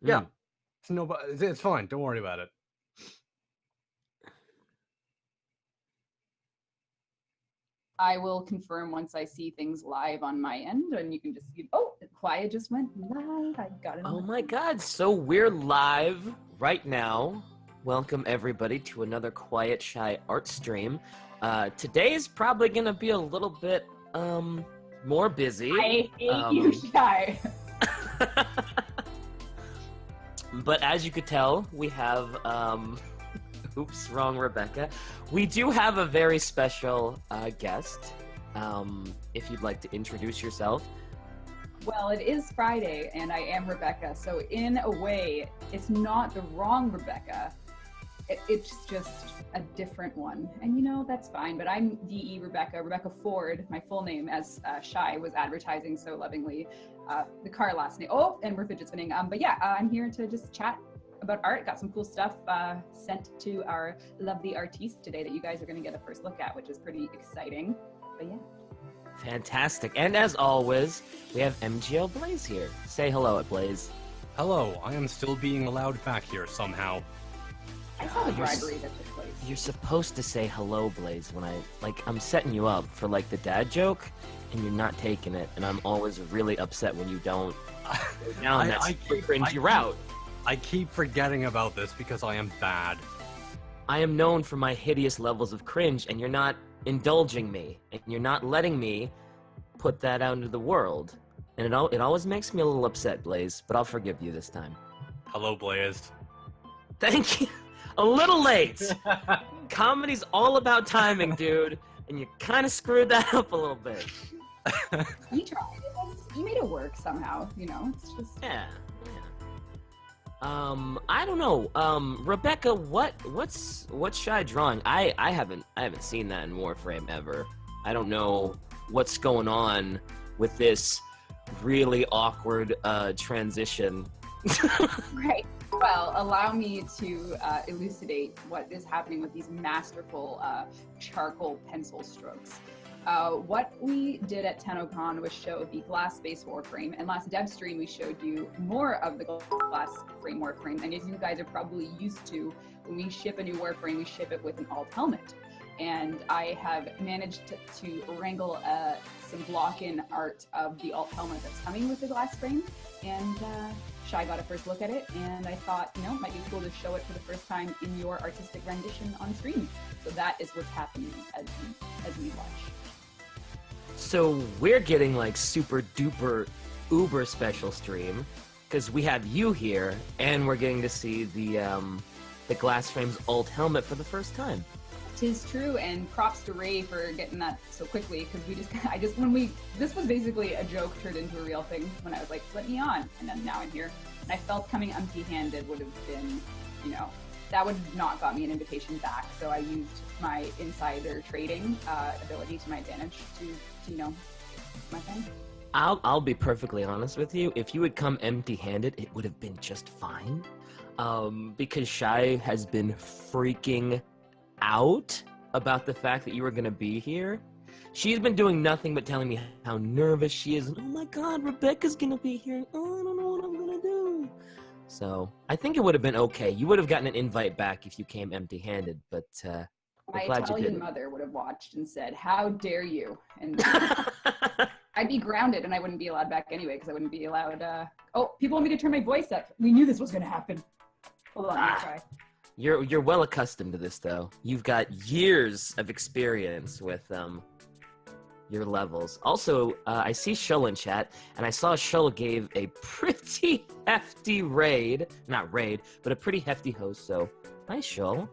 Yeah. It's fine. Don't worry about it. I will confirm once I see things live on my end, and you can just see. Oh, quiet just went live. I got it. Oh my God! So we're live right now. Welcome everybody to another Quiet Shy art stream. Today is probably gonna be a little bit more busy. I hate you, Shy. But as you could tell, we have oops, wrong Rebecca. We do have a very special guest. If you'd like to introduce yourself. Well, it is Friday, and I am Rebecca, so in a way, it's not the wrong Rebecca. It's just a different one, and you know, that's fine, but I'm DE Rebecca Ford, my full name, as Shy was advertising so lovingly, the car last name. Oh, and we're fidget spinning. But yeah, I'm here to just chat about art. Got some cool stuff sent to our lovely artiste today that you guys are going to get a first look at, which is pretty exciting. But yeah. Fantastic. And as always, we have MGL Blaze here. Say hello at Blaze. Hello, I am still being allowed back here somehow. I saw the bribery that took place. You're supposed to say hello, Blaze, when I'm setting you up for, the dad joke, and you're not taking it, and I'm always really upset when you don't go down that super cringy route. I keep forgetting about this because I am bad. I am known for my hideous levels of cringe, and you're not indulging me, and you're not letting me put that out into the world. And it always makes me a little upset, Blaze, but I'll forgive you this time. Hello, Blaze. Thank you. A little late. Comedy's all about timing, dude, and you kind of screwed that up a little bit. You tried. You made it work somehow, you know? It's just... Yeah. I don't know. Rebecca, what's Shy drawing? I haven't seen that in Warframe ever. I don't know what's going on with this really awkward transition. Right. Well, allow me to elucidate what is happening with these masterful charcoal pencil strokes. What we did at TennoCon was show the glass space Warframe, and last dev stream we showed you more of the glass frame Warframe, and as you guys are probably used to, when we ship a new Warframe, we ship it with an alt helmet. And I have managed to wrangle some block-in art of the alt helmet that's coming with the glass frame, and Shy got a first look at it, and I thought, it might be cool to show it for the first time in your artistic rendition on stream. So that is what's happening as we watch. So we're getting super duper uber special stream because we have you here, and we're getting to see the glass frame's alt helmet for the first time. 'Tis true, and props to Ray for getting that so quickly, because this was basically a joke turned into a real thing when I was like, let me on, and then now I'm here. And I felt coming empty-handed would have been, that would not got me an invitation back, so I used my insider trading ability to my advantage to my thing. I'll be perfectly honest with you. If you would come empty-handed, it would have been just fine, because Shy has been freaking out about the fact that you were going to be here. She's been doing nothing but telling me how nervous she is. Oh my God, Rebecca's going to be here. Oh, I don't know what I'm going to do. So I think it would have been okay. You would have gotten an invite back if you came empty-handed, but my Italian mother would have watched and said, how dare you? And I'd be grounded and I wouldn't be allowed back anyway because I wouldn't be allowed. Oh, people want me to turn my voice up. We knew this was going to happen. Hold on, let me try. You're well accustomed to this, though. You've got years of experience with your levels. Also, I see Shull in chat, and I saw Shull gave a pretty hefty raid. Not raid, but a pretty hefty host, so hi, Shull.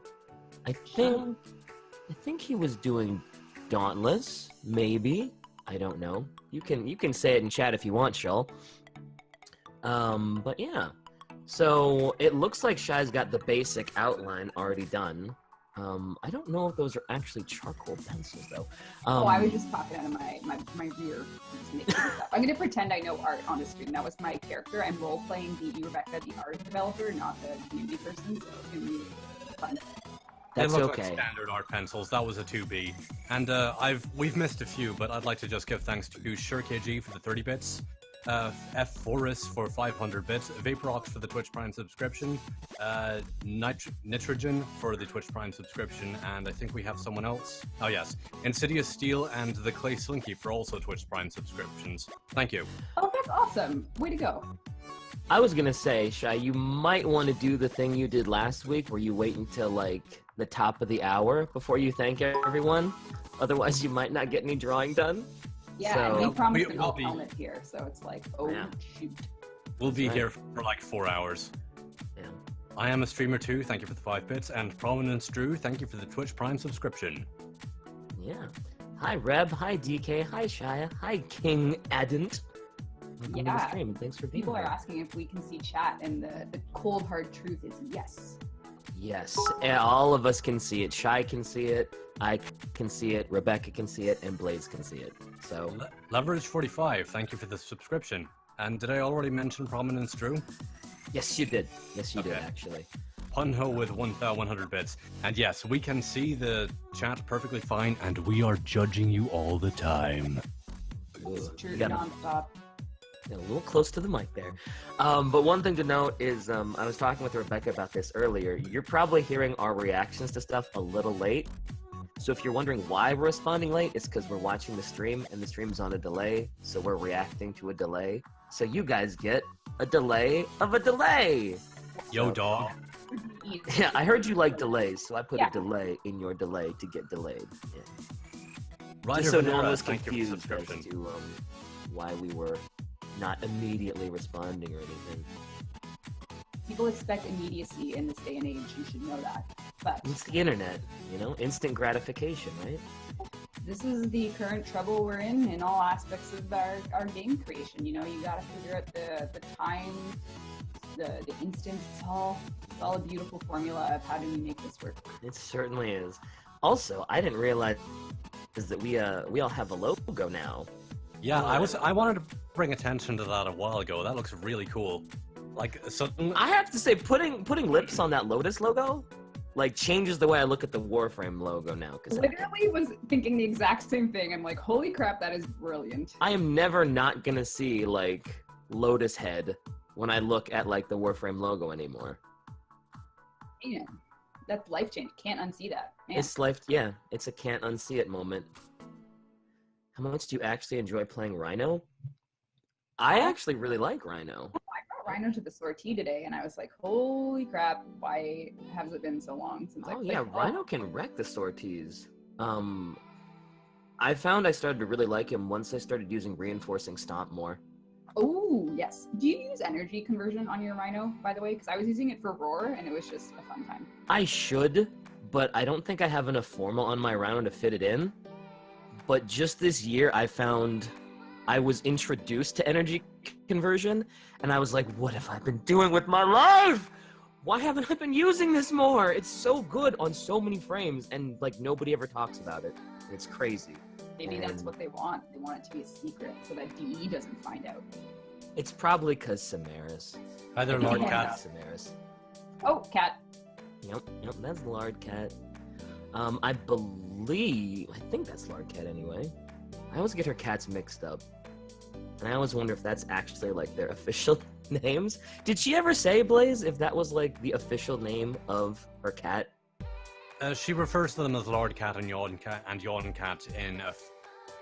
I think he was doing Dauntless, maybe. I don't know. You can say it in chat if you want, Shull. But yeah. So it looks like Shy's got the basic outline already done. I don't know if those are actually charcoal pencils though. I was just talking out of my rear. Just making stuff. I'm gonna pretend I know art on the stream. That was my character. I'm role playing the Rebecca, the art developer, not the community person. So it's gonna be fun. That's they look okay. Like standard art pencils. That was a 2B, and we've missed a few, but I'd like to just give thanks to SureKG for the 30 bits. F Forest for 500 bits, Vaporox for the Twitch Prime subscription, Nitrogen for the Twitch Prime subscription, and I think we have someone else. Oh yes, Insidious Steel and the Clay Slinky for also Twitch Prime subscriptions. Thank you. Oh, that's awesome. Way to go. I was gonna say, Shai, you might want to do the thing you did last week where you wait until like the top of the hour before you thank everyone. Otherwise, you might not get any drawing done. Yeah, So- and we promised We'll an alt be- helmet here, so it's like, oh Yeah. shoot. We'll be That's here for like 4 hours. Yeah. I am a streamer too, thank you for the 5 bits, and Prominence Drew, thank you for the Twitch Prime subscription. Yeah. Hi, Reb. Hi, DK. Hi, Shia. Hi, King Adent. Welcome to the Yeah. stream. Thanks for being People are here. asking if we can see chat, and the cold hard truth is yes. Yes, and all of us can see it. Shai can see it. I can see it. Rebecca can see it, and Blaze can see it. So Leverage 45, thank you for the subscription. And did I already mention Prominence Drew? yes, you did. Yes, you did Okay. actually. Punho with 1,100 bits. And yes, we can see the chat perfectly fine, and we are judging you all the time. Ooh, It's you true, got nonstop. a little close to the mic there. But one thing to note is I was talking with Rebecca about this earlier. You're probably hearing our reactions to stuff a little late. So if you're wondering why we're responding late, it's because we're watching the stream and the stream's on a delay. So we're reacting to a delay. So you guys get a delay of a delay. Yo, So- dog. Yeah, I heard you like delays, so I put Yeah. a delay in your delay to get delayed. Yeah. Ryder Just so no one Valera, was thank you for the confused as subscription. to why we were not immediately responding or anything. People expect immediacy in this day and age. You should know that. But It's the internet, you know, instant gratification, right? this is the current trouble we're in all aspects of our game creation. You know, you got to figure out the time, the instance. It's all a beautiful formula of how do we make this work. It certainly is. Also, I didn't realize is that we all have a logo now. Yeah, I wanted to bring attention to that a while ago. That looks really cool. Like, suddenly, I have to say, putting lips on that Lotus logo, like, changes the way I look at the Warframe logo now. Because Literally was thinking the exact same thing. I'm like, holy crap, that is brilliant. I am never not gonna see like Lotus head when I look at like the Warframe logo anymore. Man, that's life changing. Can't unsee that. Man. It's life, yeah. It's a can't unsee it moment. How much do you actually enjoy playing Rhino? I actually really like Rhino. I brought Rhino to the sortie today, and I was like, holy crap, why has it been so long since I Oh played yeah, it? Rhino can wreck the sorties. I found I started to really like him once I started using reinforcing stomp more. Oh, yes. Do you use energy conversion on your Rhino, by the way? Because I was using it for Roar, and it was just a fun time. I should, but I don't think I have enough formal on my Rhino to fit it in. But just this year, I found I was introduced to energy conversion, and I was like, what have I been doing with my life? Why haven't I been using this more? It's so good on so many frames, and like nobody ever talks about it. It's crazy. Maybe that's And- what they want. They want it to be a secret so that DE doesn't find out. It's probably because Samaris. hi there, Yeah. Lord Yeah. Cat. Samaris. Oh, cat. Yep, that's Lard Cat. I think that's Lard Cat anyway. I always get her cats mixed up. And I always wonder if that's actually like their official names. Did she ever say, Blaze, if that was like the official name of her cat? She refers to them as Lord Cat and YawnCat in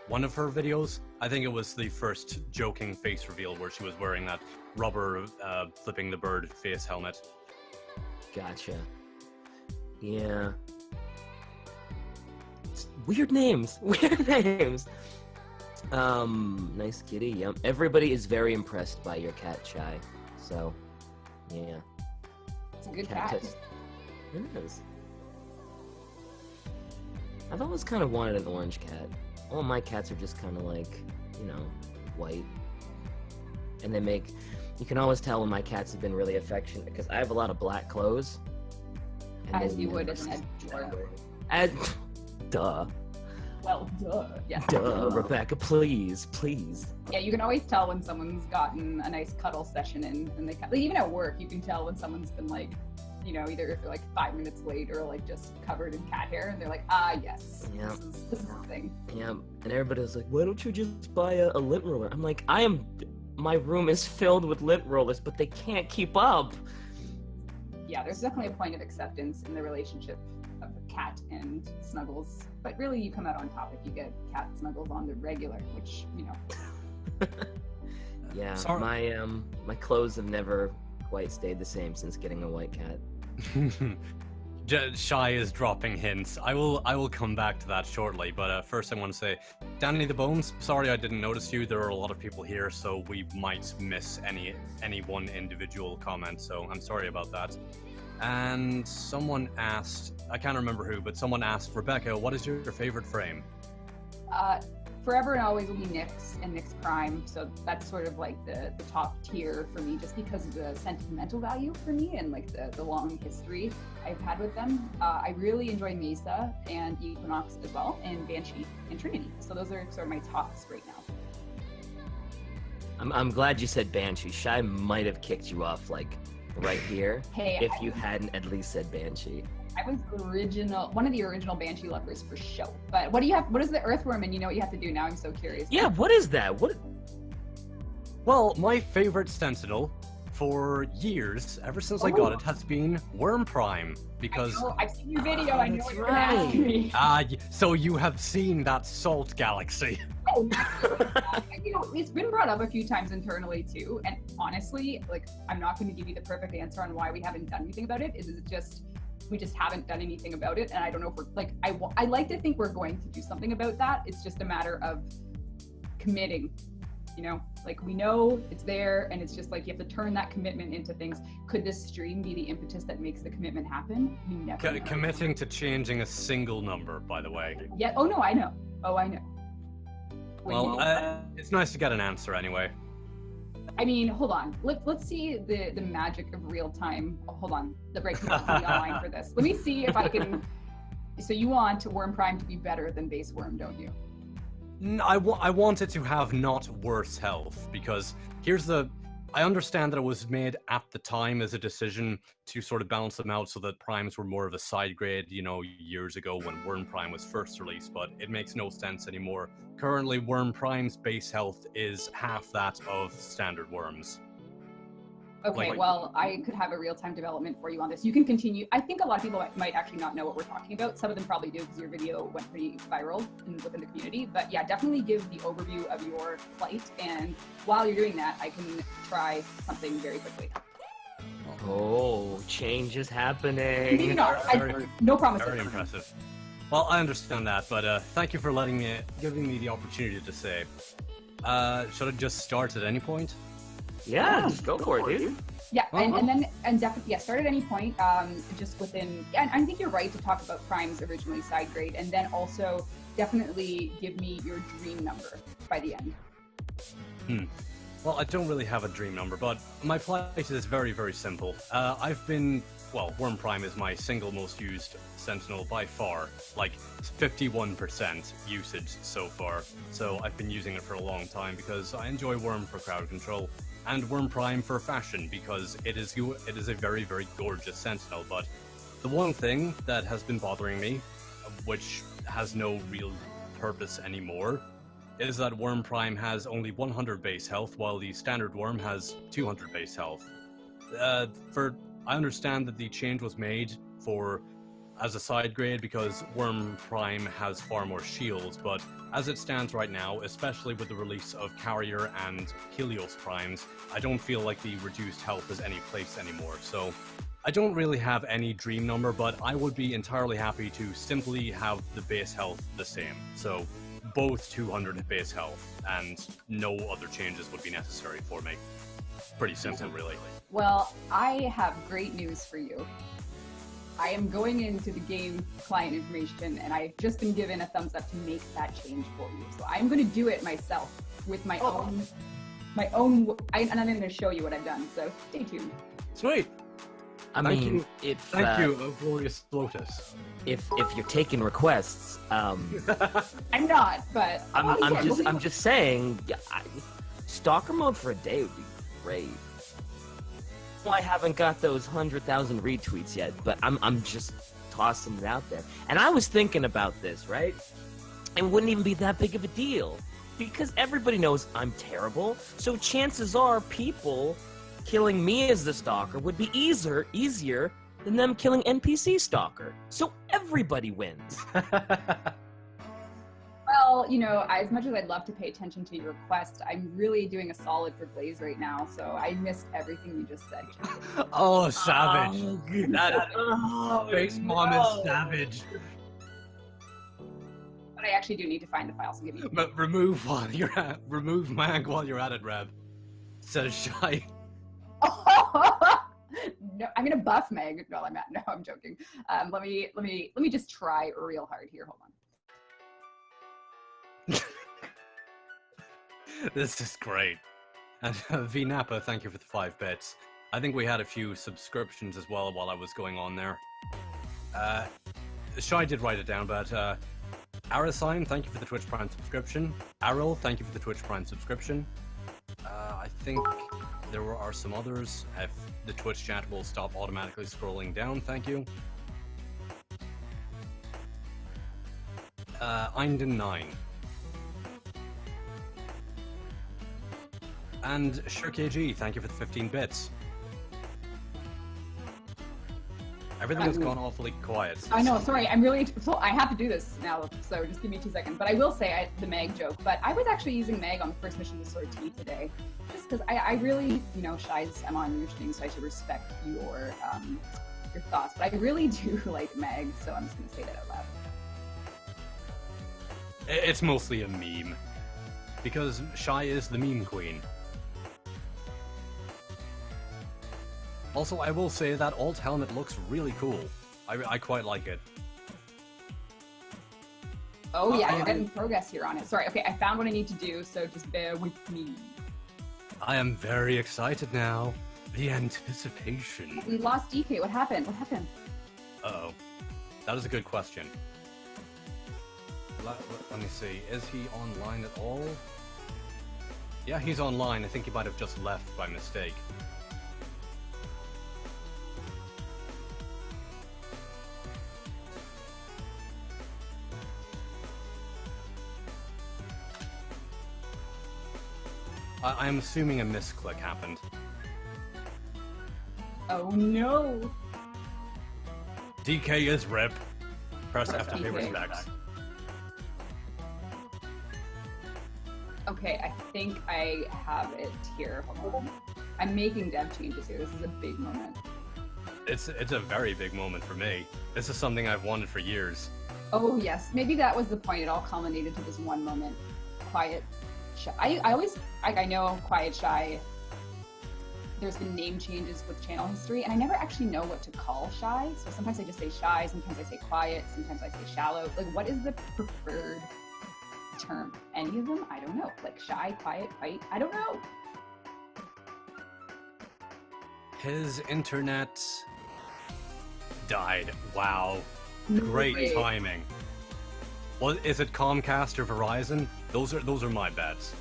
one of her videos. I think it was the first joking face reveal where she was wearing that rubber flipping the bird face helmet. Gotcha. Yeah. It's weird names. Weird names. Nice kitty. Yep. Everybody is very impressed by your cat, Chai. So, yeah. It's a good cat. Cactus. It is. I've always kind of wanted an orange cat. All my cats are just kind of like, you know, white. And they make... You can always tell when my cats have been really affectionate because I have a lot of black clothes. and As they you would never in a stay Jordan. that way. As, duh. Well, duh. Yeah. Duh, Rebecca, please, please. Yeah, you can always tell when someone's gotten a nice cuddle session in, and like even at work, you can tell when someone's been like, you know, either if they're like 5 minutes late or like just covered in cat hair, and they're like, ah, yes, Yeah. this is the thing. Yeah, and everybody was like, why don't you just buy a lint roller? I'm like, my room is filled with lint rollers, but they can't keep up. Yeah, there's definitely a point of acceptance in the relationship of cat and Snuggles. But really, you come out on top if you get cat Snuggles on the regular, which, you know. Yeah, Sorry. my clothes have never quite stayed the same since getting a white cat. Shy is dropping hints. I will come back to that shortly, but first I want to say, Danny the Bones, sorry I didn't notice you. There are a lot of people here, so we might miss any one individual comment, so I'm sorry about that. And someone asked, I can't remember who, but someone asked, Rebecca, what is your favorite frame? Forever and always will be Nyx and Nyx Prime, so that's sort of like the top tier for me, just because of the sentimental value for me and like the long history I've had with them. I really enjoy Mesa and Equinox as well, and Banshee and Trinity. So those are sort of my tops right now. I'm glad you said Banshee. Shy might have kicked you off like right here Hey, if you hadn't at least said Banshee. I was one of the original Banshee lovers for show. But what do you have? What is the Earthworm? And you know what you have to do now? I'm so curious. Yeah, what is that? What? Well, my favorite Sentinel for years, ever since I got it, has been Worm Prime, because... I've seen your video, I know that's what you're gonna ask me. So you have seen that Salt Galaxy. You know, it's been brought up a few times internally too, and honestly, like, I'm not going to give you the perfect answer on why we haven't done anything about it. Is it just we just haven't done anything about it, and I don't know if we're like I like to think we're going to do something about that. It's just a matter of committing. You know, like, we know it's there, and it's just like you have to turn that commitment into things. Could this stream be the impetus that makes the commitment happen? You never know. Committing to changing a single number, by the way. Yeah. Oh no, I know. Oh, I know. Well, it's nice to get an answer anyway. I mean, hold on. Let's see the magic of real time. Oh, hold on. The break will be online for this. Let me see if I can. So you want Worm Prime to be better than base Worm, don't you? I want it to have not worse health, because I understand that it was made at the time as a decision to sort of balance them out so that primes were more of a side grade, you know, years ago when Worm Prime was first released, but it makes no sense anymore. Currently, Worm Prime's base health is half that of standard worms. Okay, well, I could have a real-time development for you on this. You can continue. I think a lot of people might actually not know what we're talking about. Some of them probably do, because your video went pretty viral within the community. But yeah, definitely give the overview of your plight. And while you're doing that, I can try something very quickly. Oh, change is happening. Maybe not. No promises. Very impressive. Well, I understand that, but thank you for giving me the opportunity to say. Should I just start at any point? Yeah, just go for it, dude. Yeah, and definitely, yeah, start at any point, just within, and I think you're right to talk about primes originally side grade, and then also definitely give me your dream number by the end. Well, I don't really have a dream number, but my plight is very, very simple. Worm Prime is my single most used Sentinel by far, like 51% usage so far. So I've been using it for a long time because I enjoy Worm for crowd control, and Worm Prime for fashion because it is a very, very gorgeous Sentinel. But the one thing that has been bothering me, which has no real purpose anymore, is that Worm Prime has only 100 base health, while the standard Worm has 200 base health. I understand that the change was made as a side grade because Worm Prime has far more shields, but as it stands right now, especially with the release of Carrier and Helios Primes, I don't feel like the reduced health has any place anymore. So I don't really have any dream number, but I would be entirely happy to simply have the base health the same. So both 200 base health, and no other changes would be necessary for me. Pretty simple, really. Well, I have great news for you. I am going into the game client information, and I've just been given a thumbs up to make that change for you. So I'm going to do it myself with my own, and I'm going to show you what I've done. So stay tuned. Sweet. Thank you, Glorious Lotus. If you're taking requests, I'm not, but I'm just saying, stalker mode for a day would be great. I haven't got those 100,000 retweets yet, but I'm just tossing it out there. And I was thinking about this, right? It wouldn't even be that big of a deal because everybody knows I'm terrible, so chances are people killing me as the stalker would be easier than them killing NPC stalker. So everybody wins. Well, you know, as much as I'd love to pay attention to your quest, I'm really doing a solid for Blaze right now, so I missed everything you just said. Oh, savage. Oh, Face mom is savage. But I actually do need to find the file, so give me. But remove mag while you're at it, Reb. Says Shy. No, I'm gonna buff Meg while I'm at. No, I'm joking. Let me just try real hard here. Hold on. This is great. And V Napa, thank you for the 5 bits. I think we had a few subscriptions as well while I was going on there. Shy did write it down, but Arasign, thank you for the Twitch Prime subscription. Aril, thank you for the Twitch Prime subscription. I think there are some others. If the Twitch chat will stop automatically scrolling down, thank you. Einden9. And SureKG, thank you for the 15 bits. Everything has gone awfully quiet. I know, sorry, I'm really, so I have to do this now, so just give me 2 seconds. But I will say the Meg joke, but I was actually using Meg on the first mission to sort T today. Just because I really, you know, Shy's, I'm on your stream, so I should respect your thoughts. But I really do like Meg, so I'm just going to say that out loud. It's mostly a meme. Because Shy is the meme queen. Also, I will say that alt helmet looks really cool. I quite like it. Oh yeah, I'm getting progress here on it. Sorry, okay, I found what I need to do, so just bear with me. I am very excited now. The anticipation. We lost DK, what happened? What happened? Uh-oh. That is a good question. Let me see, is he online at all? Yeah, he's online. I think he might have just left by mistake. I'm assuming a misclick happened. Oh no! DK is rip. Press F to pay DK. respects. Okay, I think I have it here. Hold on. I'm making dev changes here. This is a big moment. It's a very big moment for me. This is something I've wanted for years. Oh yes, maybe that was the point. It all culminated to this one moment. Quiet Shy. I always, like, I know Quiet Shy, there's been name changes with channel history, and I never actually know what to call Shy. So sometimes I just say Shy, sometimes I say Quiet, sometimes I say Shallow. Like, what is the preferred term? Any of them? I don't know. Like Shy, Quiet, Fight? I don't know. His internet died. Wow. Great timing. Well, is it Comcast or Verizon? Those are my bets.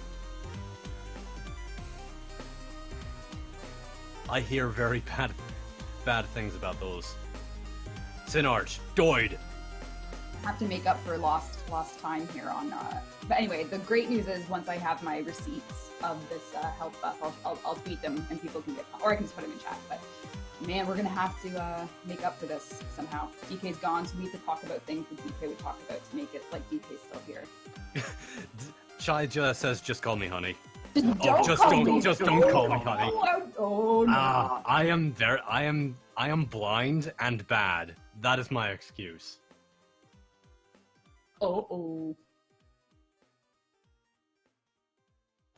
I hear very bad things about those. Sinarch died. Have to make up for lost time here on. But anyway, the great news is once I have my receipts of this health buff, I'll tweet them and people can get them, or I can just put them in chat. But man, we're gonna have to make up for this somehow. DK's gone, so we need to talk about things that DK would talk about to make it like DK's still here. Shai just says, "Just call me honey." Just don't call me honey. Oh no! I am blind and bad. That is my excuse. Oh.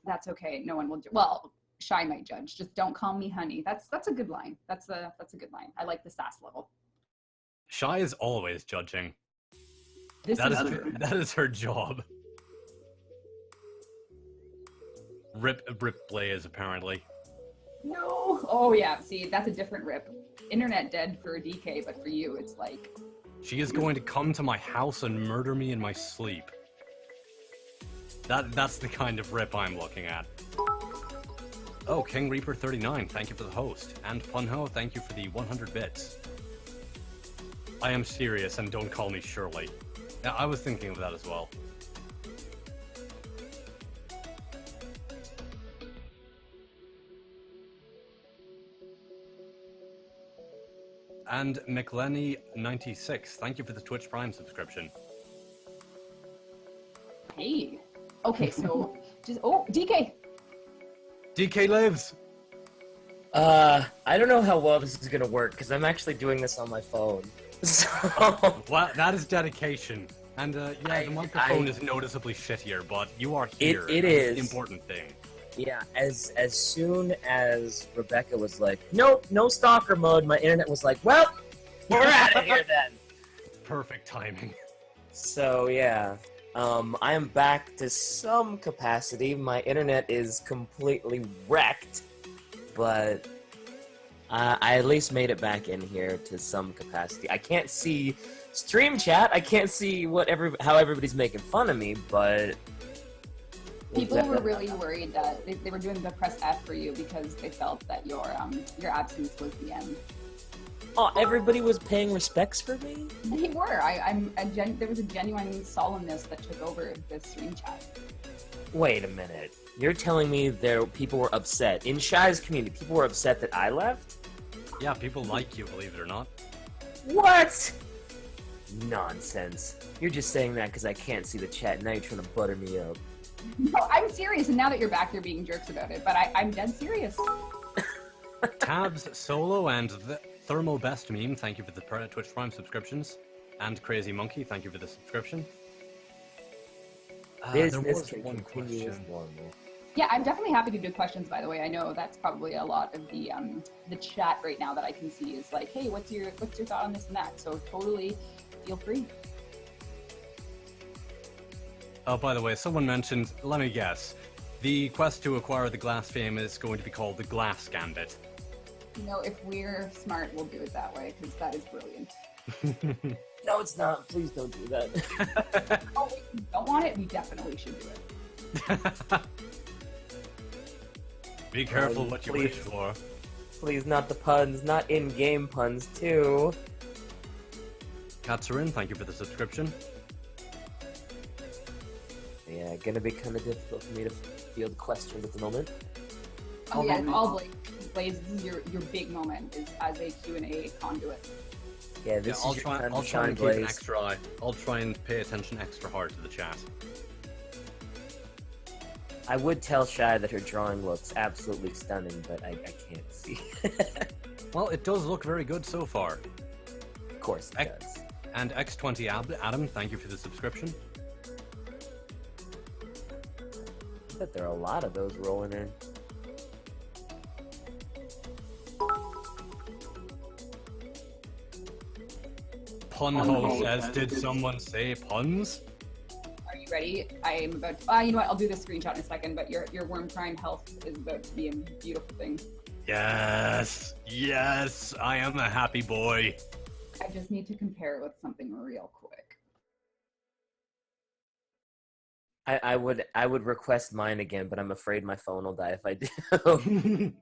That's okay. No one will. Well, Shy might judge. Just don't call me honey. That's a good line. That's a good line. I like the sass level. Shy is always judging. That is her job. Rip Blaze, apparently. No. Oh yeah. See, that's a different rip. Internet dead for DK, but for you, it's like. She is going to come to my house and murder me in my sleep. That's the kind of rip I'm looking at. Oh, King Reaper 39, thank you for the host. And Punho, thank you for the 100 bits. I am serious, and don't call me Shirley. Yeah, I was thinking of that as well. And McLenny96, thank you for the Twitch Prime subscription. Hey. Okay, so DK. DK lives. I don't know how well this is gonna work because I'm actually doing this on my phone. So Well, that is dedication. And yeah, the microphone is noticeably shittier, but you are here. It That's is the important thing. yeah, as soon as Rebecca was like, nope, no stalker mode, my internet was like, well, we're out of here then. Perfect timing. So yeah, I am back to some capacity. My internet is completely wrecked, but I at least made it back in here to some capacity. I can't see stream chat. I can't see how everybody's making fun of me, but People were really worried that they were doing the press F for you because they felt that your absence was the end. oh, everybody was paying respects for me. They were. There was a genuine solemnness that took over the stream chat. Wait a minute. You're telling me people were upset in Shy's community? People were upset that I left? Yeah, people like you, believe it or not. What? Nonsense. You're just saying that because I can't see the chat, and now you're trying to butter me up. No, I'm serious, and now that you're back, you're being jerks about it. But I'm dead serious. Tabs, Solo, and the Thermo Best Meme, thank you for the Twitch Prime subscriptions. And Crazy Monkey, thank you for the subscription. There was one question. Yeah, I'm definitely happy to do questions, by the way. I know that's probably a lot of the chat right now that I can see is like, hey, what's your thought on this and that? So totally feel free. Oh, by the way, someone mentioned, let me guess, the quest to acquire the glass fame is going to be called the Glass Gambit. You know, if we're smart, we'll do it that way, because that is brilliant. No, it's not. Please don't do that. Oh, if you don't want it, we definitely should do it. Be careful what you wish for. Please, not the puns. Not in-game puns, too. Katsurin, thank you for the subscription. Yeah, gonna be kind of difficult for me to field questions at the moment. Oh yeah, all Blaze, this is your big moment is as a Q&A conduit. Yeah, this is I'll your try time and to shine, keep Blaze. an extra eye. I'll try and pay attention extra hard to the chat. I would tell Shy that her drawing looks absolutely stunning, but I can't see. Well, it does look very good so far. Of course it does. And X20 Adam, thank you for the subscription. I bet there are a lot of those rolling in. Punho says, did someone say puns? Are you ready? I am about to, you know what, I'll do this screenshot in a second, but your worm prime health is about to be a beautiful thing. Yes, yes, I am a happy boy. I just need to compare it with something real quick. I would request mine again, but I'm afraid my phone will die if I do.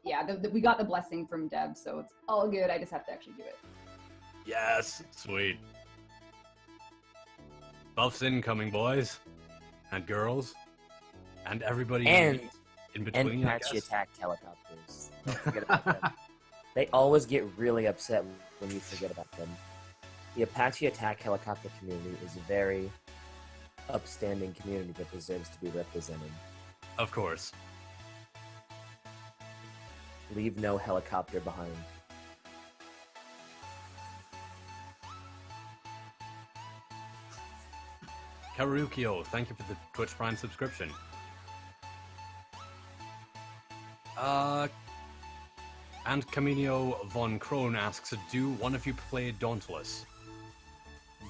Yeah, we got the blessing from Deb, so it's all good. I just have to actually do it. Yes, sweet. Buffs incoming, boys and girls, and everybody in between. And Apache attack helicopters. Don't forget about them. They always get really upset when you forget about them. The Apache attack helicopter community is a very upstanding community that deserves to be represented. Of course. Leave no helicopter behind. Karukio, thank you for the Twitch Prime subscription. And Camino Von Kroon asks, do one of you play Dauntless?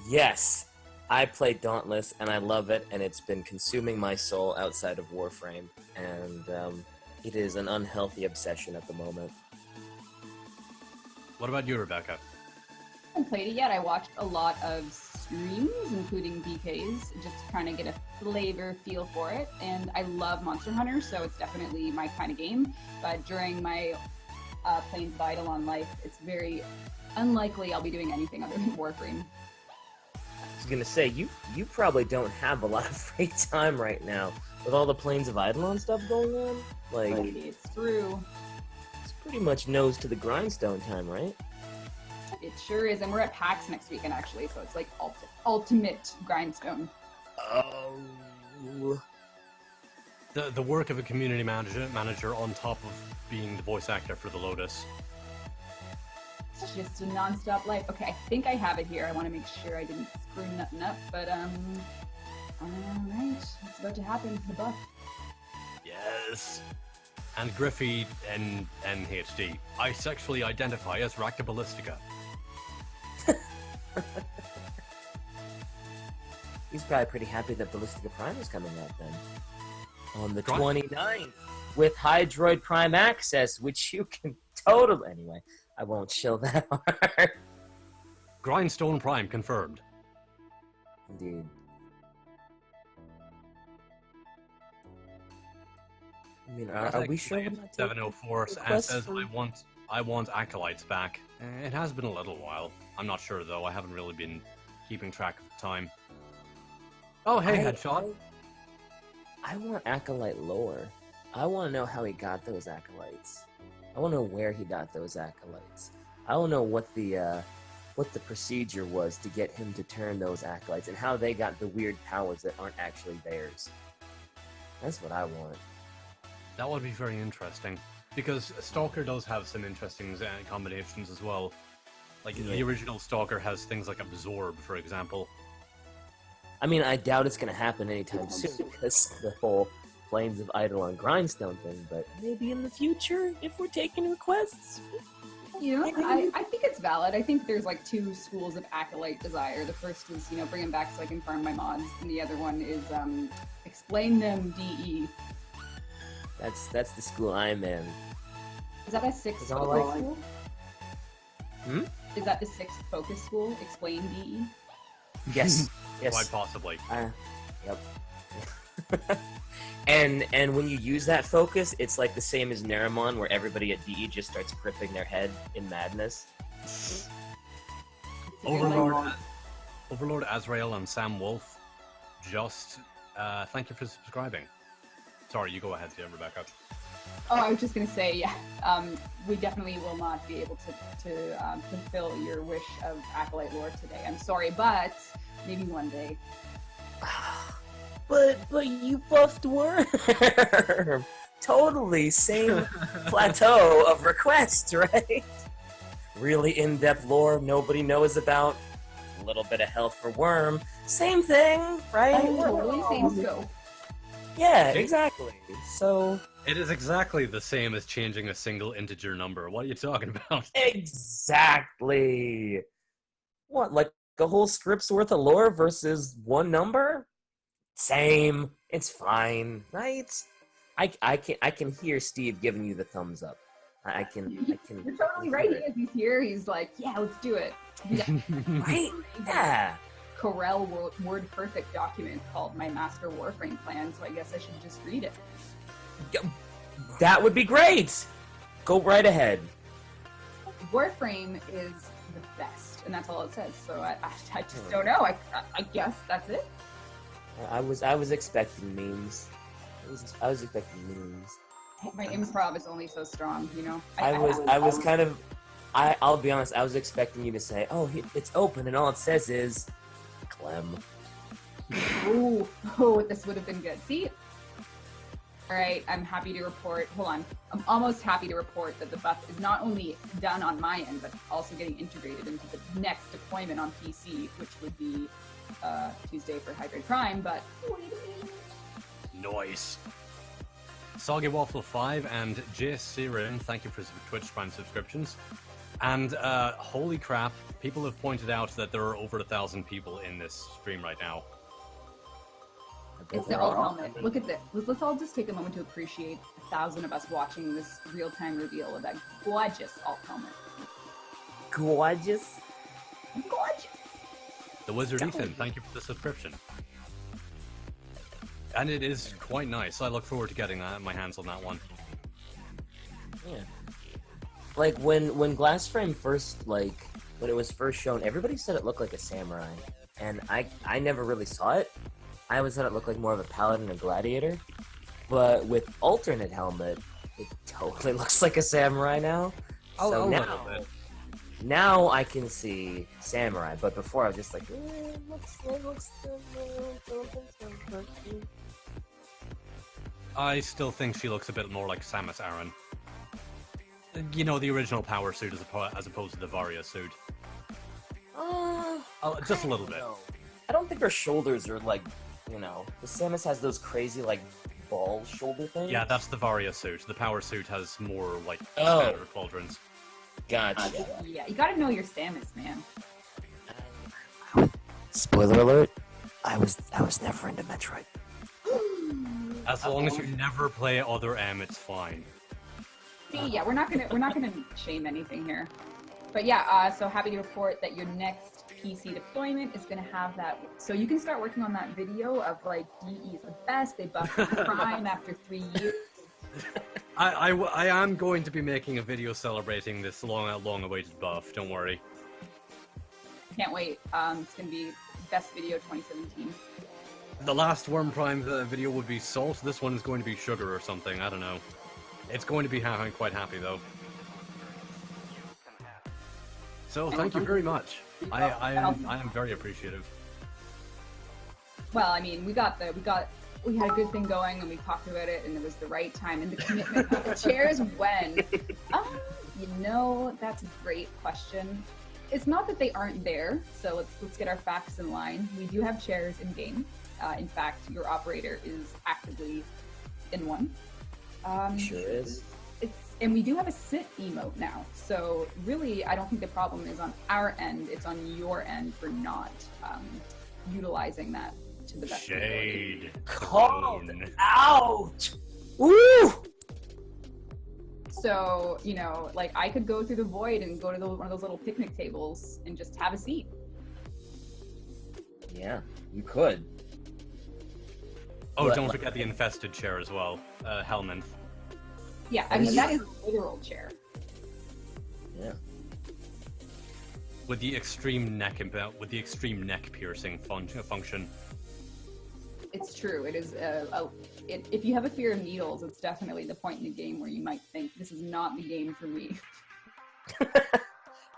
Yes! I play Dauntless, and I love it, and it's been consuming my soul outside of Warframe, and it is an unhealthy obsession at the moment. What about you, Rebecca? I haven't played it yet. I watched a lot of streams, including DK's, just to kind of get a feel for it. And I love Monster Hunter, so it's definitely my kind of game. But during my Plains of Eidolon life, it's very unlikely I'll be doing anything other than Warframe. I was gonna say, you probably don't have a lot of free time right now with all the Plains of Eidolon stuff going on. Like, It's true. it's pretty much nose to the grindstone time, right? It sure is, and we're at PAX next weekend actually, so it's like ultimate grindstone. Oh. The work of a community manager on top of being the voice actor for the Lotus. It's just a non-stop life. Okay, I think I have it here. I want to make sure I didn't screw nothing up, but alright, it's about to happen. The buff. Yes. And Griffey in NHD. I sexually identify as Ractabilistica. He's probably pretty happy that Ballistica Prime is coming out then. On the 29th, with Hydroid Prime access, which you can totally... Anyway, I won't chill that hard. Grindstone Prime confirmed. Indeed. I mean, are we sure? 704 and says, I want Acolytes back. It has been a little while. I'm not sure though. I haven't really been keeping track of the time. Oh, hey, Headshot. I want Acolyte lore. I want to know how he got those Acolytes. I want to know where he got those Acolytes. I want to know what the procedure was to get him to turn those Acolytes and how they got the weird powers that aren't actually theirs. That's what I want. That would be very interesting. Because Stalker does have some interesting combinations as well. Like, the original Stalker has things like Absorb, for example. I mean, I doubt it's going to happen anytime soon, because the whole Plains of Eidolon Grindstone thing, but maybe in the future, if we're taking requests. You know, I think it's valid. I think there's like two schools of Acolyte desire. The first is, you know, bring them back so I can farm my mods, and the other one is explain them DE. That's the school I'm in. Is that a sixth focus school? Is that the sixth focus school? Explain DE? Yes. Yes. Quite possibly. Yep. and when you use that focus, it's like the same as Nerimon, where everybody at DE just starts gripping their head in madness. Overlord Azrael and Sam Wolf, just thank you for subscribing. Sorry, you go ahead, Rebecca. Oh, I was just going to say, yeah, we definitely will not be able to fulfill your wish of Acolyte lore today. I'm sorry, but maybe one day. But you buffed Worm. Totally same plateau of requests, right? Really in-depth lore nobody knows about. A little bit of health for Worm. Same thing, right? Totally same scope. Yeah, exactly. So it is exactly the same as changing a single integer number. What are you talking about? Exactly. What, like a whole script's worth of lore versus one number? Same. It's fine, right? I can hear Steve giving you the thumbs up. I can. You're totally right. He's here. He's like, yeah, let's do it. Right? Yeah. Corel word perfect document called My Master Warframe Plan, so I guess I should just read it. That would be great! Go right ahead. Warframe is the best, and that's all it says, so I just don't know. I guess that's it. I was expecting memes. I was expecting memes. My improv is only so strong, you know? I'll be honest, I was expecting you to say, oh, it's open, and all it says is Clem. Oh, this would have been good. See? Alright, I'm happy to report, hold on, I'm almost happy to report that the buff is not only done on my end, but also getting integrated into the next deployment on PC, which would be Tuesday for Hydroid Prime, but wait a minute. Nice. Soggy Waffle 5 and J. Siren, thank you for Twitch Prime subscriptions. And holy crap, people have pointed out that there are over 1,000 people in this stream right now. It's the alt helmet. Look at this. Let's all just take a moment to appreciate 1,000 of us watching this real-time reveal of that gorgeous alt helmet. Gorgeous? Gorgeous! The Wizard Ethan, thank you for the subscription. And it is quite nice. I look forward to getting my hands on that one. Yeah. Like, when Glassframe first, when it was first shown, everybody said it looked like a samurai. And I never really saw it. I always thought it looked like more of a paladin or gladiator. But with alternate helmet, It totally looks like a samurai now. A So little bit. now I can see samurai, but before I was just like, it looks I still think she looks a bit more like Samus Aran. You know, the original power suit as opposed to the Varia suit. Just a little bit. No. I don't think her shoulders are like, the Samus has those crazy like ball shoulder things. Yeah, that's the Varia suit. The power suit has more like Oh. standard quadrants. Gotcha. Yeah, you gotta know your Samus, man. Spoiler alert: I was never into Metroid. As long as you never play other M, it's fine. See, yeah, we're not gonna shame anything here. But yeah, so happy to report that your next PC deployment is gonna have that. So you can start working on that video of like DE is the best. They buffed Prime after 3 years. I am going to be making a video celebrating this long-awaited buff. Don't worry. Can't wait. It's gonna be best video 2017. The last Worm Prime video would be salt. This one is going to be sugar or something. I don't know. It's going to be quite happy though. So thank you very much. I am very appreciative. Well, I mean, we had a good thing going, and we talked about it, and it was the right time, and the commitment of the chairs when. That's a great question. It's not that they aren't there, so let's get our facts in line. We do have chairs in game. In fact, your operator is actively in one. Sure is. And we do have a sit emote now. So really, I don't think the problem is on our end. It's on your end for not utilizing that to the best. Shade. Called out. Woo! So, like I could go through the void and go to one of those little picnic tables and just have a seat. Yeah, you could. Oh, don't forget the infested chair as well, Helminth. Yeah, I mean, that is a literal chair. Yeah. With the extreme neck piercing function. It's true. It is. If you have a fear of needles, it's definitely the point in the game where you might think this is not the game for me.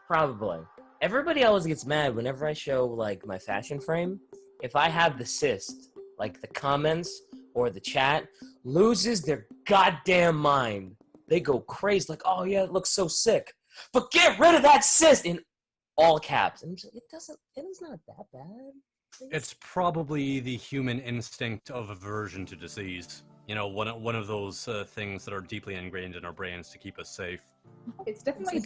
Probably. Everybody always gets mad whenever I show like my fashion frame. If I have the cyst, like the comments or the chat loses their goddamn mind. They go crazy, like, oh yeah, it looks so sick. But get rid of that cyst in all caps. And it is not that bad. It's probably the human instinct of aversion to disease. One of those things that are deeply ingrained in our brains to keep us safe. It's definitely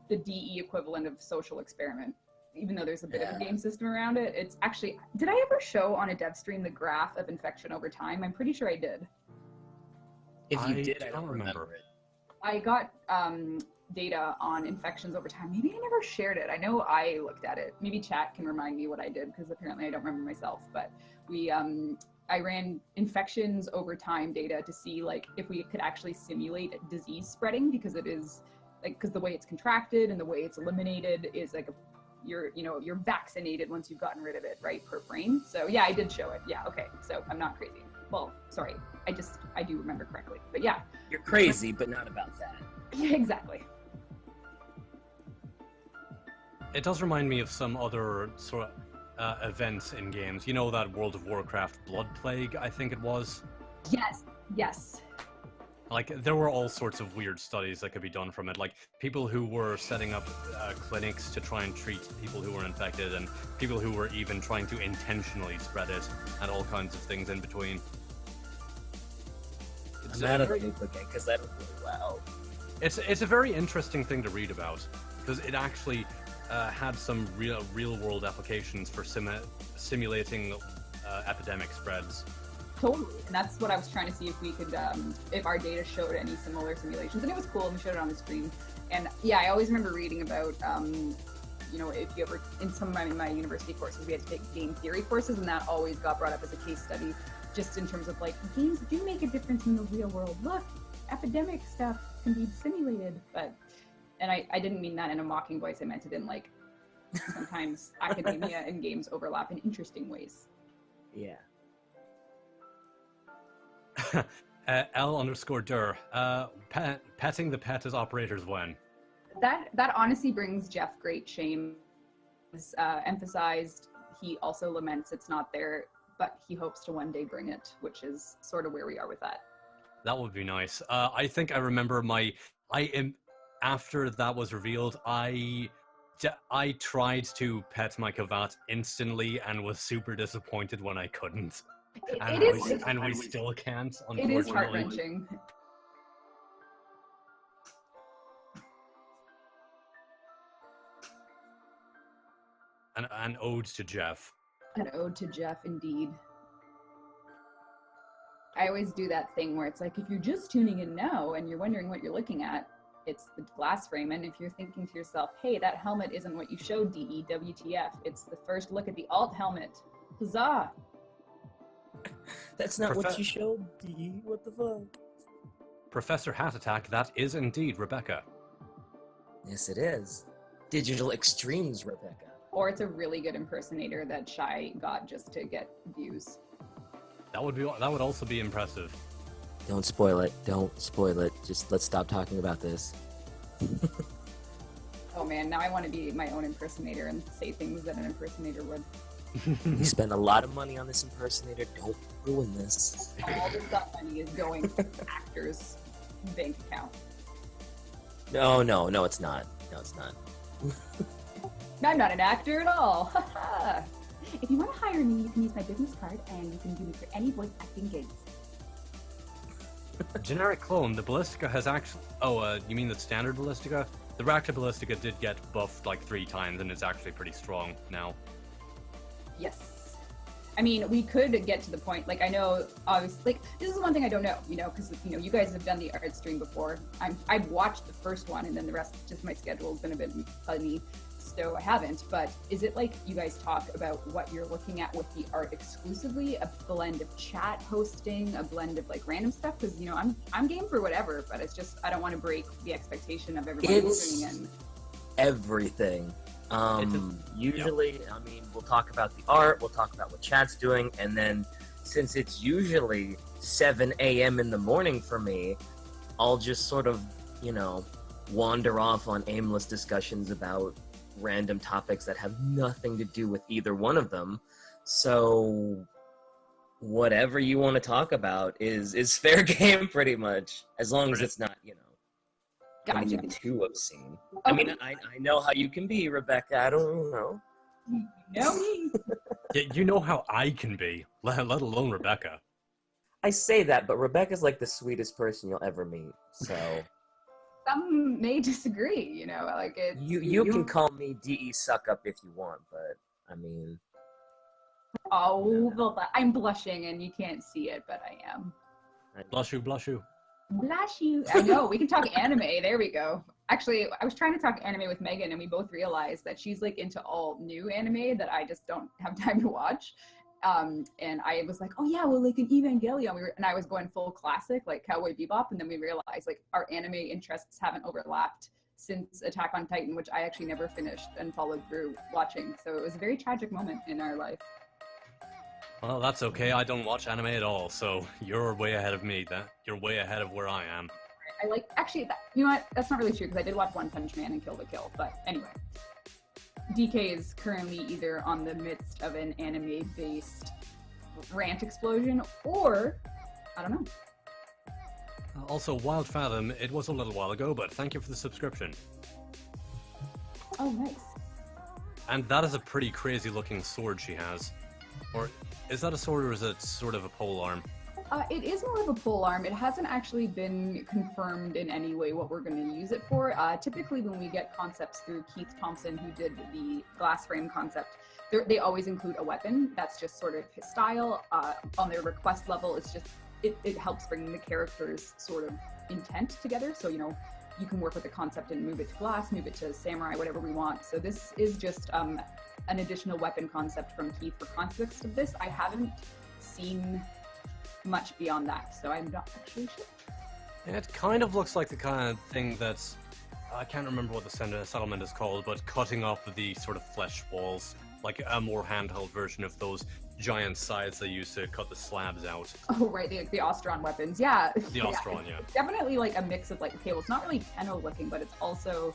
the DE equivalent of social experiment. Even though there's a bit of a game system around it, it's actually. Did I ever show on a dev stream the graph of infection over time? I'm pretty sure I did. If you did, I don't remember it. I got data on infections over time. Maybe I never shared it. I know I looked at it. Maybe chat can remind me what I did because apparently I don't remember myself. But I ran infections over time data to see like if we could actually simulate disease spreading because it is like because the way it's contracted and the way it's eliminated is like you're vaccinated once you've gotten rid of it, right, per frame. So yeah, I did show it. Yeah, okay. So I'm not crazy. Well, sorry. I do remember correctly. But yeah. You're crazy, but not about that. Yeah, exactly. It does remind me of some other sort of events in games. You know that World of Warcraft Blood Plague, I think it was? Yes. Like, there were all sorts of weird studies that could be done from it. Like, people who were setting up clinics to try and treat people who were infected, and people who were even trying to intentionally spread it, and all kinds of things in between. I'm out of the loop again, because I don't really well. It's a very interesting thing to read about, because it actually had some real-world applications for simulating epidemic spreads. Totally, and that's what I was trying to see if we could, if our data showed any similar simulations, and it was cool, and we showed it on the screen. And yeah, I always remember reading about, if you ever, in some of my university courses, we had to take game theory courses, and that always got brought up as a case study, just in terms of like, games do make a difference in the real world. Look, epidemic stuff can be simulated, and I didn't mean that in a mocking voice, I meant it in like, sometimes academia and games overlap in interesting ways. Yeah. L_dur. Petting the pet as operators when? That honestly brings Jeff great shame. As emphasized, he also laments it's not there, but he hopes to one day bring it, which is sort of where we are with that. That would be nice. I think I remember after that was revealed, I tried to pet my Kavat instantly and was super disappointed when I couldn't. And we still can't, unfortunately. It is heart-wrenching. An ode to Jeff. An ode to Jeff, indeed. I always do that thing where it's like, if you're just tuning in now and you're wondering what you're looking at, it's the glass frame. And if you're thinking to yourself, hey, that helmet isn't what you showed, DE, WTF, it's the first look at the alt helmet. Huzzah! That's not what you showed, DE. What the fuck? Professor Hat Attack, that is indeed Rebecca. Yes, it is. Digital Extremes, Rebecca. Or it's a really good impersonator that Shy got just to get views. That would also be impressive. Don't spoil it. Don't spoil it. Just let's stop talking about this. Oh man, now I want to be my own impersonator and say things that an impersonator would. You spend a lot of money on this impersonator. Don't ruin this. All this money is going to actors' bank account. No, it's not. No, it's not. I'm not an actor at all. If you want to hire me, you can use my business card and you can do me for any voice acting gigs. Generic clone, the Ballistica has actually... Oh, you mean the standard Ballistica? The Raptor Ballistica did get buffed like 3 times and is actually pretty strong now. Yes. I mean, we could get to the point, like, I know, obviously, like, this is one thing I don't know, you know, because, you know, you guys have done the art stream before. I've watched the first one, and then the rest, just my schedule has been a bit funny, so I haven't. But is it like you guys talk about what you're looking at with the art exclusively, a blend of chat hosting, a blend of, like, random stuff? Because, you know, I'm game for whatever, but it's just, I don't want to break the expectation of everyone listening in. Everything. Usually, I mean, we'll talk about the art, we'll talk about what chat's doing, and then since it's usually 7 a.m. in the morning for me, I'll just sort of, you know, wander off on aimless discussions about random topics that have nothing to do with either one of them. So whatever you want to talk about is fair game, pretty much, as long as it's not, you know, anything too obscene. Okay. I mean, I know how you can be, Rebecca. I don't know. You know me. Yeah, you know how I can be, let alone Rebecca. I say that, but Rebecca's like the sweetest person you'll ever meet. So some may disagree, you know, like it's... You can call me DE Suck Up if you want, but I mean... Oh, no. I'm blushing and you can't see it, but I am. Blush you. Blush you. I know, we can talk anime. There we go. Actually, I was trying to talk anime with Megan, and we both realized that she's like into all new anime that I just don't have time to watch. And I was like, oh yeah, well, like an Evangelion. And I was going full classic, like Cowboy Bebop, and then we realized like our anime interests haven't overlapped since Attack on Titan, which I actually never finished and followed through watching. So it was a very tragic moment in our life. Well, that's okay. I don't watch anime at all, so you're way ahead of me. You're way ahead of where I am. I like, actually, you know what? That's not really true, because I did watch One Punch Man and Kill the Kill, but anyway. DK is currently either on the midst of an anime-based rant explosion, or, I don't know. Also, Wild Fathom, it was a little while ago, but thank you for the subscription. Oh, nice. And that is a pretty crazy-looking sword she has. Or is that a sword, or is it sort of a pole arm? It is more of a pole arm. It hasn't actually been confirmed in any way what we're going to use it for. Typically, when we get concepts through Keith Thompson, who did the glass frame concept, they always include a weapon. That's just sort of his style. On their request level, it's just it helps bring the character's sort of intent together. So, you know, you can work with the concept and move it to glass, move it to samurai, whatever we want. So this is just an additional weapon concept from Keith for context of this. I haven't seen much beyond that, so I'm not actually sure. Yeah, it kind of looks like the kind of thing that's, I can't remember what the settlement is called, but cutting off the sort of flesh walls, like a more handheld version of those giant scythes they used to cut the slabs out. Oh, right, the Ostron weapons. Yeah. The Ostron, yeah. It's definitely like a mix of like, okay, well, it's not really Tenno looking, but it's also,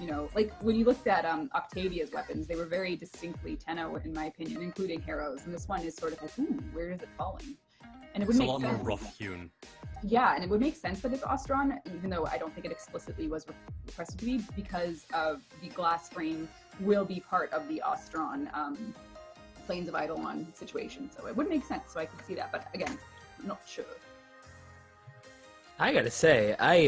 you know, like when you looked at Octavia's weapons, they were very distinctly Tenno, in my opinion, including Harrow's. And this one is sort of like, where is it falling? And it would It's a make lot sense. more rough-hewn. Yeah, and it would make sense that it's Ostron, even though I don't think it explicitly was requested to be, because of the glass frame will be part of the Ostron Plains of Eidolon situation. So it would make sense, so I could see that. But again, not sure. I gotta say, I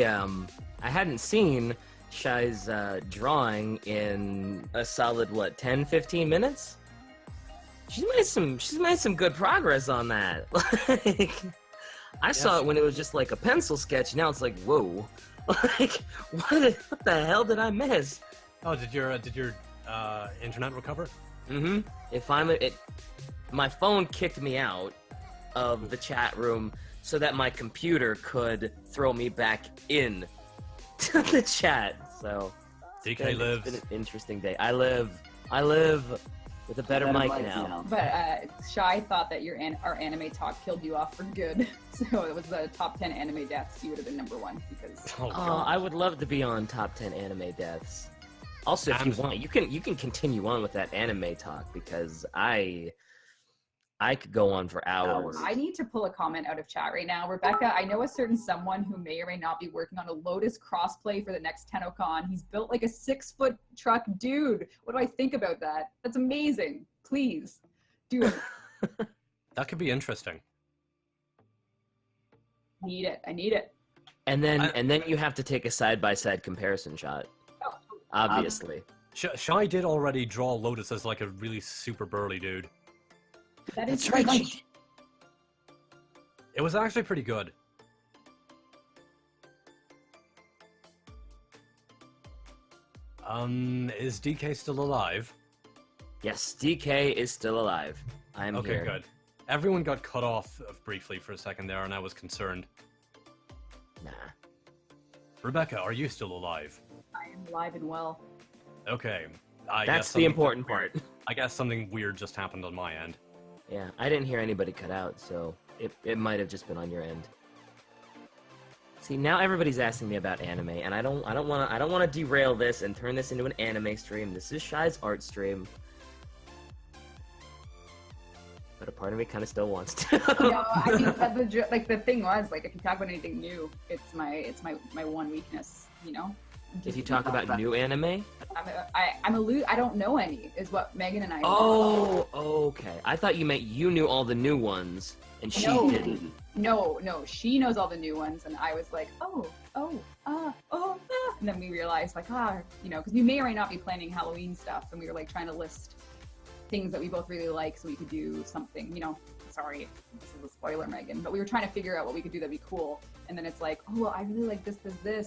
hadn't seen Shai's drawing in a solid 10-15 minutes. She's made some good progress on that. Like, I saw it when it was just like a pencil sketch. Now it's like, whoa, like what the hell did I miss? Oh, did your internet recover? Mm-hmm. My phone kicked me out of the chat room so that my computer could throw me back in to the chat. So DK lives. It's been an interesting day. I live with a better mic now. But Shai thought that our anime talk killed you off for good. So it was the top 10 anime deaths. You would have been number 1 because. Oh, I would love to be on top 10 anime deaths. Also, if you want, you can continue on with that anime talk because I could go on for hours. I need to pull a comment out of chat right now. Rebecca, I know a certain someone who may or may not be working on a Lotus crossplay for the next TennoCon. He's built like a 6-foot truck dude. What do I think about that? That's amazing. Please, do it. That could be interesting. Need it. I need it. And then you have to take a side-by-side comparison shot. Obviously. Shai did already draw Lotus as like a really super burly dude. That is That's right. It was actually pretty good. Is DK still alive? Yes, DK is still alive. I'm okay, here. Good. Everyone got cut off briefly for a second there, and I was concerned. Nah. Rebecca, are you still alive? I am alive and well. Okay. That's the important part. I guess something weird just happened on my end. Yeah, I didn't hear anybody cut out, so it might have just been on your end. See, now everybody's asking me about anime, and I don't want to derail this and turn this into an anime stream. This is Shai's art stream. But a part of me kind of still wants to. No, I mean, like the thing was, like, if you talk about anything new, it's my one weakness, you know. If you talk about new anime, I don't know any. Is what Megan and I. Oh, okay. I thought you meant you knew all the new ones, and she didn't. No, she knows all the new ones, and I was like, and then we realized, like, you know, because we may or may not be planning Halloween stuff, and we were like trying to list things that we both really like, so we could do something, you know. Sorry, this is a spoiler, Megan, but we were trying to figure out what we could do that'd be cool. And then it's like, oh, well, I really like this.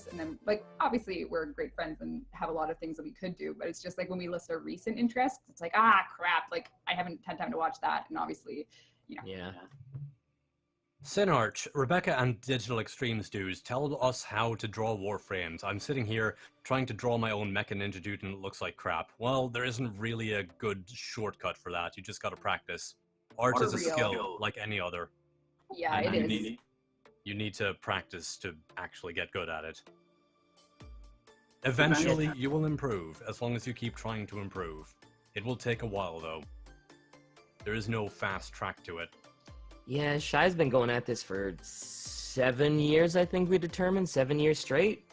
And then, like, obviously we're great friends and have a lot of things that we could do, but it's just like when we list our recent interests, it's like, crap, like I haven't had time to watch that. And obviously, you know. Yeah. Sinarch, Rebecca and Digital Extremes dudes, tell us how to draw warframes. I'm sitting here trying to draw my own Mecha Ninja dude and it looks like crap. Well, there isn't really a good shortcut for that. You just gotta practice. Art is a skill like any other. Yeah, it is. You need to practice to actually get good at it. Eventually, you will improve, as long as you keep trying to improve. It will take a while, though. There is no fast track to it. Yeah, Shai's been going at this for 7 years, I think we determined. 7 years straight.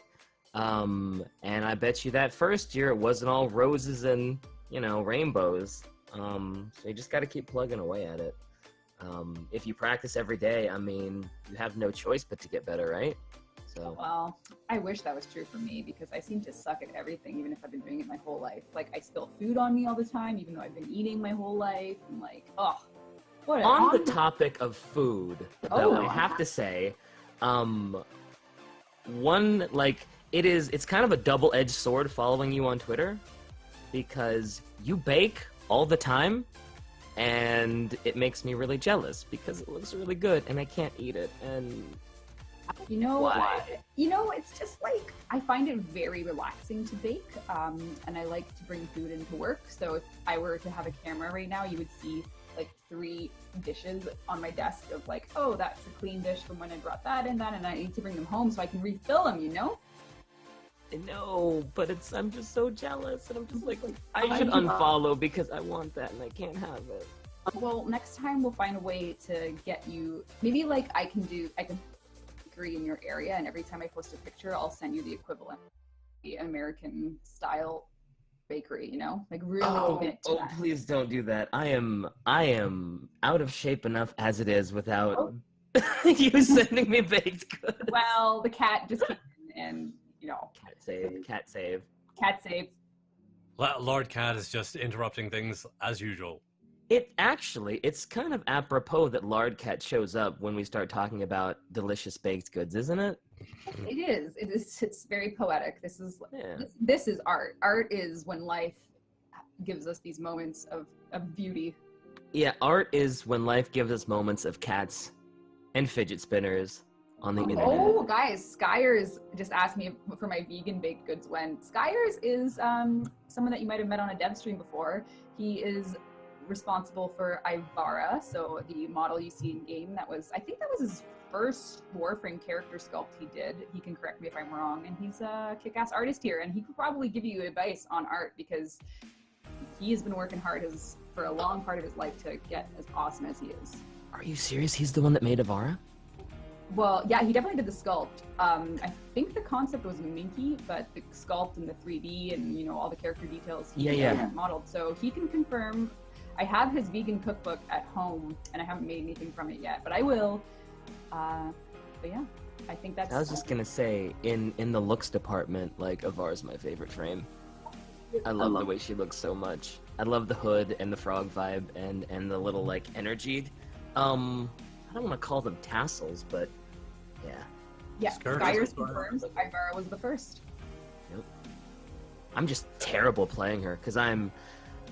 And I bet you that first year it wasn't all roses and, you know, rainbows. So you just got to keep plugging away at it. If you practice every day, I mean, you have no choice but to get better, right? So. Well, I wish that was true for me because I seem to suck at everything, even if I've been doing it my whole life. Like, I spill food on me all the time, even though I've been eating my whole life. And like, what? On the topic of food, though, I have to say, it's kind of a double-edged sword following you on Twitter because you bake all the time, and it makes me really jealous because it looks really good and I can't eat it. And you know why? You know, it's just like I find it very relaxing to bake, and I like to bring food into work. So if I were to have a camera right now, you would see like 3 dishes on my desk of like, oh, that's a clean dish from when I brought that and that, and I need to bring them home so I can refill them, you know? No, but I'm just so jealous, and I'm just like, I should unfollow because I want that and I can't have it. Well, next time we'll find a way to get you, maybe like I can bakery in your area, and every time I post a picture, I'll send you the equivalent, the American style bakery, you know, like really commit to that. Please don't do that. I am out of shape enough as it is without you sending me baked goods. Well, the cat just came in and, you know. Cat save. Lord Cat is just interrupting things as usual. It's kind of apropos that Lard Cat shows up when we start talking about delicious baked goods, isn't it? It is. It's very poetic. This is art. Art is when life gives us these moments of beauty. Yeah, art is when life gives us moments of cats and fidget spinners on the internet. Oh, guys, Skyers just asked me for my vegan baked goods when. Skyers is someone that you might have met on a dev stream before. He is responsible for Ivara, so the model you see in game. I think that was his first Warframe character sculpt he did. He can correct me if I'm wrong, and he's a kick-ass artist here, and he could probably give you advice on art because he has been working hard for a long part of his life to get as awesome as he is. Are you serious? He's the one that made Ivara? Well, yeah, he definitely did the sculpt. I think the concept was Minky, but the sculpt and the 3D and, you know, all the character details he modeled. So he can confirm. I have his vegan cookbook at home, and I haven't made anything from it yet, but I will. But yeah, I think that's... I was just gonna say, in the looks department, like, Ivara's my favorite frame. I love the way she looks so much. I love the hood and the frog vibe and the little, like, energy. I don't want to call them tassels, but yeah. Yeah, Skyers confirms Ivara was the first. Yep. I'm just terrible playing her, because I'm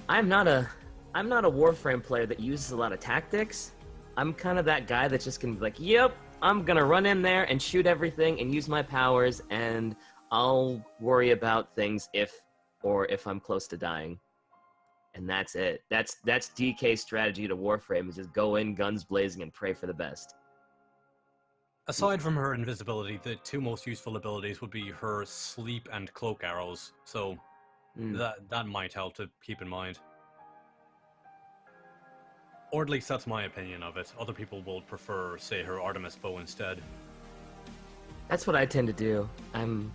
not a Warframe player that uses a lot of tactics. I'm kind of that guy that's just gonna be like, yep, I'm gonna run in there and shoot everything and use my powers, and I'll worry about things if I'm close to dying. And that's it. That's DK's strategy to Warframe, is just go in, guns blazing, and pray for the best. Aside from her invisibility, the 2 most useful abilities would be her sleep and cloak arrows, so that might help to keep in mind. Or at least that's my opinion of it. Other people will prefer, say, her Artemis bow instead. That's what I tend to do. I'm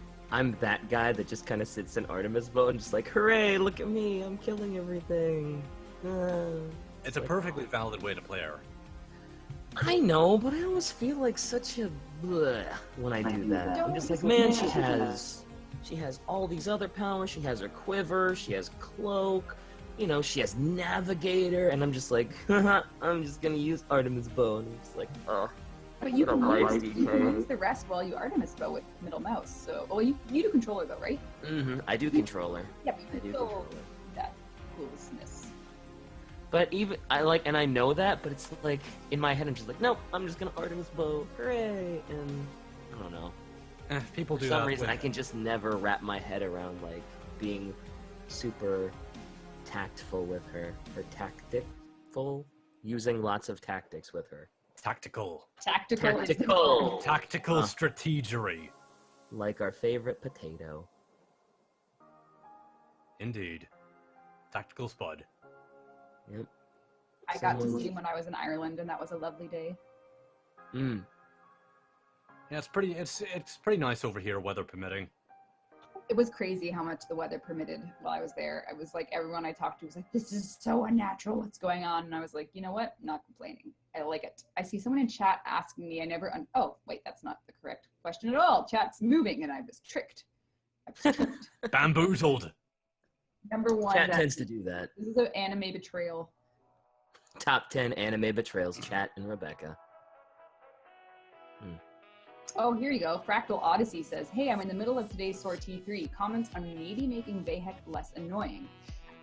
that guy that just kind of sits in Artemis bow and just like, hooray, look at me, I'm killing everything. It's a perfectly valid way to play her. I know, but I always feel like such a bleh when I do that. I'm just like, man, she has all these other powers. She has her quiver, she has cloak, you know, she has navigator, and I'm just like, I'm just gonna use Artemis bow, and I'm just like, oh. But you can use the rest while you Artemis bow with middle mouse. So, well, you do controller though, right? Mm-hmm. I do controller. Yeah, but you can feel that closeness. But and I know that, but it's like, in my head, I'm just like, nope, I'm just gonna Artemis bow, hooray, and I don't know. People do that. For some reason, I can just never wrap my head around, like, being super tactful with her, or tactful, using lots of tactics with her. Tactical strategery. Like our favorite potato. Indeed. Tactical spud. Yep. I got to see him when I was in Ireland, and that was a lovely day. Yeah, it's pretty nice over here, weather permitting. It was crazy how much the weather permitted while I was there. I was like, everyone I talked to was like, this is so unnatural, what's going on? And I was like, you know what? I'm not complaining. I like it. I see someone in chat asking me, oh, wait, that's not the correct question at all. Chat's moving, and I was tricked. Bamboozled. Number 1. Chat tends to do that. This is an anime betrayal. Top 10 anime betrayals, Chat and Rebecca. Oh, here you go. Fractal Odyssey says, hey, I'm in the middle of today's sortie 3. Comments on maybe making Bayhek less annoying.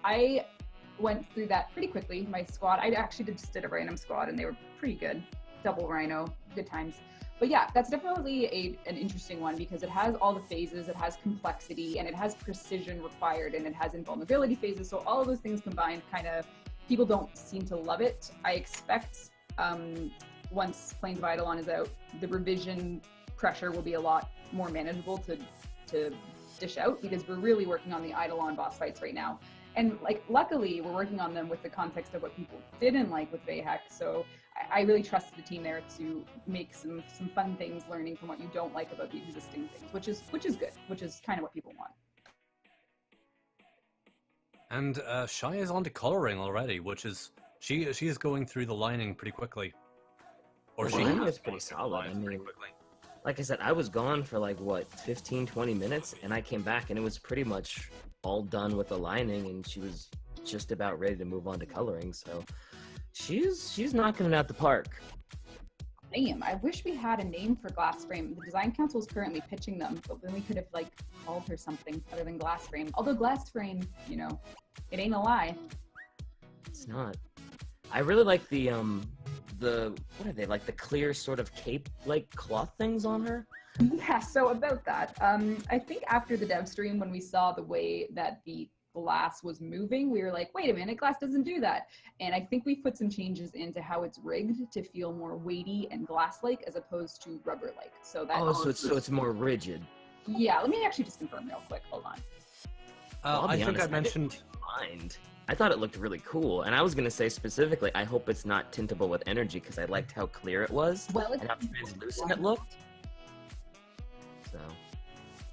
I went through that pretty quickly. My squad, I actually just did a random squad, and they were pretty good. Double Rhino, good times. But yeah, that's definitely an interesting one because it has all the phases, it has complexity, and it has precision required, and it has invulnerability phases. So all of those things combined kind of people don't seem to love it. I expect once Plains of Eidolon is out, the revision pressure will be a lot more manageable to dish out, because we're really working on the Eidolon boss fights right now. And like, luckily, we're working on them with the context of what people didn't like with Vayhek. So I really trust the team there to make some fun things, learning from what you don't like about the existing things, which is good, which is kind of what people want. And Shai is on to coloring already, which is she is going through the lining pretty quickly. Or The she lining has is pretty gone through the solid. lines I mean, pretty quickly. Like I said, I was gone for like, what, 15, 20 minutes, and I came back and it was pretty much all done with the lining, and she was just about ready to move on to coloring, so she's knocking it out the park. Damn, I wish we had a name for Glass Frame. The design council is currently pitching them, but then we could have like called her something other than Glass Frame. Although Glass Frame, you know, it ain't a lie. It's not. I really like the what are they, like the clear sort of cape like cloth things on her? Yeah, so about that, I think after the dev stream, when we saw the way that the glass was moving, we were like, wait a minute, glass doesn't do that. And I think we've put some changes into how it's rigged to feel more weighty and glass-like as opposed to rubber-like. So that So it's more rigid. Yeah, let me actually just confirm real quick. Hold on. I'll be I think honest, I mentioned. Mind. I thought it looked really cool, and I was gonna say specifically, I hope it's not tintable with energy because I liked how clear it was Well, and how translucent it looked. So.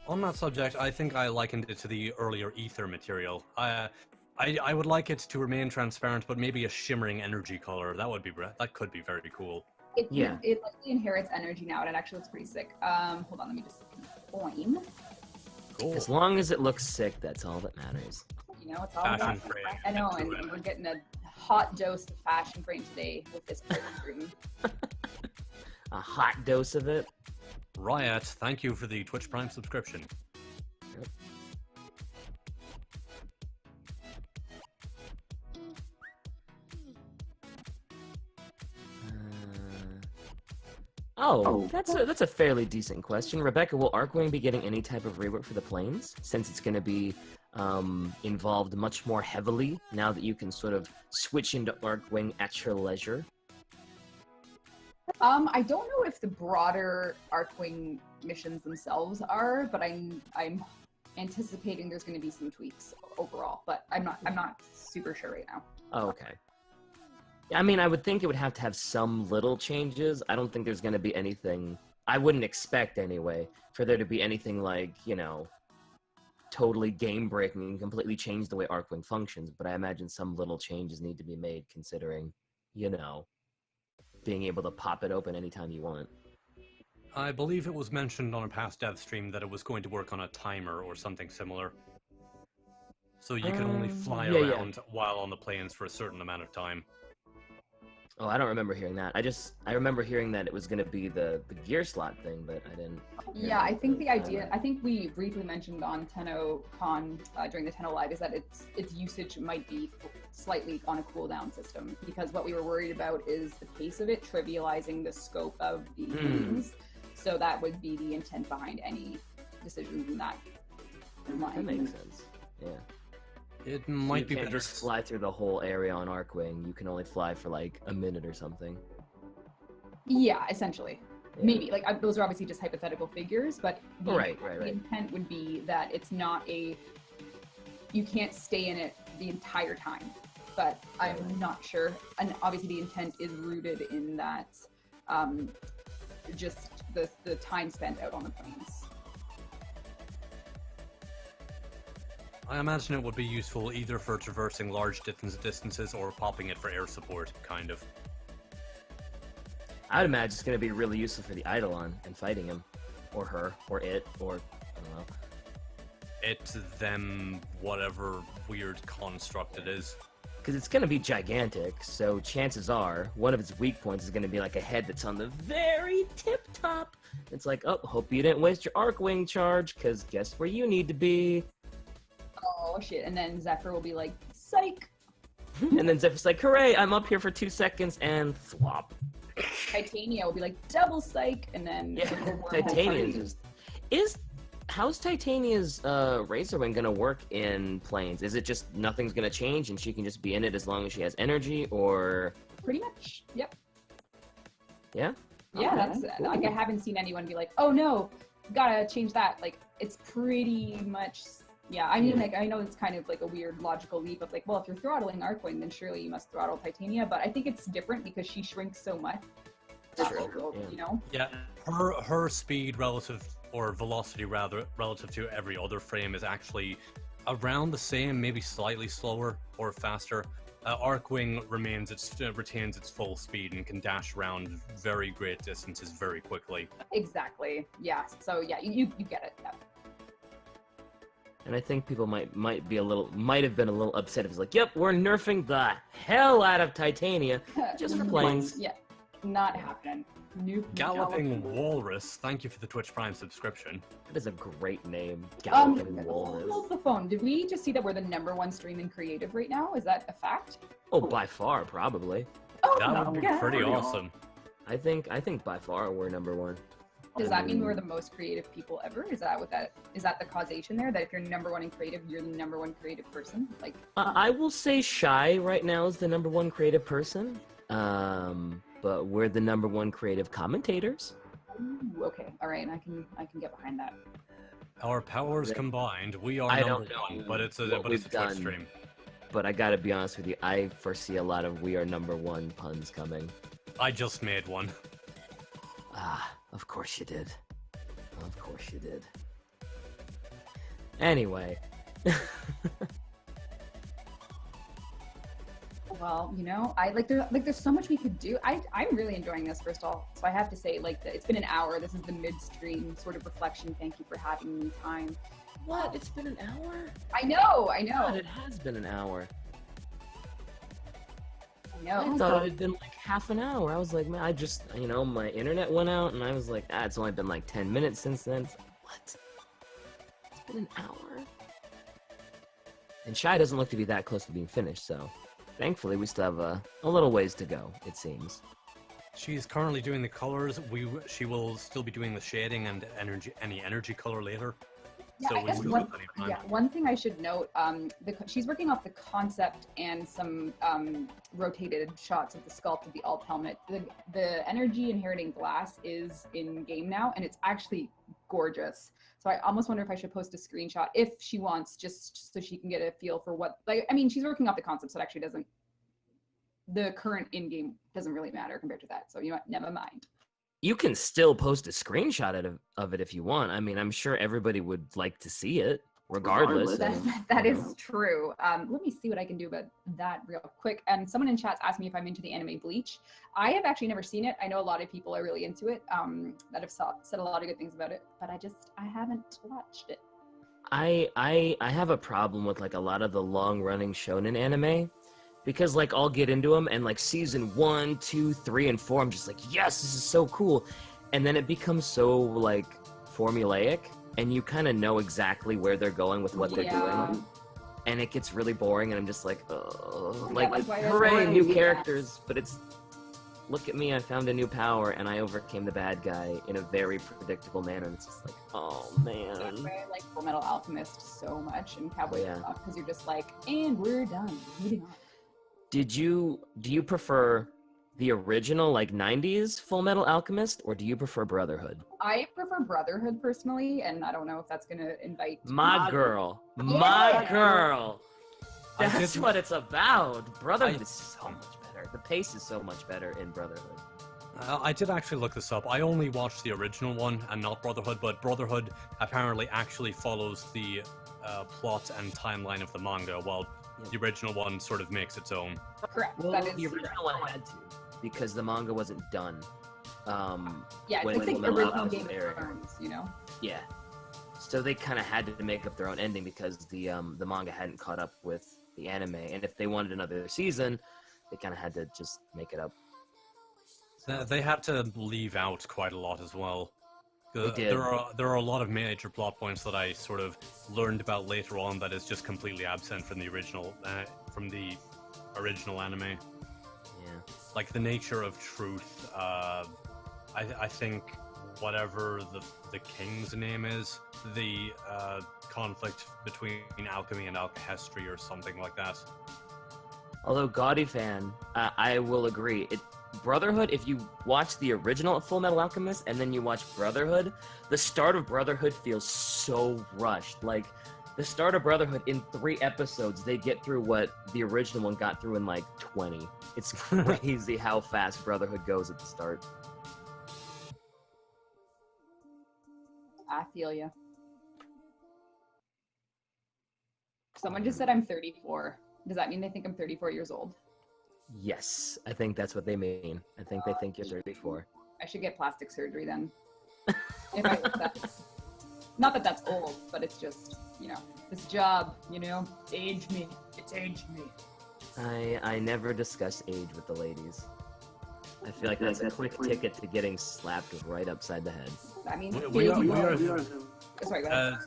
On that subject, I think I likened it to the earlier ether material. I would like it to remain transparent, but maybe a shimmering energy color. That could be very cool. It likely inherits energy now, and it actually looks pretty sick. Hold on, let me just coin. Cool. As long as it looks sick, that's all that matters. You know, it's all Fashion about. frame I know, and and we're getting a hot dose of fashion frame today with this stream. A hot dose of it. Riot, thank you for the Twitch Prime subscription. Yep. That's a fairly decent question. Rebecca, will Arcwing be getting any type of rework for the planes, since it's going to be involved much more heavily now that you can sort of switch into Arcwing at your leisure? I don't know if the broader Arcwing missions themselves are, but I'm anticipating there's going to be some tweaks overall. But I'm not super sure right now. Oh, okay. Yeah, I mean, I would think it would have to have some little changes. I don't think there's going to be anything. I wouldn't expect anyway for there to be anything like, you know, totally game breaking and completely change the way Arcwing functions. But I imagine some little changes need to be made, considering, you know, being able to pop it open anytime you want. I believe it was mentioned on a past dev stream that it was going to work on a timer or something similar. So you can only fly around while on the planes for a certain amount of time. Oh, I don't remember hearing that. I remember hearing that it was going to be the gear slot thing, but I didn't. Yeah, I think the idea, I think we briefly mentioned on TennoCon during the Tenno Live, is that its usage might be slightly on a cooldown system, because what we were worried about is the pace of it trivializing the scope of the things. So that would be the intent behind any decisions in that line. That makes sense. Yeah. It might be You can't better. just fly through the whole area on Arcwing. You can only fly for like a minute or something. Yeah, essentially. Yeah. Maybe, like, those are obviously just hypothetical figures, but Right. the intent would be that it's not you can't stay in it the entire time. But I'm not sure. And obviously the intent is rooted in that, just the time spent out on the planes. I imagine it would be useful either for traversing large distances or popping it for air support, kind of. I would imagine it's going to be really useful for the Eidolon and fighting him. Or her. Or it. Or, I don't know. It, them, whatever weird construct it is. Because it's going to be gigantic, so chances are one of its weak points is going to be like a head that's on the very tip top. It's like, oh, hope you didn't waste your Arcwing charge, because guess where you need to be. Oh shit, and then Zephyr will be like, psych! And then Zephyr's like, hooray, I'm up here for 2 seconds, and thwop. Titania will be like, double psych! And then... Yeah, Titania is how's Titania's Razor Wing gonna work in Planes? Is it just nothing's gonna change and she can just be in it as long as she has energy, or? Pretty much. Yep. Yeah. Yeah, Okay, that's cool. like I haven't seen anyone be like, "Oh no, gotta change that." Like it's pretty much. Yeah, I mean, like I know it's kind of like a weird logical leap of like, well, if you're throttling Arcwing, then surely you must throttle Titania. But I think it's different because she shrinks so much. True, You know. Yeah, her speed relative, or velocity rather, relative to every other frame is actually around the same, maybe slightly slower or faster. Arcwing retains its full speed and can dash around very great distances very quickly. Exactly. Yeah. So yeah, you get it. Yeah. And I think people might have been a little upset if it's like, yep, we're nerfing the hell out of Titania just for Planes. Yeah. Not happening. Nope. Galloping Walrus, thank you for the Twitch Prime subscription. That is a great name, Galloping Walrus. Hold the phone. Did we just see that we're the #1 stream in creative right now? Is that a fact? Oh, by far, probably. Oh, That would be yeah. pretty awesome. I think by far we're #1. Does that mean we're the most creative people ever? Is that the causation there? That if you're #1 in creative, you're the #1 creative person? Like, I will say Shy right now is the #1 creative person. But we're the #1 creative commentators. ooh, okay, all right, I can get behind that. Our powers combined, we are I number don't know one, but it's a what Twitch we've done. stream. But I gotta be honest with you, I foresee a lot of "we are #1" puns coming. I just made one. Ah, of course you did. Of course you did. Anyway. Well, you know, I there's so much we could do. I'm really enjoying this, first of all. So I have to say, like, it's been an hour. This is the midstream sort of reflection. Thank you for having me time. What? It's been an hour? I know. God, it has been an hour. I know. I thought it had been like half an hour. I was like, man, my internet went out, and I was like, it's only been like 10 minutes since then. It's like, what? It's been an hour? And Shy doesn't look to be that close to being finished, so thankfully we still have a little ways to go, it seems. She's currently doing the colors. She will still be doing the shading and any energy color later. Yeah, So I we guess still one, have plenty of time. yeah, one thing I should note, she's working off the concept and some rotated shots of the sculpt of the alt helmet. The energy inheriting glass is in game now, and it's actually gorgeous. So I almost wonder if I should post a screenshot if she wants, just so she can get a feel for what, like, I mean, she's working off the concept, so it actually doesn't, the current in-game doesn't really matter compared to that. So never mind. You can still post a screenshot of it if you want. I mean, I'm sure everybody would like to see it, regardless. That is true. Let me see what I can do about that real quick. And someone in chat's asked me if I'm into the anime Bleach. I have actually never seen it. I know a lot of people are really into it, that have said a lot of good things about it, but I haven't watched it. I have a problem with like a lot of the long-running shonen anime, because like I'll get into them and like season 1, 2, 3, and 4, I'm just like, yes, this is so cool, and then it becomes so like formulaic, and you kind of know exactly where they're going with what they're doing, and it gets really boring, and I'm just like, oh, like hooray, new characters, but it's, look at me, I found a new power, and I overcame the bad guy in a very predictable manner, and it's just like, oh man. That's why I like Full Metal Alchemist so much, and Cowboy Yeah. Bebop, because you're just like, and we're done, moving on. Do you prefer the original like 90s Full Metal Alchemist, or do you prefer Brotherhood? I prefer Brotherhood personally, and I don't know if that's gonna invite My girl. I That's did- what it's about. Brotherhood is so much better. The pace is so much better in Brotherhood. I did actually look this up. I only watched the original one and not Brotherhood, but Brotherhood apparently actually follows the plot and timeline of the manga, while the original one sort of makes its own. Correct. Well, that is the original one had to, because the manga wasn't done. Yeah, when it's like Full Metal original Alchemist Game of aired. Thrones, you know? Yeah. So they kind of had to make up their own ending because the manga hadn't caught up with the anime, and if they wanted another season, they kind of had to just make it up. They had to leave out quite a lot as well. They did. There are a lot of major plot points that I sort of learned about later on that is just completely absent from the original anime. Yeah. Like the nature of truth. I think whatever the king's name is, the conflict between alchemy and alchemy or something like that. Although Gaudy fan, I will agree. Brotherhood, if you watch the original Full Metal Alchemist and then you watch Brotherhood, the start of Brotherhood feels so rushed. Like, the start of Brotherhood, in 3 episodes, they get through what the original one got through in, like, 20. It's crazy how fast Brotherhood goes at the start. I feel you. Someone just said I'm 34. Does that mean they think I'm 34 years old? Yes, I think that's what they mean. I think they think you're 34. I should get plastic surgery then. If I look that. Not that that's old, but it's just, this job, it's aged me. It's aged me. I never discuss age with the ladies. I feel like that's a quick ticket to getting slapped right upside the head. I mean, We are sorry, go ahead.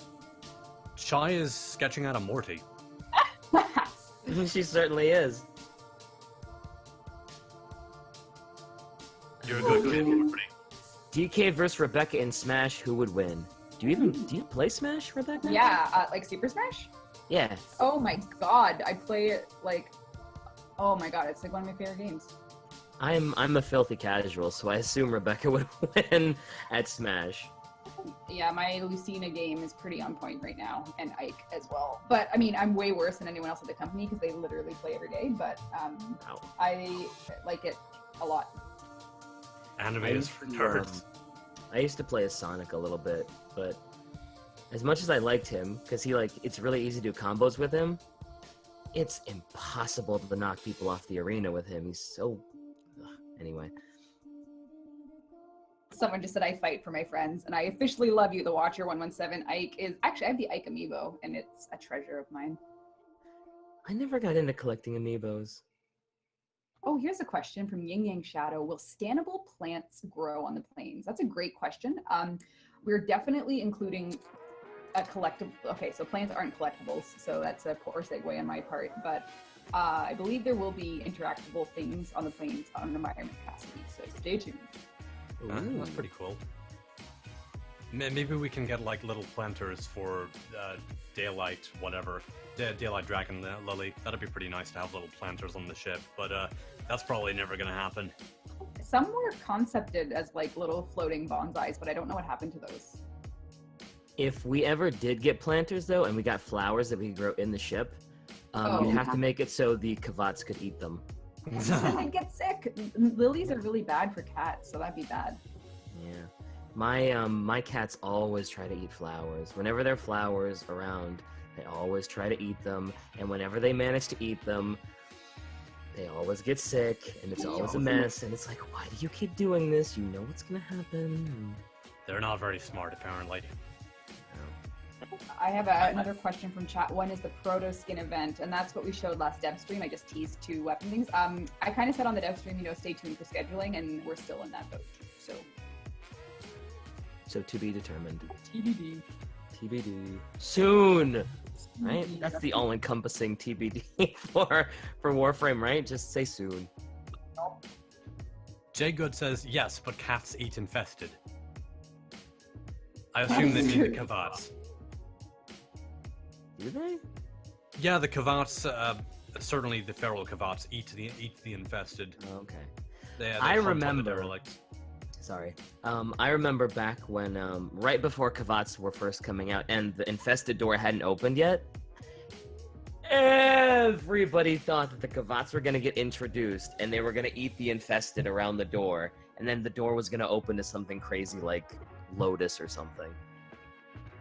Shy is sketching out a Morty. She certainly is. You're a good kid, Morty. DK versus Rebecca in Smash, who would win? Do you play Smash, Rebecca? Yeah, like Super Smash? Yeah. Oh my god, I play it oh my god, it's like one of my favorite games. I'm a filthy casual, so I assume Rebecca would win at Smash. Yeah, my Lucina game is pretty on point right now, and Ike as well. But I mean, I'm way worse than anyone else at the company because they literally play every day. But I like it a lot. Anime is for nerds. I used to play as Sonic a little bit, but as much as I liked him, because it's really easy to do combos with him, it's impossible to knock people off the arena with him. He's so... Anyway. Someone just said I fight for my friends, and I officially love you, the Watcher 117. Ike is... Actually, I have the Ike amiibo, and it's a treasure of mine. I never got into collecting amiibos. Oh, here's a question from Yin Yang Shadow. Will scannable plants grow on the plains? That's a great question. We're definitely including a collectible. Okay, so plants aren't collectibles, so that's a poor segue on my part. But I believe there will be interactable things on the plains on an environment capacity. So stay tuned. That's pretty cool. Maybe we can get like little planters for Daylight, whatever. Daylight Dragon Lily. That'd be pretty nice to have little planters on the ship, but that's probably never gonna happen. Some were concepted as like little floating bonsais, but I don't know what happened to those. If we ever did get planters, though, and we got flowers that we could grow in the ship, you'd have to make it so the Kavats could eat them. I'd get sick. Lilies are really bad for cats, so that'd be bad. Yeah. My cats always try to eat flowers. Whenever there are flowers around, they always try to eat them. And whenever they manage to eat them, they always get sick, and it's always a mess. And it's like, why do you keep doing this? You know what's gonna happen. They're not very smart, apparently. I have another question from chat. One is the Proto Skin event, and that's what we showed last dev stream. I just teased 2 weapon things. I kind of said on the dev stream, stay tuned for scheduling, and we're still in that boat. So to be determined. TBD. TBD. Soon! Right? That's the all-encompassing TBD for Warframe, right? Just say soon. Jay Good says, yes, but cats eat infested. I assume they mean the Kavats. Do they? Yeah, the Kavats, certainly the feral Kavats eat the infested. Oh, okay. They I hunt on the remember. derelicts. Sorry. I remember back when, right before Kavats were first coming out and the infested door hadn't opened yet, everybody thought that the Kavats were going to get introduced and they were going to eat the infested around the door, and then the door was going to open to something crazy like Lotus or something.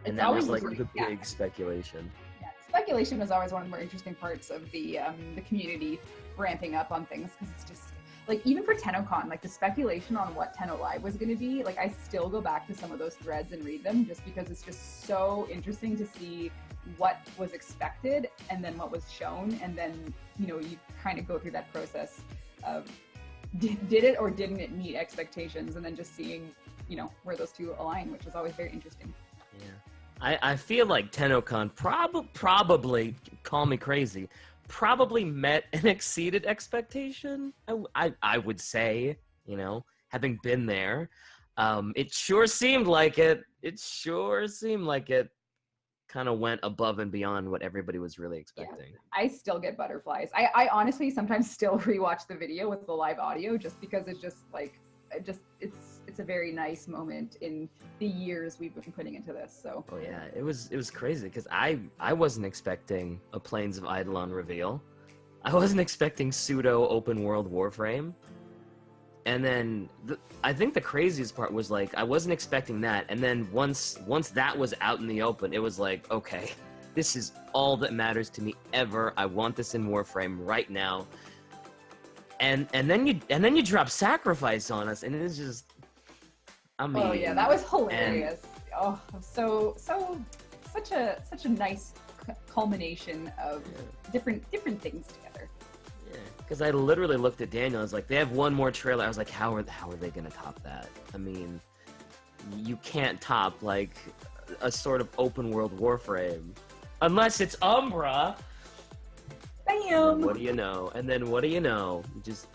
And that was like the big speculation. Yeah, speculation was always one of the more interesting parts of the community ramping up on things, because it's just like, even for TennoCon, like the speculation on what Tenno Live was going to be, like I still go back to some of those threads and read them just because it's just so interesting to see what was expected and then what was shown, and then you kind of go through that process of did it or didn't it meet expectations, and then just seeing where those two align, which is always very interesting. Yeah, I feel like TennoCon probably, call me crazy, probably met and exceeded expectation. I would say, having been there. It sure seemed like it. It sure seemed like it kind of went above and beyond what everybody was really expecting. I still get butterflies. I honestly sometimes still rewatch the video with the live audio just because it's just like it's a very nice moment in the years we've been putting into this. So Oh yeah, it was crazy because I wasn't expecting a Plains of Eidolon reveal. I wasn't expecting pseudo open world Warframe. And then I think the craziest part was like I wasn't expecting that, and then once that was out in the open, it was like, okay, this is all that matters to me ever. I want this in Warframe right now. And then you drop Sacrifice on us, and it's just, I mean. Oh yeah, that was hilarious. Such a nice culmination of different things together. Yeah, because I literally looked at Daniel. I was like, they have one more trailer. I was like, how are they gonna top that? I mean, you can't top like a sort of open world Warframe, unless it's Umbra. Bam! What do you know? And then what do you know? You just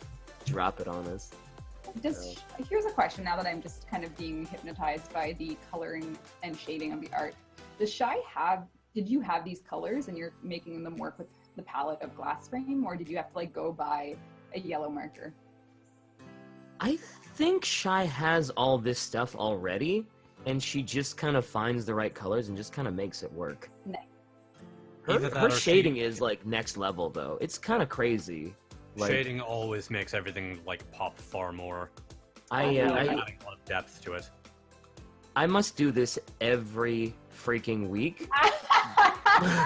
drop it on us. Here's a question now that I'm just kind of being hypnotized by the coloring and shading of the art. Did you have these colors and you're making them work with the palette of Glass Frame, or did you have to like go buy a yellow marker? I think Shy has all this stuff already, and she just kind of finds the right colors and just kind of makes it work. Nice. Her shading is like next level though. It's kind of crazy. Like, shading always makes everything like pop far more. I adding a lot of depth to it. I must do this every freaking week.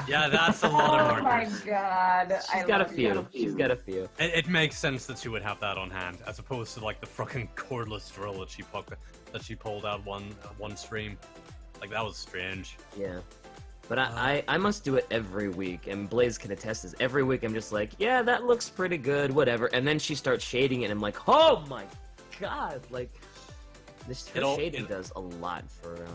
Yeah, that's a lot of markers. Oh my god. She's got a few. She's got a few. It makes sense that she would have that on hand, as opposed to like the fucking cordless drill that she pulled out one stream. Like that was strange. Yeah. But I must do it every week, and Blaze can attest this. Every week I'm just like, yeah, that looks pretty good, whatever. And then she starts shading it, and I'm like, oh my god! Like, her shading does a lot for,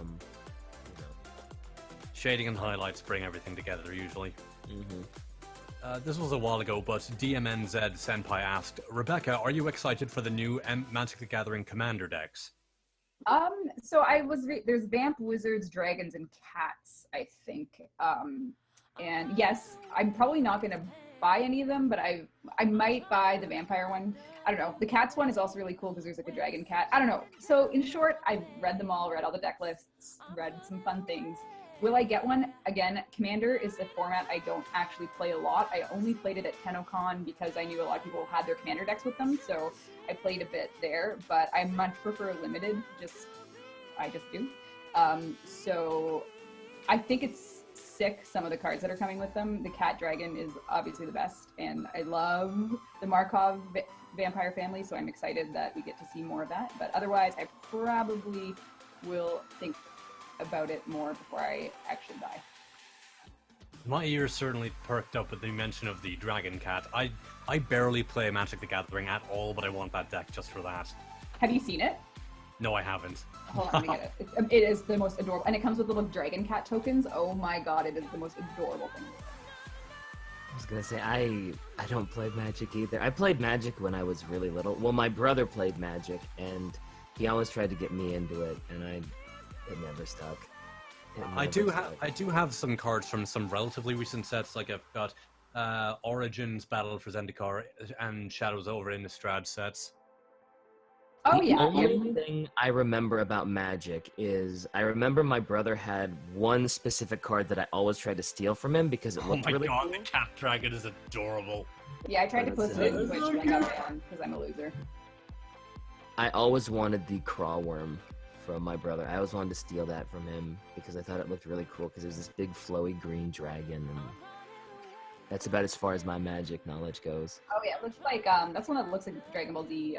Shading and highlights bring everything together, usually. Mm-hmm. This was a while ago, but DMNZ Senpai asked, Rebecca, are you excited for the new Magic the Gathering Commander decks? So there's Vamp, Wizards, Dragons, and Cats, I think. And yes, I'm probably not gonna buy any of them, but I might buy the Vampire one. I don't know. The Cats one is also really cool because there's like a Dragon Cat. I don't know. So in short, I've read them all, read all the deck lists, read some fun things. Will I get one? Again, Commander is a format I don't actually play a lot. I only played it at TennoCon because I knew a lot of people had their Commander decks with them, so I played a bit there, but I much prefer Limited, I just do. So I think it's sick, some of the cards that are coming with them. The Cat Dragon is obviously the best, and I love the Markov Vampire family, so I'm excited that we get to see more of that, but otherwise I probably will think about it more before I actually buy. My ears certainly perked up with the mention of the Dragon Cat. I barely play Magic the Gathering at all, but I want that deck just for that. Have you seen it? No, I haven't. Hold on, let me get it. It is the most adorable, and it comes with little Dragon Cat tokens. Oh my god, it is the most adorable thing. I was gonna say, I don't play Magic either. I played Magic when I was really little. Well, my brother played Magic, and he always tried to get me into it, and it never stuck. I do have some cards from some relatively recent sets. Like I've got Origins, Battle for Zendikar, and Shadows over Innistrad sets. Oh The yeah. only thing I remember about Magic is I remember my brother had one specific card that I always tried to steal from him because it looked really Oh my god, cool. the Cat Dragon is adorable. Yeah, I tried to post it in Twitch, but I got banned because I'm a loser. I always wanted the Craw Worm from my brother. I always wanted to steal that from him because I thought it looked really cool because it was this big flowy green dragon, and that's about as far as my Magic knowledge goes. Oh yeah, it looks like that's one that looks like Dragon Ball Z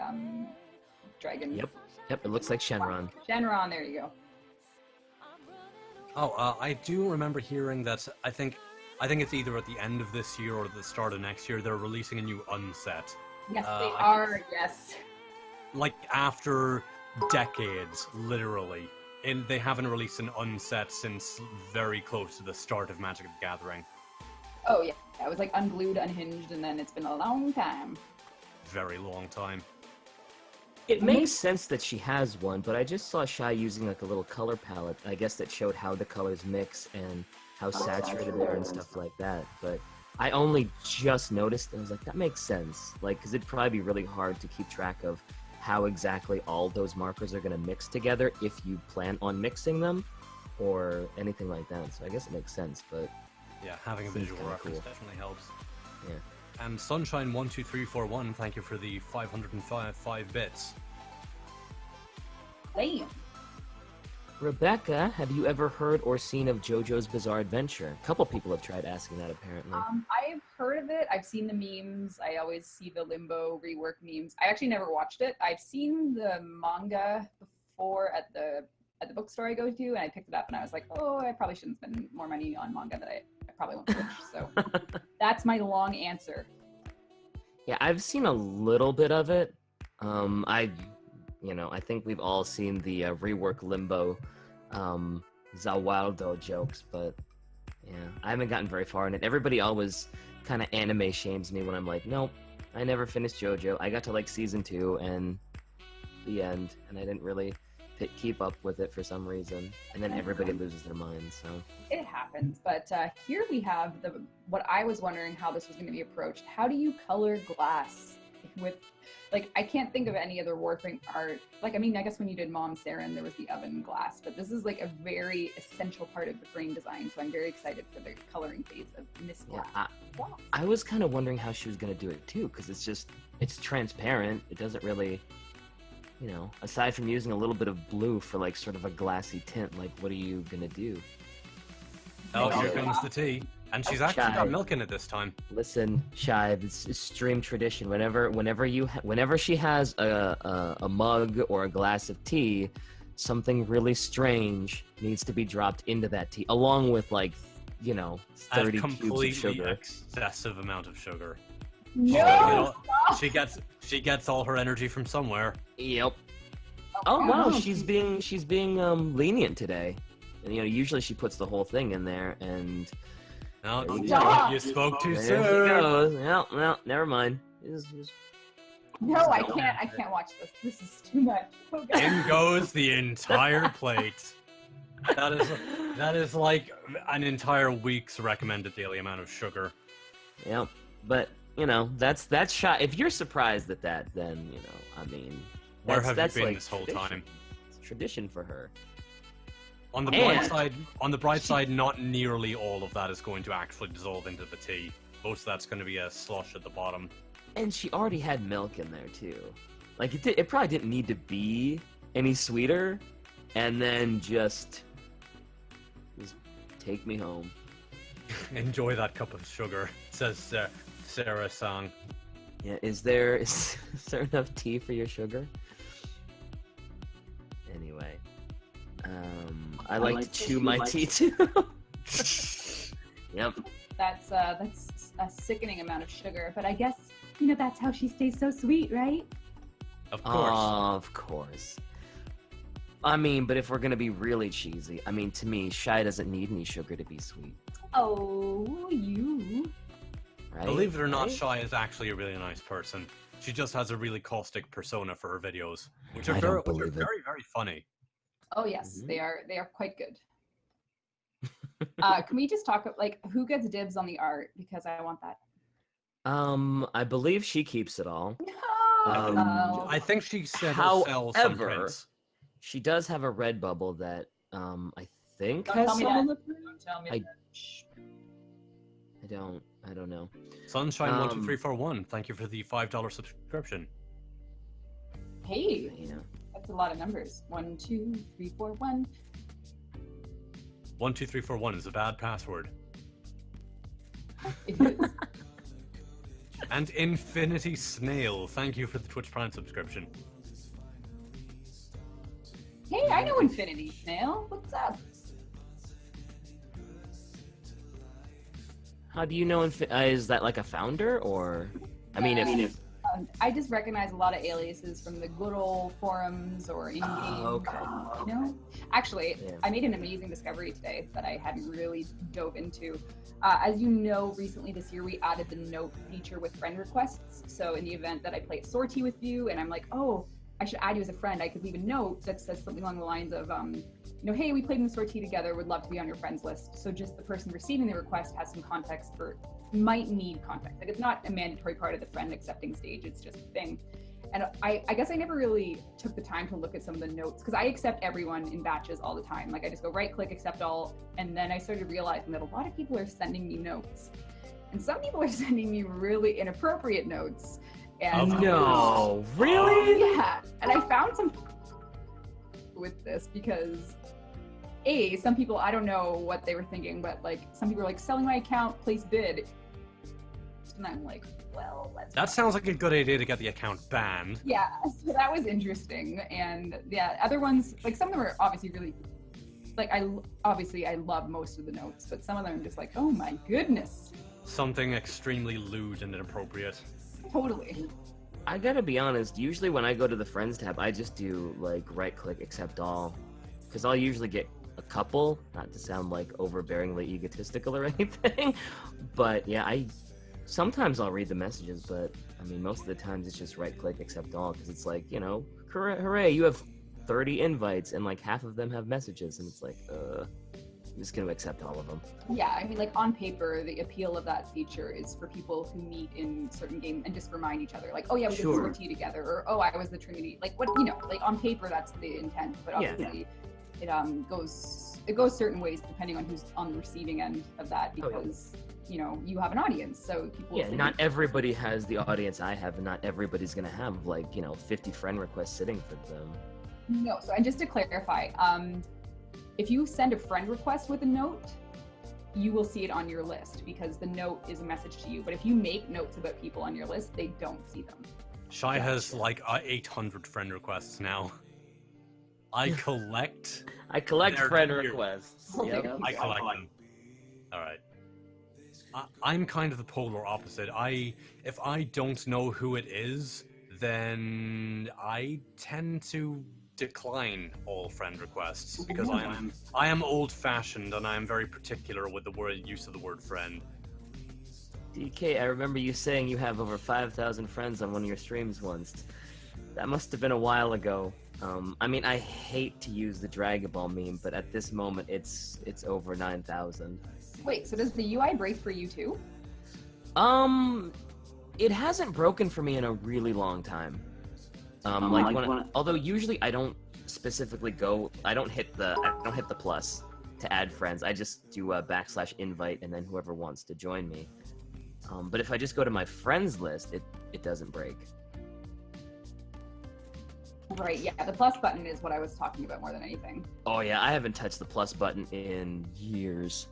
dragon. Yep, it looks like Shenron. Shenron, there you go. Oh, I do remember hearing that. I think it's either at the end of this year or the start of next year. They're releasing a new unset. Yes, they are. Yes. Like after decades, literally, and they haven't released an unset since very close to the start of Magic the Gathering. Oh yeah, it was like Unglued, Unhinged, and then it's been a long time. Very long time. It makes sense that she has one, but I just saw Shy using like a little color palette, I guess that showed how the colors mix and how saturated they are and stuff like that. But I only just noticed and I was like, that makes sense. Like, because it'd probably be really hard to keep track of how exactly all those markers are going to mix together if you plan on mixing them or anything like that. So I guess it makes sense, but Yeah, having a seems visual kinda reference cool. definitely helps. Yeah. Sunshine12341, thank you for the 505 bits. Damn. Rebecca, have you ever heard or seen of JoJo's Bizarre Adventure? A couple people have tried asking that, apparently. I've heard of it. I've seen the memes. I always see the Limbo rework memes. I actually never watched it. I've seen the manga before at the bookstore I go to, and I picked it up and I was like, oh, I probably shouldn't spend more money on manga that I probably won't finish. So that's my long answer. Yeah, I've seen a little bit of it. I think we've all seen the rework Limbo Zawaldo jokes, but yeah, I haven't gotten very far in it. Everybody always kind of anime shames me when I'm like, nope, I never finished JoJo. I got to like season 2 and the end, and I didn't really keep up with it for some reason. And then everybody loses their mind, so. It happens, but here we have what I was wondering how this was going to be approached. How do you color glass with, like, I can't think of any other Warframe art. Like, I mean, I guess when you did Mom Saren, there was the oven glass, but this is like a very essential part of the frame design, so I'm very excited for the coloring phase of Miss Glass. Yeah, I was kind of wondering how she was going to do it too, because it's transparent. It doesn't really, aside from using a little bit of blue for like sort of a glassy tint, like what are you going to do? Oh, here comes the tea. And she's actually got milk in it this time. Listen, Shy, this is stream tradition. Whenever she has a mug or a glass of tea, something really strange needs to be dropped into that tea, along with 30 cubes of completely sugar. excessive amount of sugar. No! She gets all her energy from somewhere. Yep. Oh wow, she's being lenient today. And usually she puts the whole thing in there, and No, Stop. you spoke too there she soon. goes. Well, never mind. No, I can't watch this. This is too much. Oh, God. In goes the entire plate. That is like an entire week's recommended daily amount of sugar. Yep. But that's Shy. If you're surprised at that, then Where have that's you been like this whole tradition. time? It's tradition for her. On the bright side, not nearly all of that is going to actually dissolve into the tea. Most of that's going to be a slush at the bottom. And she already had milk in there too. Like it probably didn't need to be any sweeter. And then just take me home. Enjoy that cup of sugar, says Sarah Song. Yeah, is there enough tea for your sugar? Anyway, I like to chew my tea too. Yep. That's a sickening amount of sugar, but I guess that's how she stays so sweet, right? Of course. Of course. I mean, but if we're gonna be really cheesy, to me, Shy doesn't need any sugar to be sweet. Oh, you. Right? Believe it or not, Right? Shy is actually a really nice person. She just has a really caustic persona for her videos, which are I very, don't believe it. very, very funny. Oh yes, Mhm. they are quite good. Can we just talk like who gets dibs on the art, because I want that. I believe she keeps it all. No. I think she said herself some However, prints. she does have a red bubble that I think Don't has tell me some on that. the Don't tell me I- that. Shh. I don't know. Sunshine12341, thank you for the $5 subscription. Hey, Yeah. that's a lot of numbers. 1, 2, 3, 4, 1. 12341 is a bad password. It is. And Infinity Snail, thank you for the Twitch Prime subscription. Hey, I know Infinity Snail. What's up? How do you know? Is that like a founder or? If I just recognize a lot of aliases from the good old forums or in-game. okay. Actually, Yeah. I made an amazing discovery today that I hadn't really dove into. As you know, recently this year we added the note feature with friend requests. So in the event that I play a sortie with you and I'm like, oh, I should add you as a friend, I could leave a note that says something along the lines of, hey, we played in the sortie together, would love to be on your friends list. So just the person receiving the request has some context might need context. Like, it's not a mandatory part of the friend accepting stage, it's just a thing. And I guess I never really took the time to look at some of the notes, because I accept everyone in batches all the time. Like, I just go right click, accept all, and then I started realizing that a lot of people are sending me notes. And some people are sending me really inappropriate notes. And no, really? Yeah. And I found some with this because some people, I don't know what they were thinking, but like some people are like, selling my account, place bid. And I'm like, well, that sounds like a good idea to get the account banned. Yeah, so that was interesting. And yeah, other ones, like some of them are obviously really, like I love most of the notes, but some of them are just like, oh my goodness. Something extremely lewd and inappropriate. Totally. I gotta be honest, usually when I go to the friends tab, I just do like right click accept all, because I'll usually get a couple, not to sound like overbearingly egotistical or anything, but yeah, sometimes I'll read the messages, but I mean most of the times it's just right click accept all, because it's like, hooray, you have 30 invites and like half of them have messages, and it's like, I'm just going to accept all of them. Yeah, I mean, like on paper, the appeal of that feature is for people who meet in certain games and just remind each other, like, oh yeah, we did sortie together, or oh, I was the Trinity. Like, what, like on paper, that's the intent, but obviously it goes certain ways depending on who's on the receiving end of that, because you have an audience, so people. Yeah, not everybody has the audience I have, and not everybody's going to have like 50 friend requests sitting for them. No, and just to clarify, if you send a friend request with a note, you will see it on your list because the note is a message to you. But if you make notes about people on your list, they don't see them. Shy has like 800 friend requests now. I collect friend requests. Yep. I collect them. All right. I'm kind of the polar opposite. If I don't know who it is, then I tend to decline all friend requests because I am old-fashioned and I am very particular with the use of the word friend. DK, I remember you saying you have over 5,000 friends on one of your streams once. That must have been a while ago. I mean, I hate to use the Dragon Ball meme, but at this moment, it's over 9,000. Wait, so does the UI break for you too? It hasn't broken for me in a really long time. Although usually I don't specifically I don't hit the plus to add friends. I just do a /invite and then whoever wants to join me. But if I just go to my friends list, it doesn't break. Right, yeah, the plus button is what I was talking about more than anything. Oh yeah, I haven't touched the plus button in years.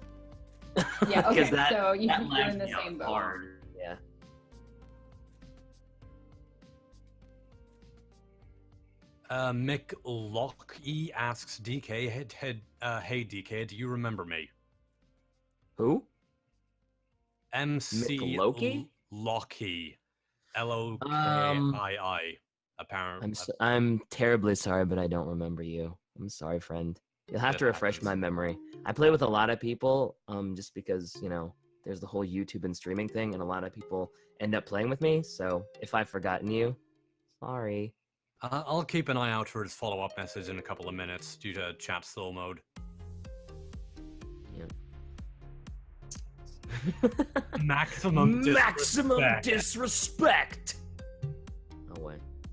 Yeah, okay, so you're in the same boat. Hard. Yeah. Mick Lockie asks DK, hey DK, do you remember me? Who? MC Mick Loki? Lockie. Lokii, apparently. I'm terribly sorry, but I don't remember you. I'm sorry, friend. You'll have to refresh my memory. I play with a lot of people, just because, there's the whole YouTube and streaming thing, and a lot of people end up playing with me, so if I've forgotten you, sorry. I'll keep an eye out for his follow-up message in a couple of minutes due to chat slow mode. Yeah. Maximum disrespect!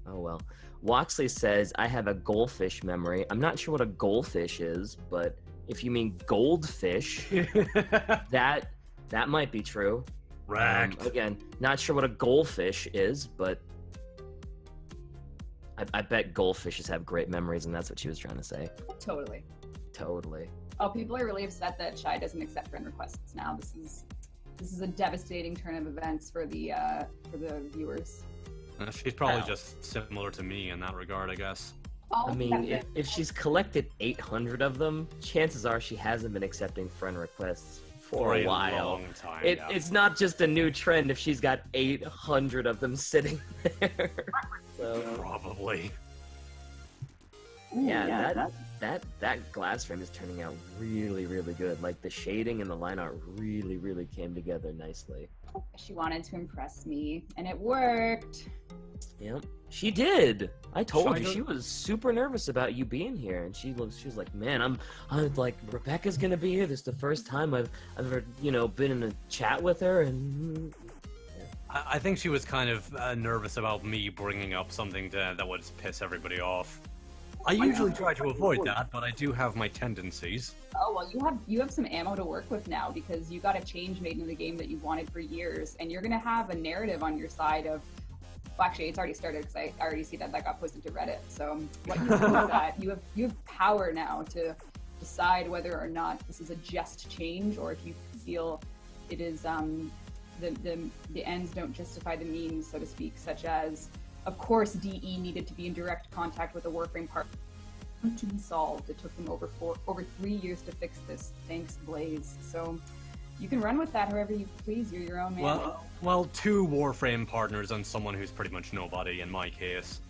Oh well. Waxley says, I have a goldfish memory. I'm not sure what a goldfish is, but if you mean goldfish, that might be true. Right. Again, not sure what a goldfish is, but I bet goldfishes have great memories, and that's what she was trying to say. Totally. Oh, people are really upset that Shy doesn't accept friend requests now. This is a devastating turn of events for the viewers. She's probably just similar to me in that regard, I guess. I mean, if she's collected 800 of them, chances are she hasn't been accepting friend requests for a while. Long time, It's not just a new trend if she's got 800 of them sitting there. So, probably. Yeah, that glass frame is turning out really, really good. Like, the shading and the line art really came together nicely. She wanted to impress me, and it worked. Yep, she did. I told you Shiger- she was super nervous about you being here, and she was like, "Man, I'm like Rebecca's gonna be here. This is the first time I've ever been in a chat with her, and I think she was kind of nervous about me bringing up something that would piss everybody off. I usually try to avoid that, but I do have my tendencies. Oh well, you have some ammo to work with now because you got a change made in the game that you wanted for years, and you're gonna have a narrative on your side of. Well, actually, it's already started because I already see that got posted to Reddit. So what you do is that you have power now to decide whether or not this is a just change, or if you feel it is the ends don't justify the means, so to speak. Such as, of course, DE needed to be in direct contact with a Warframe partner to be solved. It took them over 3 years to fix this. Thanks, Blaze. So you can run with that however you please. You're your own man. Well, 2 Warframe partners and someone who's pretty much nobody in my case.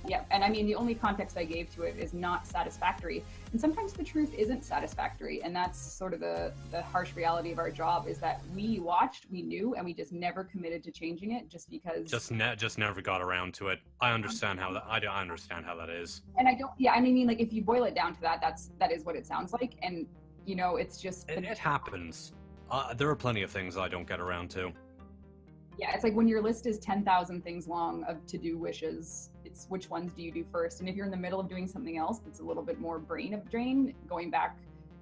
Yeah, and I mean, the only context I gave to it is not satisfactory. And sometimes the truth isn't satisfactory. And that's sort of the harsh reality of our job, is that we watched, we knew, and we just never committed to changing it just because... Just never got around to it. I understand how that... I understand how that is. And I don't... Yeah, I mean, like, if you boil it down to that, that is what it sounds like. And, you know, it's just... It happens. There are plenty of things I don't get around to. Yeah, it's like when your list is 10,000 things long of to-do wishes, it's which ones do you do first? And if you're in the middle of doing something else that's a little bit more brain drain, going back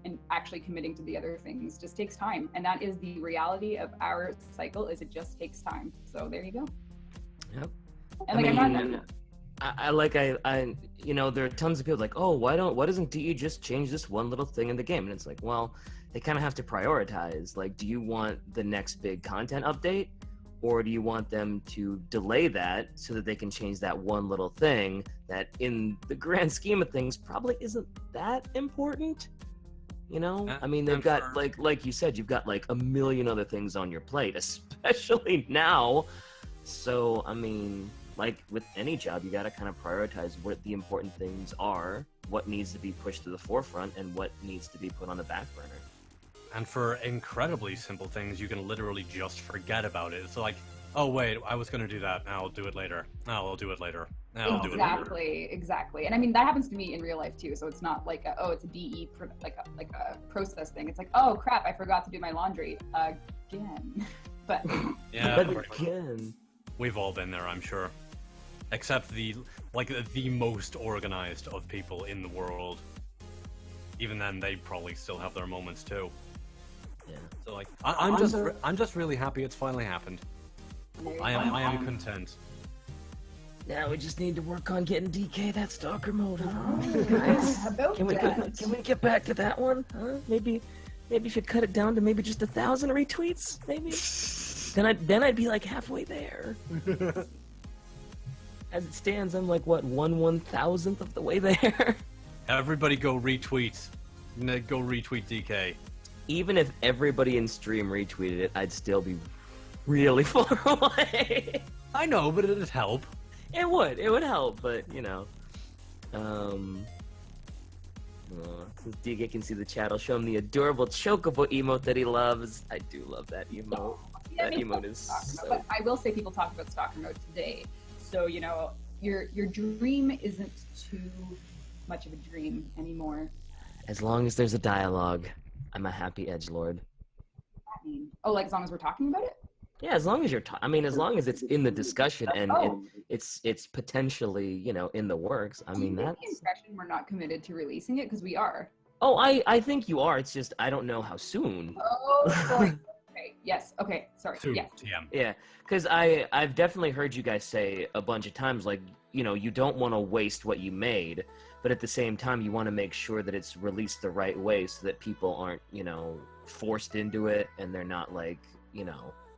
and actually committing to the other things just takes time. And that is the reality of our cycle, is it just takes time. So there you go. Yep. And like, I there are tons of people like, oh, why doesn't DE just change this one little thing in the game? And it's like, well, they kind of have to prioritize. Like, do you want the next big content update? Or do you want them to delay that so that they can change that one little thing that in the grand scheme of things probably isn't that important? You know? I mean, they've got, like you said, you've got like a million other things on your plate, especially now. So, I mean, like with any job, you got to kind of prioritize what the important things are, what needs to be pushed to the forefront, and what needs to be put on the back burner. And for incredibly simple things, you can literally just forget about it. It's like, oh wait, I was going to do that. Now I'll do it later. Now I'll do it later. Now I'll do it later. Exactly. And I mean, that happens to me in real life too. So it's not like it's a DE like a process thing. It's like, oh crap, I forgot to do my laundry again. But yeah, again. We've all been there, I'm sure. Except the most organized of people in the world. Even then, they probably still have their moments too. Yeah. So like, I'm just really happy it's finally happened. I am content. Now we just need to work on getting DK that stalker mode. Guys, can we get back to that one? Huh? Maybe if you cut it down to maybe just 1,000 retweets, maybe. then I'd be like halfway there. As it stands, I'm like what 1/1000th of the way there. Everybody go retweet. Go retweet DK. Even if everybody in stream retweeted it, I'd still be really far away. I know, but it'd help. It would help, but since DK can see the chat, I'll show him the adorable chocobo emote that he loves. I do love that emote. Yeah, that emote is so... But I will say people talked about stalker mode today, so your dream isn't too much of a dream anymore. As long as there's a dialogue, I'm a happy edgelord. Like as long as we're talking about it? Yeah, as long as you're as long as it's in the discussion and it's potentially, in the works. I mean, that's the impression we're not committed to releasing it, because we are. Oh, I think you are. It's just I don't know how soon. Oh, okay. Yes. Okay. Sorry. Soon. Yes. Yeah, because I've definitely heard you guys say a bunch of times, like, you don't want to waste what you made, but at the same time, you want to make sure that it's released the right way so that people aren't, forced into it, and they're not like,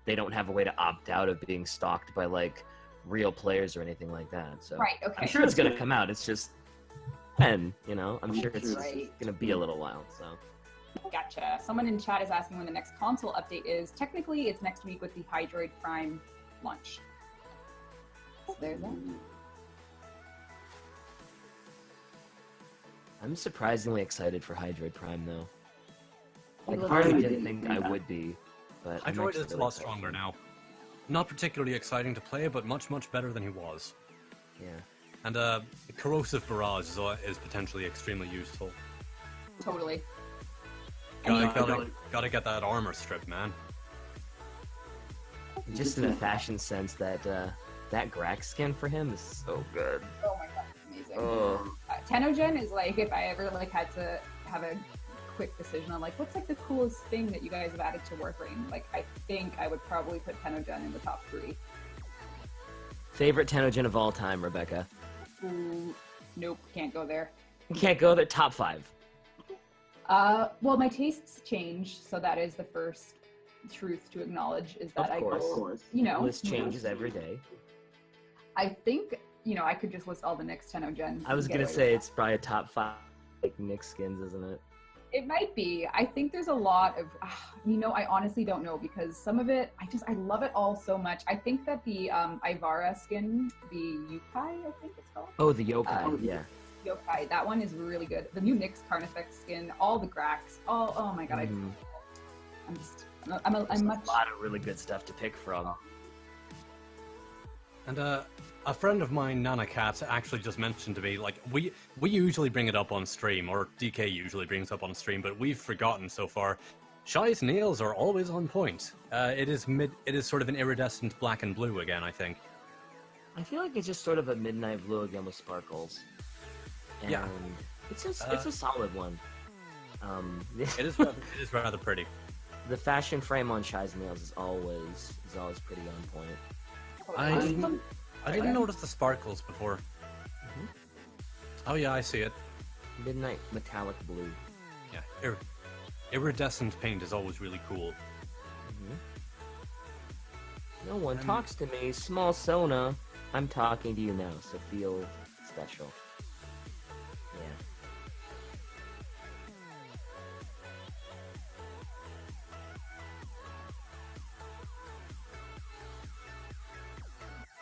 they don't have a way to opt out of being stalked by like real players or anything like that. So right, okay. I'm sure it's gonna come out. It's just I'm sure it's gonna be a little while. So gotcha. Someone in chat is asking when the next console update is. Technically, it's next week with the Hydroid Prime launch. So there's that. I'm surprisingly excited for Hydroid Prime though. I hardly didn't think I would be. But Hydroid is a lot stronger now. not particularly exciting to play, but much better than he was. Yeah. And Corrosive Barrage is potentially extremely useful. Totally. Gotta get that armor strip, man. Just in a fashion sense, that Grax skin for him is so good. Oh my god, amazing. Oh. Tenogen is like, if I ever like had to have a quick decision on like what's like the coolest thing that you guys have added to Warframe, like I think I would probably put Tenogen in the top 3. Favorite Tenogen of all time, Rebecca? Ooh, nope, can't go there. You can't go there. Top 5. Well, my tastes change, so that is the first truth to acknowledge, is that Of course. I go, you know, List changes every day. I think, you know, I could just list all the Nyx Tenogen. I was gonna say it's probably a top 5 like Nyx skins, isn't it? It might be. I think there's a lot of, you know, I honestly don't know, because some of it, I love it all so much. I think that the Ivara skin, the Yukai, I think it's called. Oh, the Yokai, yeah. Yokai, that one is really good. The new Nyx Carnifex skin, all the Grax, oh my god, I'm There's much. a lot of really good stuff to pick from. And a friend of mine, Nana Cat, actually just mentioned to me, like, we usually bring it up on stream, or DK usually brings up on stream, but we've forgotten so far. Shy's nails are always on point. It is sort of an iridescent black and blue again, I think. I feel like it's just sort of a midnight blue again with sparkles. And Yeah. it's a solid one. It is rather pretty. The fashion frame on Shy's nails is always pretty on point. I didn't notice the sparkles before. Mhm. Oh yeah, I see it. Midnight metallic blue. Yeah, iridescent paint is always really cool. No one talks to me, small Sona. I'm talking to you now, so feel special. Yeah.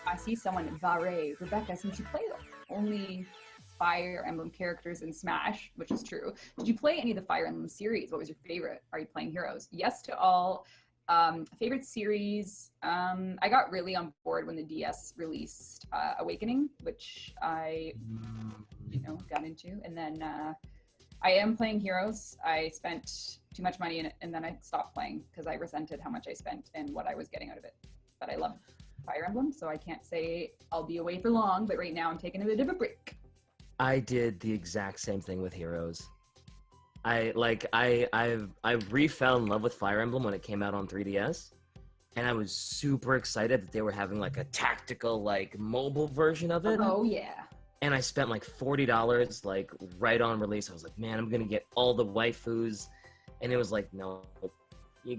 I see someone, Vare, Rebecca, since you play only Fire Emblem characters in Smash, which is true, did you play any of the Fire Emblem series? What was your favorite? Are you playing Heroes? Yes to all. Favorite series, I got really on board when the DS released Awakening, which I, got into. And then I am playing Heroes. I spent too much money in it, and then I stopped playing because I resented how much I spent and what I was getting out of it. But I love Fire Emblem, so I can't say I'll be away for long, but right now I'm taking a bit of a break. I did the exact same thing with Heroes. I re-fell in love with Fire Emblem when it came out on 3DS, and I was super excited that they were having like a tactical like mobile version of it. Oh yeah. And I spent like $40 like right on release. I was like, man, I'm gonna get all the waifus, and it was like, no, you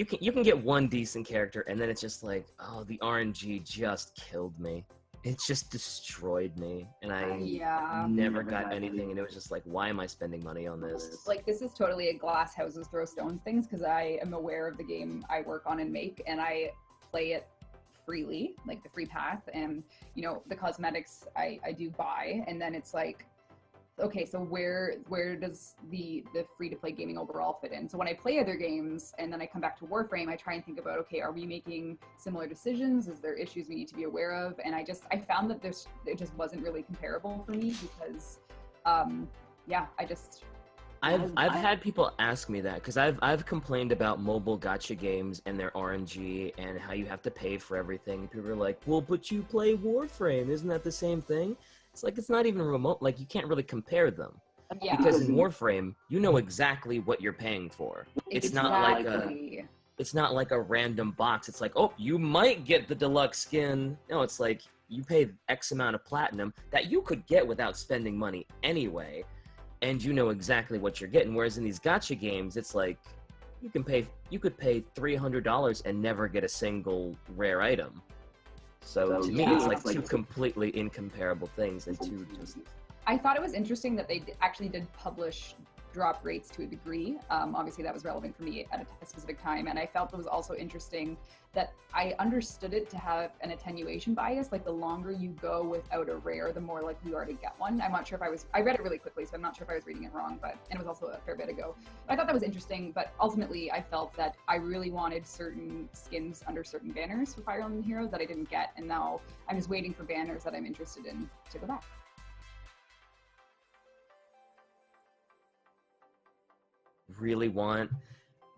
can get one decent character, and then it's just like, oh, the RNG just killed me. It just destroyed me, and I never got anything, and it was just like, why am I spending money on this? Like, this is totally a glass houses throw stones things, because I am aware of the game I work on and make, and I play it freely, like the free path, and the cosmetics I do buy, and then it's like, okay, so where does the free-to-play gaming overall fit in? So when I play other games and then I come back to Warframe, I try and think about, okay, are we making similar decisions? Is there issues we need to be aware of? And I found that it just wasn't really comparable for me because, I've had people ask me that because I've complained about mobile gacha games and their RNG and how you have to pay for everything. People are like, well, but you play Warframe, isn't that the same thing? It's like, it's not even remote, like you can't really compare them. Yeah. Because in Warframe, you know exactly what you're paying for. It's not like a random box. It's like, oh, you might get the deluxe skin. No, it's like you pay X amount of platinum that you could get without spending money anyway, and you know exactly what you're getting. Whereas in these gacha games, it's like you could pay $300 and never get a single rare item. So to me, it's like two completely incomparable things, and two just. I thought it was interesting that they actually did publish drop rates to a degree. Obviously, that was relevant for me at a specific time, and I felt it was also interesting that I understood it to have an attenuation bias. Like the longer you go without a rare, the more likely you are to get one. I'm not sure if I read it really quickly, so I'm not sure if I was reading it wrong, and it was also a fair bit ago. But I thought that was interesting, but ultimately I felt that I really wanted certain skins under certain banners for Fire Emblem Heroes that I didn't get, and now I'm just waiting for banners that I'm interested in to go back. Really want,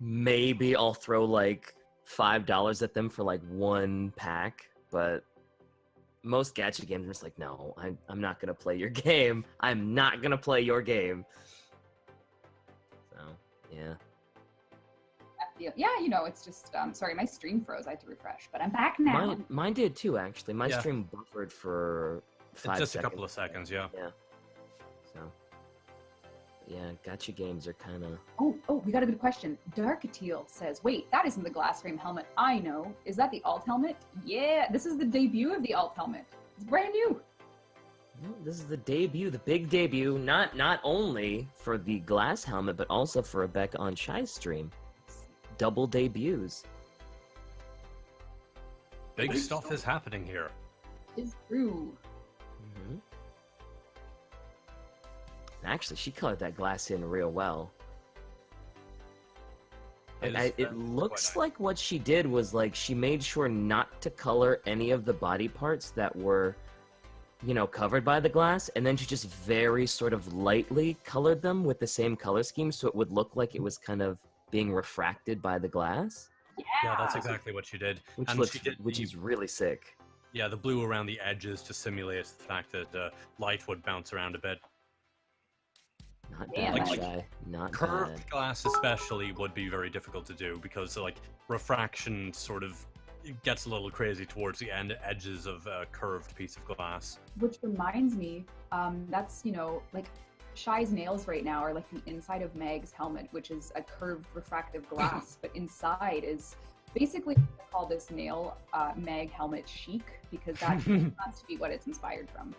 maybe I'll throw like $5 at them for like one pack, but most gacha games are just like, no, I'm not gonna play your game. I'm not gonna play your game. So yeah. Yeah, it's just sorry, my stream froze. I had to refresh, but I'm back now. Mine did too, actually. My Yeah. stream buffered for 5 Just seconds. a couple of seconds, yeah. Yeah. So yeah, gacha games are kind of. Oh, we got a good question. Darkateel says, wait, that isn't the glass frame helmet I know. Is that the alt helmet? Yeah, this is the debut of the alt helmet. It's brand new. No, this is the debut, the big debut, not only for the glass helmet, but also for Rebecca on Shy's stream. Double debuts. Big stuff is happening here. It's true. Mm-hmm. Actually, she colored that glass in real well. It looks like what she did was like she made sure not to color any of the body parts that were, covered by the glass, and then she just very sort of lightly colored them with the same color scheme so it would look like it was kind of being refracted by the glass. Yeah, that's exactly what she did. Which is really sick. Yeah, the blue around the edges to simulate the fact that light would bounce around a bit. Not Yeah, bad, like Shy. Not Curved bad. glass especially would be very difficult to do because refraction sort of gets a little crazy towards the edges of a curved piece of glass. Which reminds me, that's, like Shy's nails right now are like the inside of Mag's helmet, which is a curved refractive glass, but inside is basically I call this nail Mag helmet chic because that has to be what it's inspired from.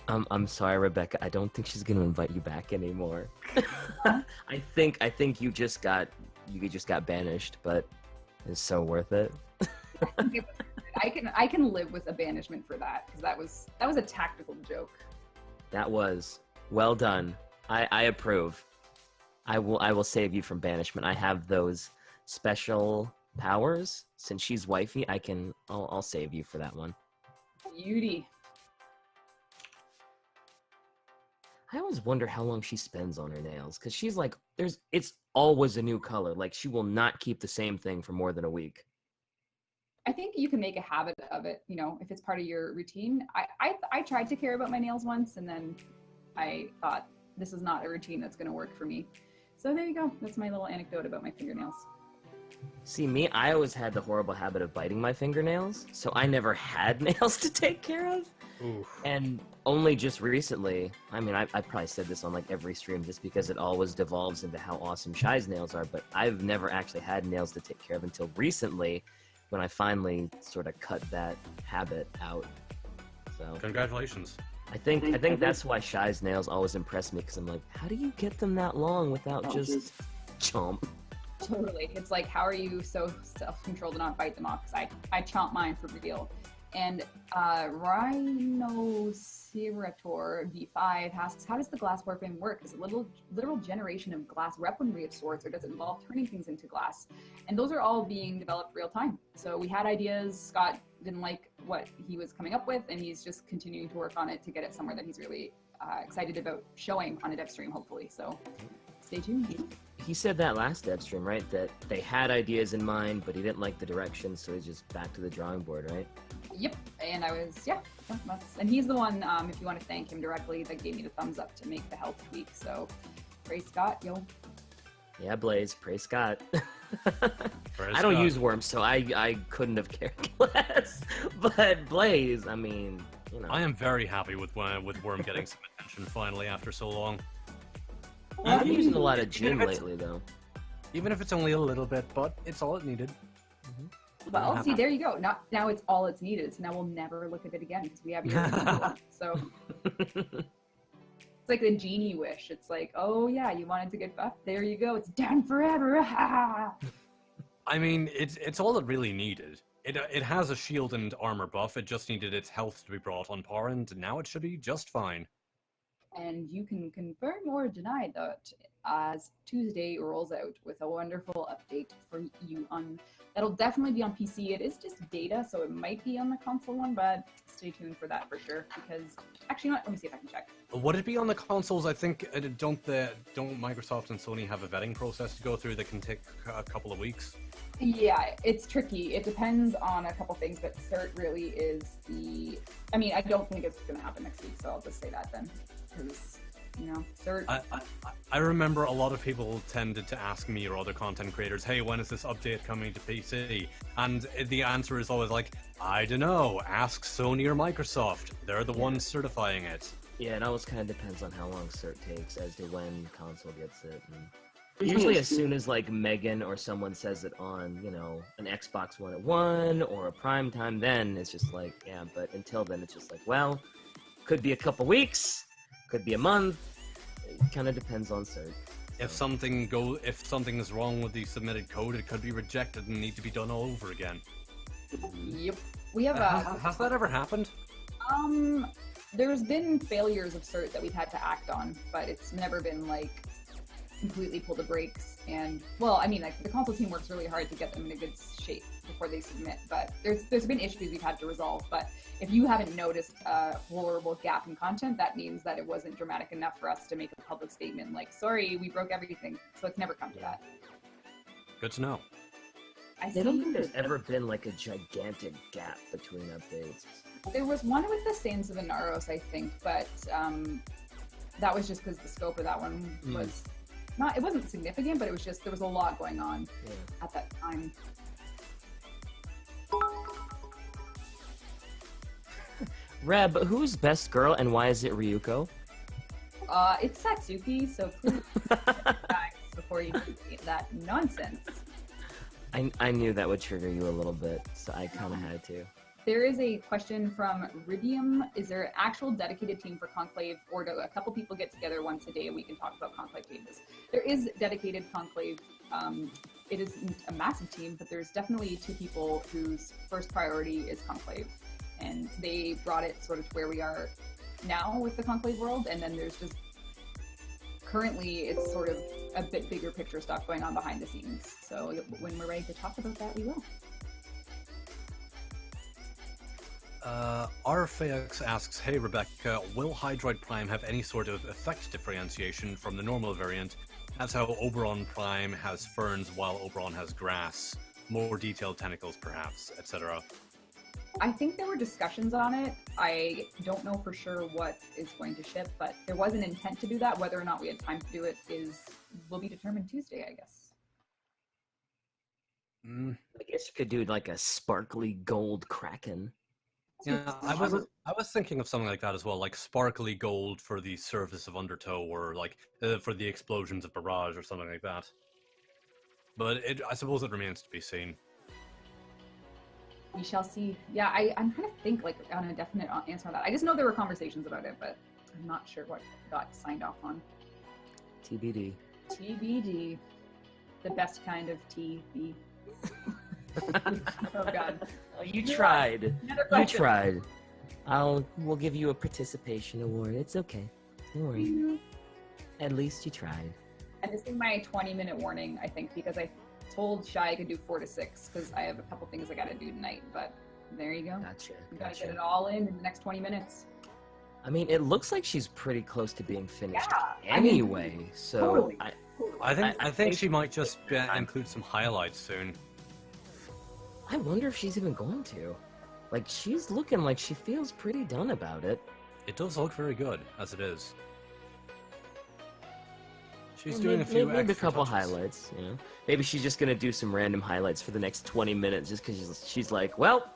I'm sorry, Rebecca. I don't think she's gonna invite you back anymore. I think you just got banished, but it's so worth it. I can live with a banishment for that because that was a tactical joke. That was well done. I approve. I will save you from banishment. I have those special powers. Since she's wifey, I'll save you for that one. Beauty. I always wonder how long she spends on her nails, because she's like, it's always a new color. Like, she will not keep the same thing for more than a week. I think you can make a habit of it, if it's part of your routine. I tried to care about my nails once, and then I thought, this is not a routine that's going to work for me. So there you go. That's my little anecdote about my fingernails. See, me, I always had the horrible habit of biting my fingernails, so I never had nails to take care of. Oof. And only just recently, I mean, I probably said this on like every stream just because it always devolves into how awesome Shy's nails are, but I've never actually had nails to take care of until recently when I finally sort of cut that habit out. So Congratulations. I think that's why Shy's nails always impress me, because I'm like, how do you get them that long without just chomp? Totally. It's like, how are you so self-controlled to not bite them off? Because I chomp mine for real. And Rhinocerator V5 asks, how does the glass warframe work? Is it literal generation of glass weaponry of sorts, or does it involve turning things into glass? And those are all being developed real time. So we had ideas. Scott didn't like what he was coming up with, and he's just continuing to work on it to get it somewhere that he's really excited about showing on a dev stream, hopefully. So stay tuned. He said that last dev stream, right? That they had ideas in mind, but he didn't like the direction, so he's just back to the drawing board, right? Yep. And I was, and he's the one, if you want to thank him directly, that gave me the thumbs up to make the health tweak. So praise Scott, yo. Yeah, Blaze, praise Scott. Praise I don't Scott. use Worm, so I couldn't have cared less. But Blaze, I mean, I am very happy with Worm getting some attention finally after so long. I've been using a lot of Even Jim if it's- lately, though. Even if it's only a little bit, but it's all it needed. Well, see, there you go. Now it's all it's needed. So now we'll never look at it again because we have your original one. So It's like the genie wish. It's like, oh yeah, you wanted to get buffed. There you go. It's done forever. I mean, it's all it really needed. It has a shield and armor buff. It just needed its health to be brought on par, and now it should be just fine. And you can confirm or deny that as Tuesday rolls out with a wonderful update for you on that'll definitely be on PC. It is just data, so it might be on the console one, but stay tuned for that for sure. Because actually, let me see if I can check. Would it be on the consoles? I think don't Microsoft and Sony have a vetting process to go through that can take a couple of weeks? Yeah, it's tricky. It depends on a couple things, but cert really is the. I mean, I don't think it's going to happen next week, so I'll just say that then, because cert. I remember a lot of people tended to ask me or other content creators, "Hey, when is this update coming to PC?" And the answer is always like, "I don't know. Ask Sony or Microsoft. They're the ones certifying it." Yeah, it always kind of depends on how long cert takes as to when console gets it. And usually as soon as like Megan or someone says it on, an Xbox One at 1 or a prime time, then it's just like, yeah, but until then it's just like, well, could be a couple weeks, could be a month. It kind of depends on cert. If something is wrong with the submitted code, it could be rejected and need to be done all over again. Yep. We have has that ever happened? There's been failures of cert that we've had to act on, but it's never been like completely pull the brakes. And well, I mean, like the console team works really hard to get them in a good shape before they submit, but there's been issues we've had to resolve. But if you haven't noticed a horrible gap in content, that means that it wasn't dramatic enough for us to make a public statement like, sorry, we broke everything. So it's never come to that. Good to know. I don't think there's ever been like a gigantic gap between updates. There was one with the Sands of Inaros, I think, but that was just because the scope of that one was it wasn't significant, but it was just, there was a lot going on at that time. Reb, who's best girl and why is it Ryuko? It's Satsuki, so please guys before you do that nonsense. I knew that would trigger you a little bit, so I kind of had to. There is a question from Ribium. Is there an actual dedicated team for Conclave, or do a couple people get together once a day and we can talk about Conclave pages? There is dedicated Conclave. It isn't a massive team, but there's definitely 2 people whose first priority is Conclave. And they brought it sort of to where we are now with the Conclave world, and then there's just currently it's sort of a bit bigger picture stuff going on behind the scenes. So when we're ready to talk about that, we will. Arphaex asks, "Hey Rebecca, will Hydroid Prime have any sort of effect differentiation from the normal variant? That's how Oberon Prime has ferns while Oberon has grass. More detailed tentacles perhaps, etc." I think there were discussions on it. I don't know for sure what is going to ship, but there was an intent to do that. Whether or not we had time to do it will be determined Tuesday, I guess. I guess you could do like a sparkly gold kraken. Yeah, I was thinking of something like that as well, like sparkly gold for the surface of Undertow, or like for the explosions of Barrage, or something like that. But I suppose it remains to be seen. We shall see. Yeah, I'm trying to think like on a definite answer on that. I just know there were conversations about it, but I'm not sure what got signed off on. TBD. TBD. The best kind of TB. Oh God. Oh, you tried. You tried. We'll give you a participation award. It's okay. Don't worry. At least you tried. And this is my 20-minute warning, I think, because I told Shy I could do 4 to 6 because I have a couple things I gotta do tonight. But there you go. Gotcha. You gotta get it all in the next 20 minutes. I mean, it looks like she's pretty close to being finished Yeah, anyway. I mean, so totally. I think she might just include some highlights soon. I wonder if she's even going to. Like, she's looking like she feels pretty done about it. It does look very good as it is. She's Well, doing maybe a extra couple touches. highlights. Maybe she's just gonna do some random highlights for the next 20 minutes, just because she's like, well,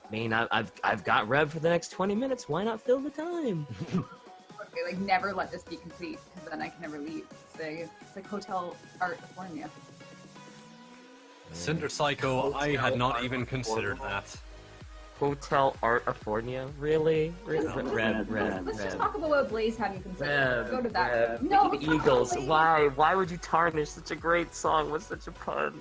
I mean, I've got Rev for the next 20 minutes. Why not fill the time? Okay, like never let this be complete because then I can never leave. It's like Hotel Art California. Cinder Psycho, I had not even considered that. Hotel Artfornia? Really? Let's just talk about what Blaze hadn't considered. Let's go to that. No, the Eagles. Why? Why would you tarnish such a great song with such a pun?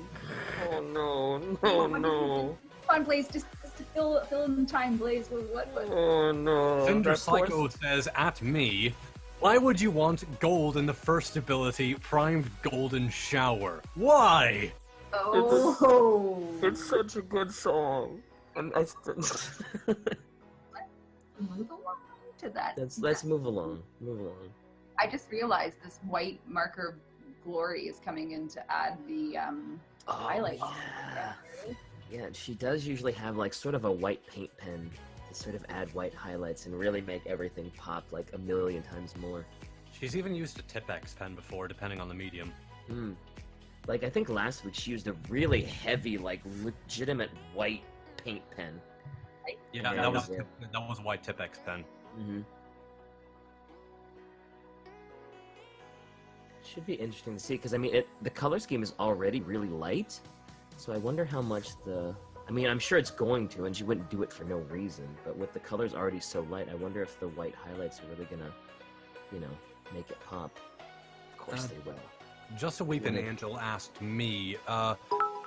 Oh no. Come on, Blaze, just to fill in time, Blaze. What? Oh no. Cinder Psycho says at me, why would you want gold in the first ability, Primed Golden Shower? Why? Oh. It's such a good song. And I still... Move along to that. Let's move along. I just realized this white marker glory is coming in to add the highlights. Yeah, she does usually have like sort of a white paint pen to sort of add white highlights and really make everything pop like a million times more. She's even used a Tipex pen before, depending on the medium. Like I think last week she used a really heavy, like legitimate white paint pen. Yeah, that was a white Tipex pen. Should be interesting to see because I mean the color scheme is already really light, so I wonder how much I'm sure it's going to, and she wouldn't do it for no reason. But with the colors already so light, I wonder if the white highlights are really gonna, make it pop. Of course they will. Just a Weeping Angel asked me,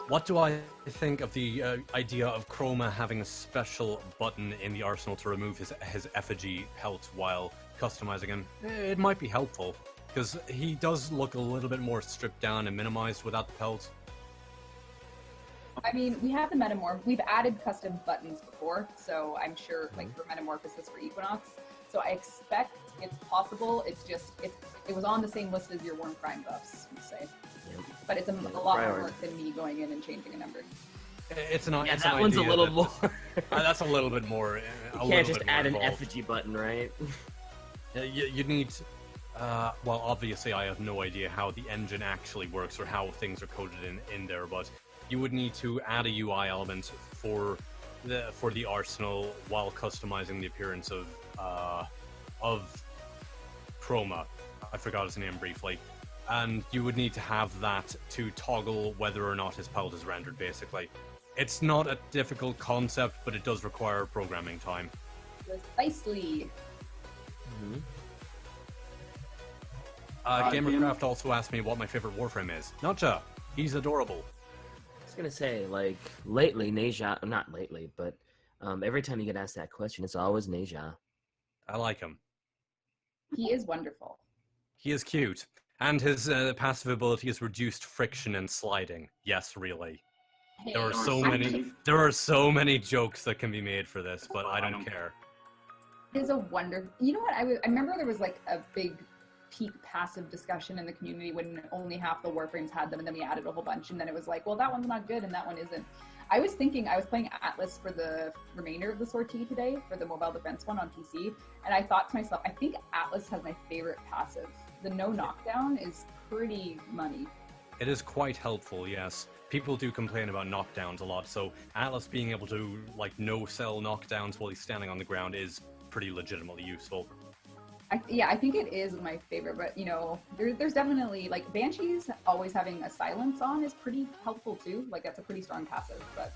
what do I think of the idea of Chroma having a special button in the arsenal to remove his effigy pelt while customizing him? It might be helpful, because he does look a little bit more stripped down and minimized without the pelt. I mean, we have the Metamorph. We've added custom buttons before, so I'm sure, like, for Metamorphosis for Equinox. So I expect it's possible. It's just, it was on the same list as your Worm Prime buffs, you say. Yep. But it's a lot more work than me going in and changing a number. It's not. Yeah, that one's a little more. That's a little bit more. You can't just add an effigy button, right? You need. Well, obviously, I have no idea how the engine actually works or how things are coded in there, but you would need to add a UI element for the arsenal while customizing the appearance of Chroma. I forgot his name briefly. And you would need to have that to toggle whether or not his pelt is rendered, basically. It's not a difficult concept, but it does require programming time. Precisely. Gamercraft also asked me what my favorite Warframe is. Notcha! He's adorable. I was gonna say, like, lately, Neja, not lately, but every time you get asked that question, it's always Neja. I like him. He is wonderful. He is cute. And his passive ability is reduced friction and sliding. Yes, really. Hey, There are so many jokes that can be made for this, but I don't care. It is a wonder. You know what? I remember there was like a big peak passive discussion in the community when only half the Warframes had them, and then we added a whole bunch, and then it was like, well, that one's not good and that one isn't. I was thinking, I was playing Atlas for the remainder of the sortie today, for the mobile defense one on PC, and I thought to myself, I think Atlas has my favorite passive. The no knockdown is pretty money. It is quite helpful, yes. People do complain about knockdowns a lot, so Atlas being able to, like, no-sell knockdowns while he's standing on the ground is pretty legitimately useful. I think it is my favorite, but, you know, there's definitely, like, Banshees always having a silence on is pretty helpful, too. Like, that's a pretty strong passive, but,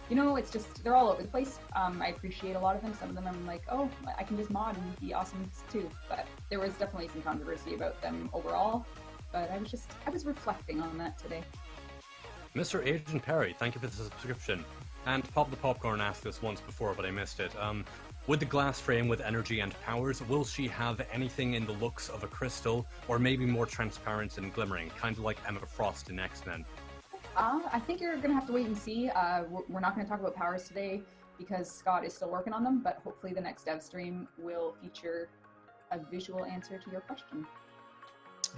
you know, it's just, they're all over the place. I appreciate a lot of them. Some of them I'm like, oh, I can just mod and be awesome, too. But there was definitely some controversy about them overall, but I was reflecting on that today. Mr. Agent Perry, thank you for the subscription. And Pop the Popcorn asked this once before, but I missed it. With the glass frame with energy and powers, will she have anything in the looks of a crystal, or maybe more transparent and glimmering, kind of like Emma Frost in X-Men? I think you're going to have to wait and see. We're not going to talk about powers today because Scott is still working on them, but hopefully the next dev stream will feature a visual answer to your question.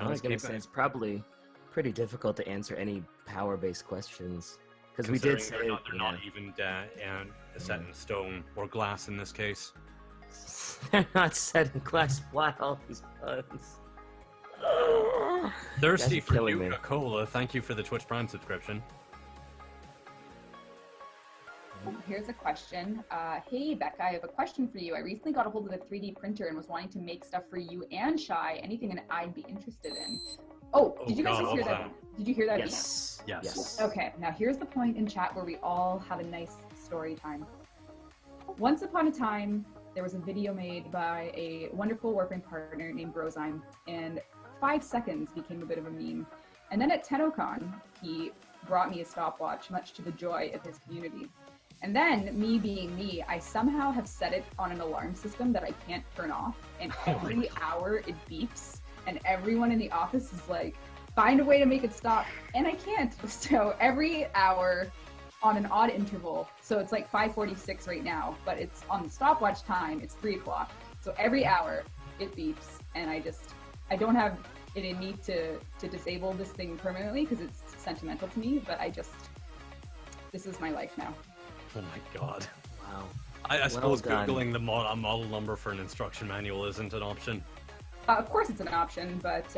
I was going to say, it's probably pretty difficult to answer any power-based questions. Because we did say they're not even set in stone or glass in this case. They're not set in glass. Why all these puns? Thirsty for Nuka-Cola. Thank you for the Twitch Prime subscription. Here's a question. Hey, Becca, I have a question for you. I recently got a hold of the 3D printer and was wanting to make stuff for you and Shy. Anything that I'd be interested in. Did you guys just hear that? Did you hear that? Yes. Okay, now here's the point in chat where we all have a nice story time. Once upon a time, there was a video made by a wonderful Warframe partner named Brozyme, and 5 seconds became a bit of a meme. And then at TennoCon, he brought me a stopwatch, much to the joy of his community. And then, me being me, I somehow have set it on an alarm system that I can't turn off, and every hour it beeps, and everyone in the office is like, find a way to make it stop, and I can't. So every hour on an odd interval, so it's like 5:46 right now, but it's on the stopwatch time, it's 3 o'clock. So every hour it beeps, and I don't have it in me to disable this thing permanently because it's sentimental to me, but this is my life now. Oh my god. Wow. I suppose done. Googling the model number for an instruction manual isn't an option. Of course it's an option, but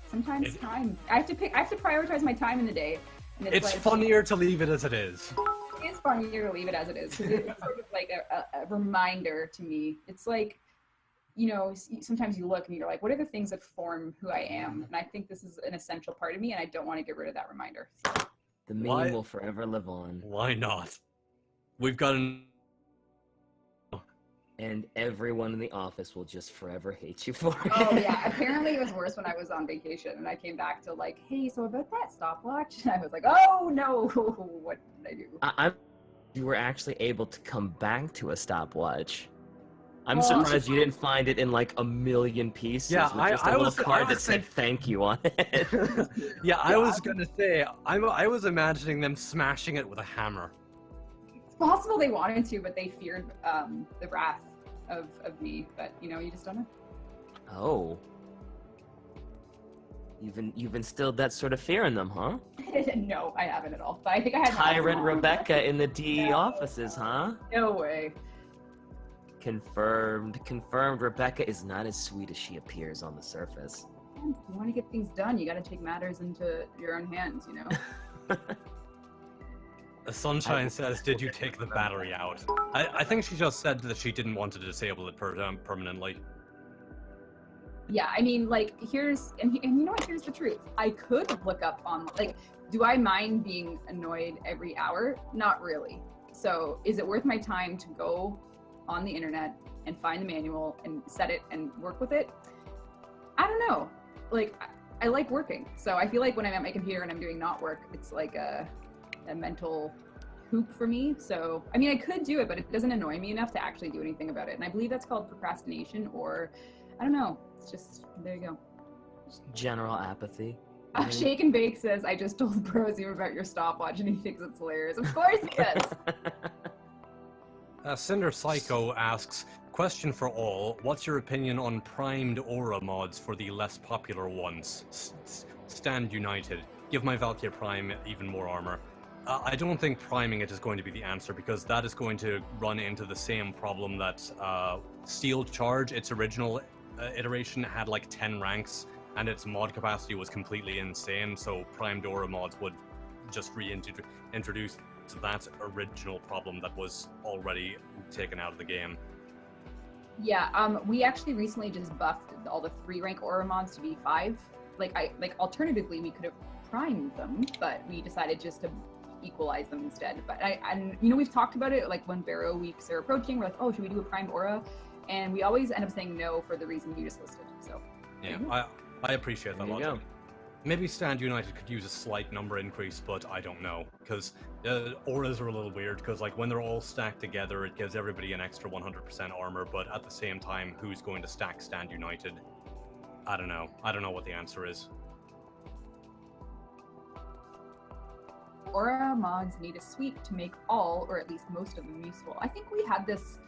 sometimes I have to prioritize my time in the day. And it's like, funnier to leave it as it is. It is funnier to leave it as it is, because it's sort of like a reminder to me. It's like, you know, sometimes you look and you're like, what are the things that form who I am? And I think this is an essential part of me, and I don't want to get rid of that reminder. So. The meme will forever live on. Why not? We've got And everyone in the office will just forever hate you for it. Oh yeah, apparently it was worse when I was on vacation and I came back to like, hey, so about that stopwatch, and I was like, oh no, what did I do? You were actually able to come back to a stopwatch. I'm Well, surprised you didn't find it in like a million pieces Yeah, with just a little card that saying- said thank you on it. Yeah, I was gonna say, I was imagining them smashing it with a hammer. It's possible they wanted to, but they feared the wrath of me. But you know, you just don't know. Oh. You've instilled that sort of fear in them, huh? No, I haven't at all. But I think I had Tyrant Rebecca in the DE offices, huh? No way. Confirmed. Rebecca is not as sweet as she appears on the surface. If you want to get things done, you got to take matters into your own hands, you know? The Sunshine says, did you take the battery out? I think she just said that she didn't want to disable it permanently. Yeah, I mean, like, and you know what, here's the truth. I could look up on, like, do I mind being annoyed every hour? Not really. So is it worth my time to go on the internet and find the manual and set it and work with it? I don't know. Like, I like working. So I feel like when I'm at my computer and I'm doing not work, it's like a mental hoop for me. So, I mean, I could do it, but it doesn't annoy me enough to actually do anything about it. And I believe that's called procrastination, or I don't know. It's just, there you go. General apathy. Shake and Bake says, I just told Brosy about your stopwatch and he thinks it's hilarious. Of course he does. Cinder Psycho asks, question for all, what's your opinion on primed aura mods for the less popular ones? Stand United. Give my Valkyrie Prime even more armor. I don't think priming it is going to be the answer, because that is going to run into the same problem that Steel Charge, its original iteration, had like 10 ranks, and its mod capacity was completely insane, so primed aura mods would just reintroduce that original problem that was already taken out of the game. Yeah, we actually recently just buffed all the 3-rank aura mods to be 5. Like alternatively, we could have primed them, but we decided just to equalize them instead. But and you know, we've talked about it, like when Barrow weeks are approaching, we're like, oh, should we do a primed aura? And we always end up saying no for the reason you just listed. So yeah, I appreciate that There you logic. go. Maybe Stand United could use a slight number increase, but I don't know, because auras are a little weird, because like when they're all stacked together, it gives everybody an extra 100% armor, but at the same time, who's going to stack Stand United? I don't know. I don't know what the answer is. aura mods need a sweep to make all, or at least most of them, useful. I think we had this.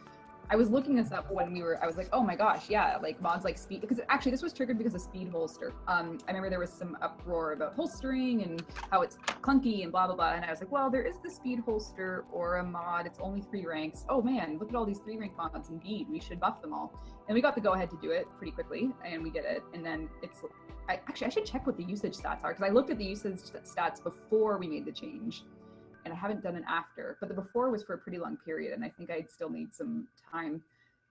I was looking this up when I was like, oh my gosh, yeah, like mods like speed, because actually this was triggered because of speed holster. I remember there was some uproar about holstering and how it's clunky and blah, blah, blah. And I was like, well, there is the speed holster aura mod. It's only 3 ranks. Oh man, look at all these 3-rank mods. Indeed, we should buff them all. And we got the go ahead to do it pretty quickly, and we did it. And then I should check what the usage stats are, because I looked at the usage stats before we made the change. And I haven't done an after, but the before was for a pretty long period, and I think I'd still need some time.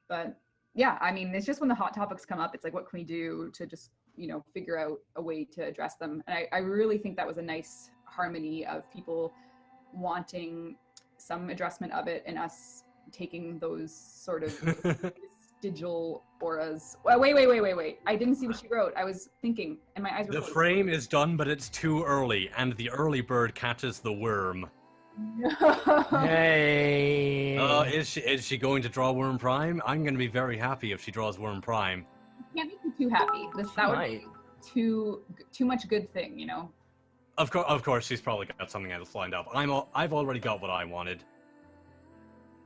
But yeah, I mean, it's just when the hot topics come up, it's like, what can we do to just, you know, figure out a way to address them? And I really think that was a nice harmony of people wanting some addressment of it and us taking those sort of vestigial auras. Wait. I didn't see what she wrote. I was thinking, and my eyes were The closed. frame is done, but it's too early, and the early bird catches the worm. No. Hey. Is she going to draw Worm Prime? I'm going to be very happy if she draws Worm Prime. Can't make me too happy. That would be too much good thing, you know. Of course, she's probably got something else lined up. I've already got what I wanted.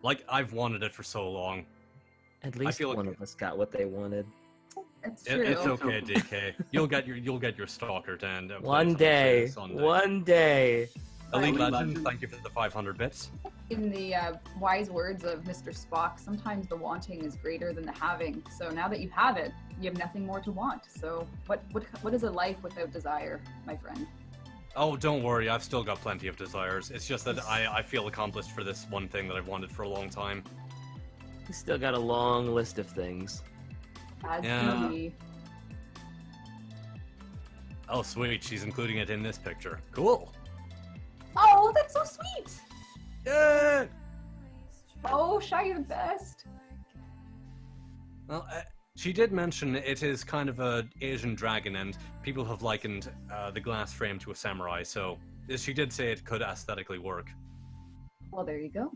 Like, I've wanted it for so long. At least one of us got what they wanted. It's true. It's okay, DK. You'll get your stalker and One day. Elite Legend, thank you for the 500 bits. In the wise words of Mr. Spock, sometimes the wanting is greater than the having. So now that you have it, you have nothing more to want. So what is a life without desire, my friend? Oh, don't worry, I've still got plenty of desires. It's just that I feel accomplished for this one thing that I've wanted for a long time. You still got a long list of things. As Yeah. me. Oh, sweet, she's including it in this picture. Cool. Oh, that's so sweet! Yeah. Oh, Shy, you're the best. Well, she did mention it is kind of a Asian dragon, and people have likened the glass frame to a samurai. So she did say it could aesthetically work. Well, there you go.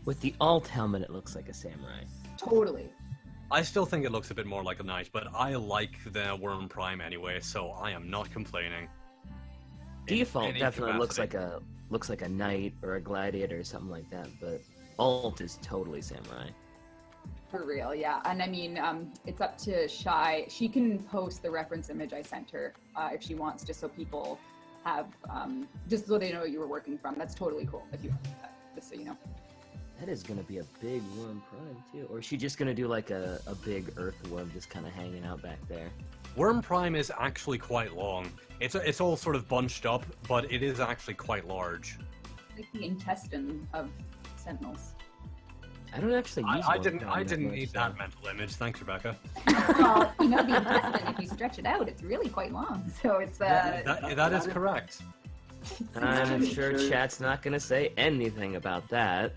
With the alt helmet, it looks like a samurai. Totally. I still think it looks a bit more like a knight, but I like the Worm Prime anyway, so I am not complaining. Default any definitely capacity. looks like a knight or a gladiator or something like that, but alt is totally samurai. For real, yeah. And I mean, it's up to Shy. She can post the reference image I sent her if she wants, just so people have, just so they know you were working from. That's totally cool if you want that, just so you know. That is gonna be a big worm prime too. Or is she just gonna do like a big earthworm just kind of hanging out back there? Worm Prime is actually quite long. It's all sort of bunched up, but it is actually quite large. Like the intestine of Sentinels. I don't actually use I worm didn't prime that much, need so- that mental image. Thanks, Rebecca. Well, you know the intestine, if you stretch it out, it's really quite long. So it's That is correct. I'm sure chat's not gonna say anything about that.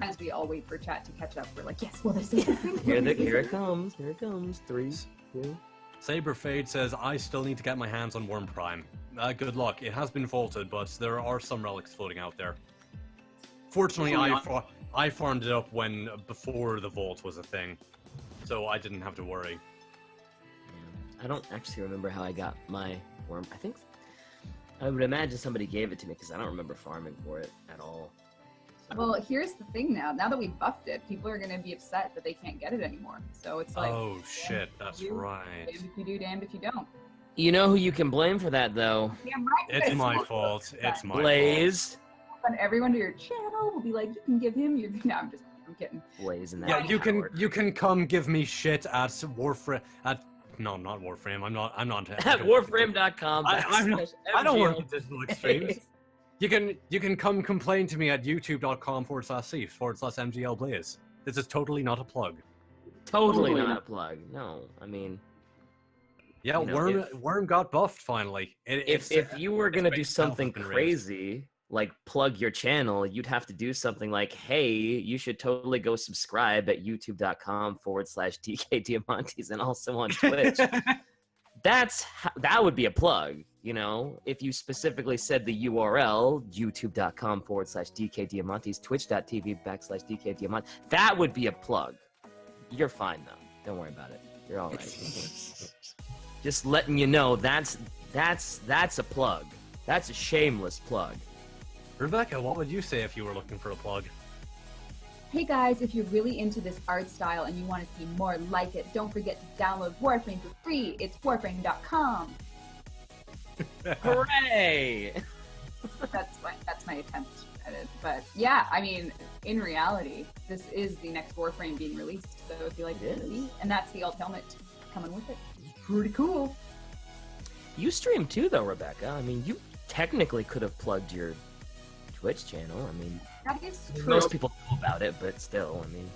as we all wait for chat to catch up, we're like, yes, will they say something? Here it comes. Here it comes. 3, 2. Saber Fade says, I still need to get my hands on Worm Prime. Good luck. It has been vaulted, but there are some relics floating out there. Fortunately, I farmed it up before the vault was a thing, so I didn't have to worry. I don't actually remember how I got my worm. I would imagine somebody gave it to me because I don't remember farming for it at all. Well, here's the thing now. Now that we buffed it, people are going to be upset that they can't get it anymore. So it's like... Oh, shit, that's right. Damned if you do, damned if you don't. You know who you can blame for that, though? Damn right. It's my fault. It's my fault. Blaze. And everyone to your channel will be like, you can give him your... No, I'm kidding. Blaze and that. Yeah, you coward. can come give me shit at Warframe. No, not Warframe. I'm not. At warframe.com. I don't work at Digital Extremes. You can come complain to me at youtube.com/c/MGL Blaze. This is totally not a plug. Totally not a plug. No, I mean. Yeah, You know, Worm got buffed finally. If you were gonna do base itself something has been crazy, like plug your channel, you'd have to do something like, hey, you should totally go subscribe at youtube.com/DKDiamantes and also on Twitch. That would be a plug, you know, if you specifically said the URL, youtube.com/DKDiamantes, twitch.tv/DKDiamantes, that would be a plug. You're fine though. Don't worry about it. You're all right. Just letting you know that's a plug. That's a shameless plug. Rebecca, what would you say if you were looking for a plug? Hey guys, if you're really into this art style and you want to see more like it, don't forget to download Warframe for free. It's warframe.com. Hooray! That's my attempt at it. But yeah, I mean, in reality, this is the next Warframe being released. So if you like It the is. movie, and that's the alt helmet coming with it. Pretty cool. You stream too, though, Rebecca. I mean, you technically could have plugged your Twitch channel. I mean, That is true. most people know about it, but still, I mean.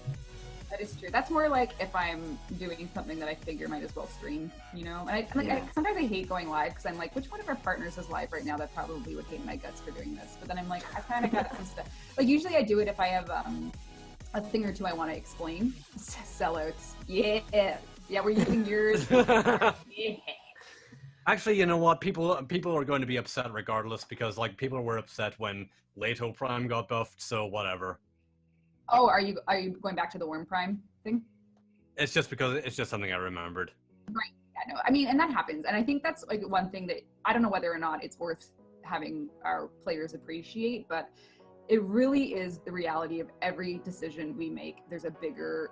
That is true. That's more like if I'm doing something that I figure might as well stream, you know? And sometimes I hate going live because I'm like, which one of our partners is live right now that probably would hate my guts for doing this? But then I'm like, I kind of got some stuff. Like usually I do it if I have a thing or two I want to explain. Sellouts. Yeah. Yeah, we're using yours. Yeah. Actually, you know what? People are going to be upset regardless because like people were upset when Leto Prime got buffed, so whatever. Oh, are you going back to the Worm Prime thing? It's just because it's just something I remembered. Right. Yeah, no. I mean, and that happens. And I think that's like one thing that I don't know whether or not it's worth having our players appreciate, but it really is the reality of every decision we make. There's a bigger,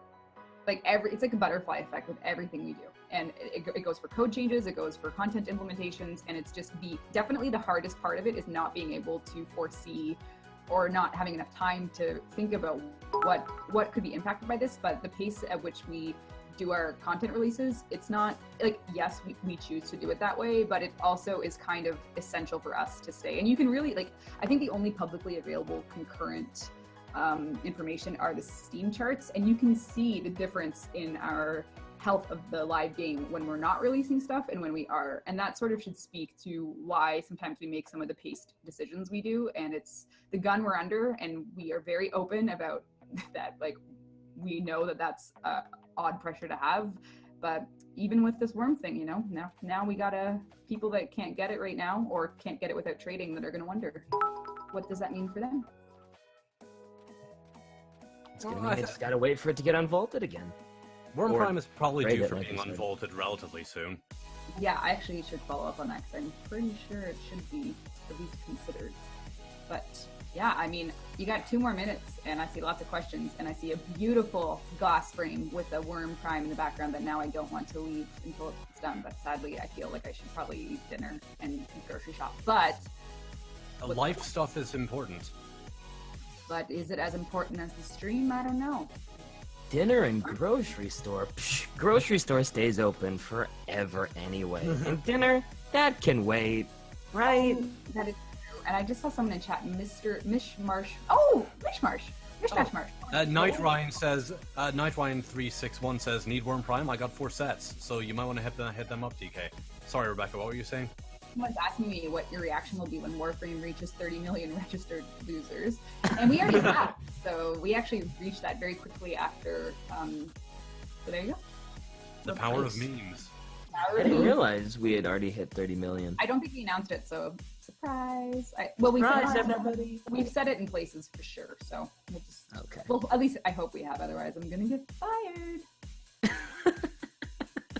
like it's like a butterfly effect with everything we do. And it goes for code changes, it goes for content implementations, and it's just definitely the hardest part of it is not being able to foresee or not having enough time to think about what could be impacted by this. But the pace at which we do our content releases, it's not like, yes, we choose to do it that way, but it also is kind of essential for us to stay. And you can really, like, I think the only publicly available concurrent information are the Steam charts, and you can see the difference in our health of the live game when we're not releasing stuff and when we are. And that sort of should speak to why sometimes we make some of the paced decisions we do. And it's the gun we're under, and we are very open about that. Like, we know that that's odd pressure to have, but even with this worm thing, you know, now we gotta, people that can't get it right now or can't get it without trading, that are gonna wonder, what does that mean for them? It's gonna mean they just gotta wait for it to get unvaulted again. Worm Prime is probably due for like being unvaulted relatively soon. Yeah, I actually should follow up on that because I'm pretty sure it should be at least considered. But yeah, I mean, you got 2 more minutes and I see lots of questions, and I see a beautiful glass frame with a Worm Prime in the background that now I don't want to leave until it's done. But sadly, I feel like I should probably eat dinner and grocery shop. But Life stuff is important. But is it as important as the stream? I don't know. Dinner and grocery store. Psh, grocery store stays open forever anyway. And dinner, that can wait, right? That is true. And I just saw someone in chat, Mr. Mishmarsh. Oh, Mishmarsh. Mishmarsh. Night Ryan says, Night Ryan 361 says, need Worm Prime? I got 4 sets, so you might want to hit them up, DK. Sorry, Rebecca, what were you saying? Someone's asking me what your reaction will be when Warframe reaches 30 million registered users, and we already have. So we actually reached that very quickly after. So there you go. The power of memes. I didn't realize we had already hit 30 million. I don't think we announced it, so surprise. We've said it in places for sure. So we'll just. Okay. Well, at least I hope we have. Otherwise, I'm gonna get fired.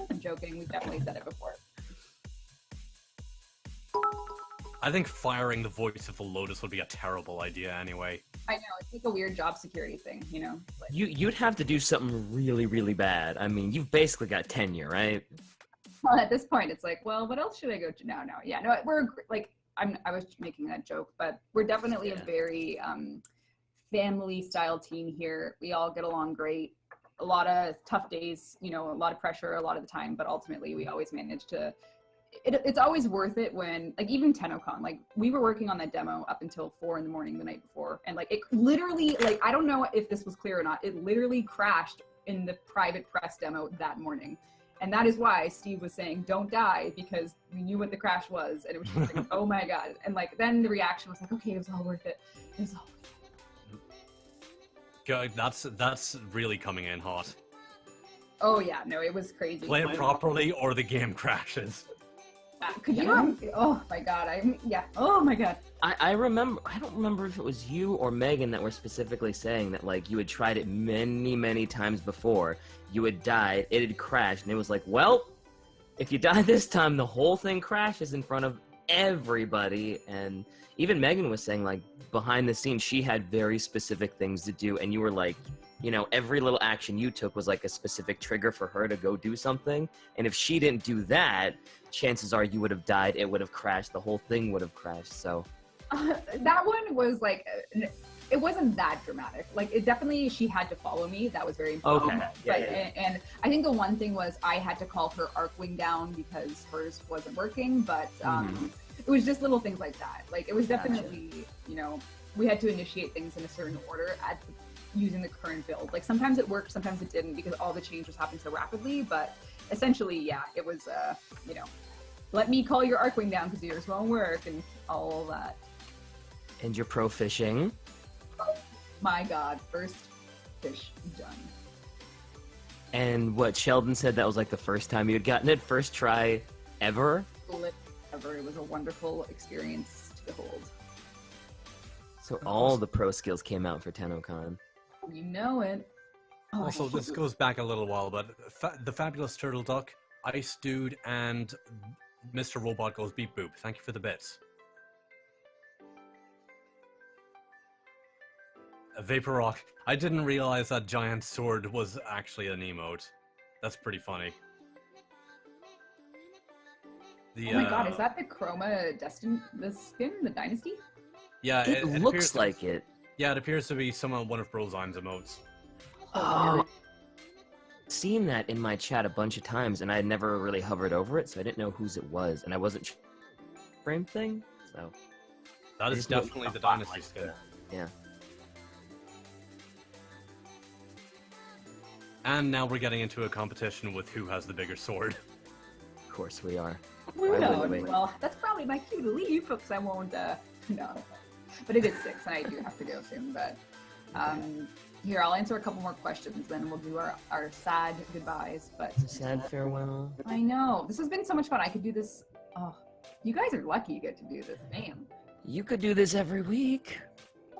I'm joking. We've definitely said it before. I think firing the voice of the Lotus would be a terrible idea anyway. I know, it's like a weird job security thing, you know? Like, You'd have to do something really, really bad. I mean, you've basically got tenure, right? well, at this point, it's like, well, what else should I go to? No, yeah, no, we're like, I was making that joke, but we're definitely a very family-style team here. We all get along great. A lot of tough days, you know, a lot of pressure a lot of the time, but ultimately we always manage to. It's always worth it when, like, even TennoCon, like, we were working on that demo up until 4 in the morning the night before, and like, it literally, like, I don't know if this was clear or not, it literally crashed in the private press demo that morning. And that is why Steve was saying, don't die, because we knew what the crash was, and it was just like, oh my god. And like, then the reaction was like, okay, it was all worth it. It was all worth it. God, that's really coming in hot. Oh yeah, no, it was crazy. Play it properly or the game crashes. Could you? Oh my god! Oh my god! I remember. I don't remember if it was you or Megan that were specifically saying that, like, you had tried it many times before. You had died. It had crashed, and it was like, well, if you die this time, the whole thing crashes in front of everybody. And even Megan was saying, like, behind the scenes, she had very specific things to do, and you were like, you know, every little action you took was like a specific trigger for her to go do something. And if she didn't do that, chances are you would have died, it would have crashed, the whole thing would have crashed. So that one was like, it wasn't that dramatic. Like, it definitely, she had to follow me. That was very important. Okay. Yeah. And I think the one thing was I had to call her Arcwing down because hers wasn't working, but it was just little things like that. Like, it was definitely, you know, we had to initiate things in a certain order using the current build. Like sometimes it worked, sometimes it didn't because all the change was happening so rapidly. But essentially, yeah, it was let me call your Arcwing down because yours won't work and all that. And you're pro fishing. My God, first fish done. And what Sheldon said, that was like the first time you had gotten it, first try ever. Ever, it was a wonderful experience to behold. So all the pro skills came out for TennoCon. You know it. Oh, Also, this goes back a little while, but the Fabulous Turtle Duck, Ice Dude, and Mr. Robot Goes Beep Boop. Thank you for the bits. Vapor Rock. I didn't realize that giant sword was actually an emote. That's pretty funny. Oh my God, is that the Chroma the skin, the Dynasty? Yeah, It looks like it. Yeah, it appears to be one of Brozine's emotes. Oh, seen that in my chat a bunch of times, and I had never really hovered over it, so I didn't know whose it was, and I wasn't frame thing. So that is definitely the Dynasty skin. Yeah. And now we're getting into a competition with who has the bigger sword. Of course we are. Well, that's probably my cue to leave, because I won't, no. But it is 6, and I do have to go soon, but, here, I'll answer a couple more questions, then we'll do our sad goodbyes, but... Sad farewell. I know. This has been so much fun. I could do this... Oh, you guys are lucky you get to do this, man. You could do this every week.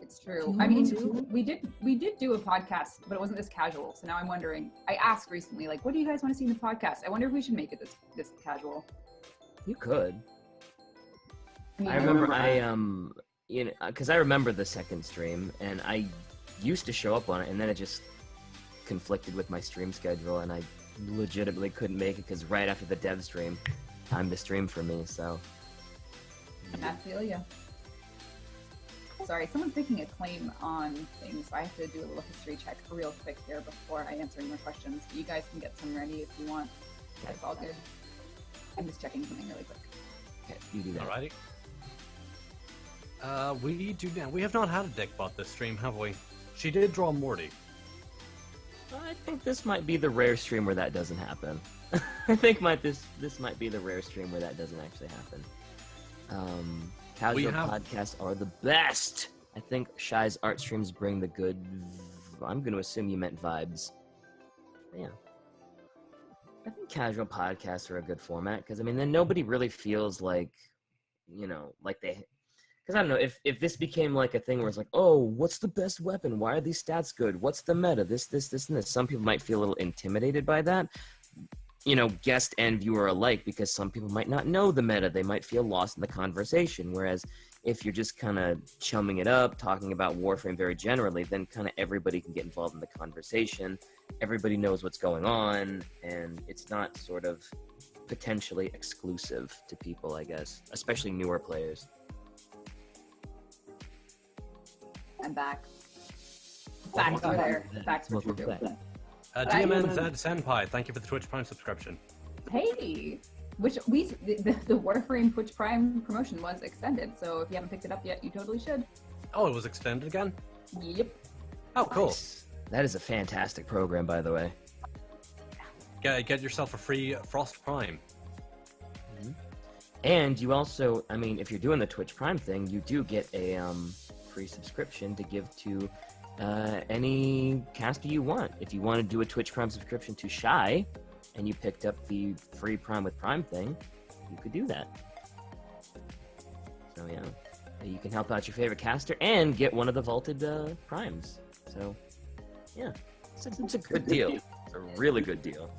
It's true. I mean, we did do a podcast, but it wasn't this casual. So now I'm wondering. I asked recently, like, what do you guys want to see in the podcast? I wonder if we should make it this casual. You could. Yeah. I remember because I remember the second stream, and I used to show up on it, and then it just conflicted with my stream schedule, and I legitimately couldn't make it because right after the dev stream, time to stream for me. So. I feel you. Sorry, someone's making a claim on things, so I have to do a little history check real quick here before I answer any more questions. You guys can get some ready if you want. That's all good. I'm just checking something really quick. Okay, you do that. Alrighty. We have not had a dick bot this stream, have we? She did draw Morty. I think this might be the rare stream where that doesn't happen. I think this might be the rare stream where that doesn't actually happen. Casual podcasts are the best. I think Shy's art streams bring the good. I'm going to assume you meant vibes. Yeah. I think casual podcasts are a good format because, I mean, then nobody really feels like, like they. Because I don't know, if this became like a thing where it's like, oh, what's the best weapon? Why are these stats good? What's the meta? This, and this. Some people might feel a little intimidated by that. Guest and viewer alike, because some people might not know the meta. They might feel lost in the conversation. Whereas if you're just kind of chumming it up, talking about Warframe very generally, then kind of everybody can get involved in the conversation. Everybody knows what's going on, and it's not sort of potentially exclusive to people, I guess, especially newer players. I'm back. Facts are there. Facts were true. DMNZ Senpai, thank you for the Twitch Prime subscription. Hey, the Warframe Twitch Prime promotion was extended, so if you haven't picked it up yet, you totally should. Oh, it was extended again? Yep. Oh, cool. Nice. That is a fantastic program, by the way. Get yourself a free Frost Prime. Mm-hmm. And you also, I mean, if you're doing the Twitch Prime thing, you do get a free subscription to give to any caster you want. If you want to do a Twitch Prime subscription to Shy, and you picked up the free Prime with Prime thing, you could do that. So yeah, you can help out your favorite caster and get one of the vaulted Primes. So yeah, it's a good deal. It's a really good deal.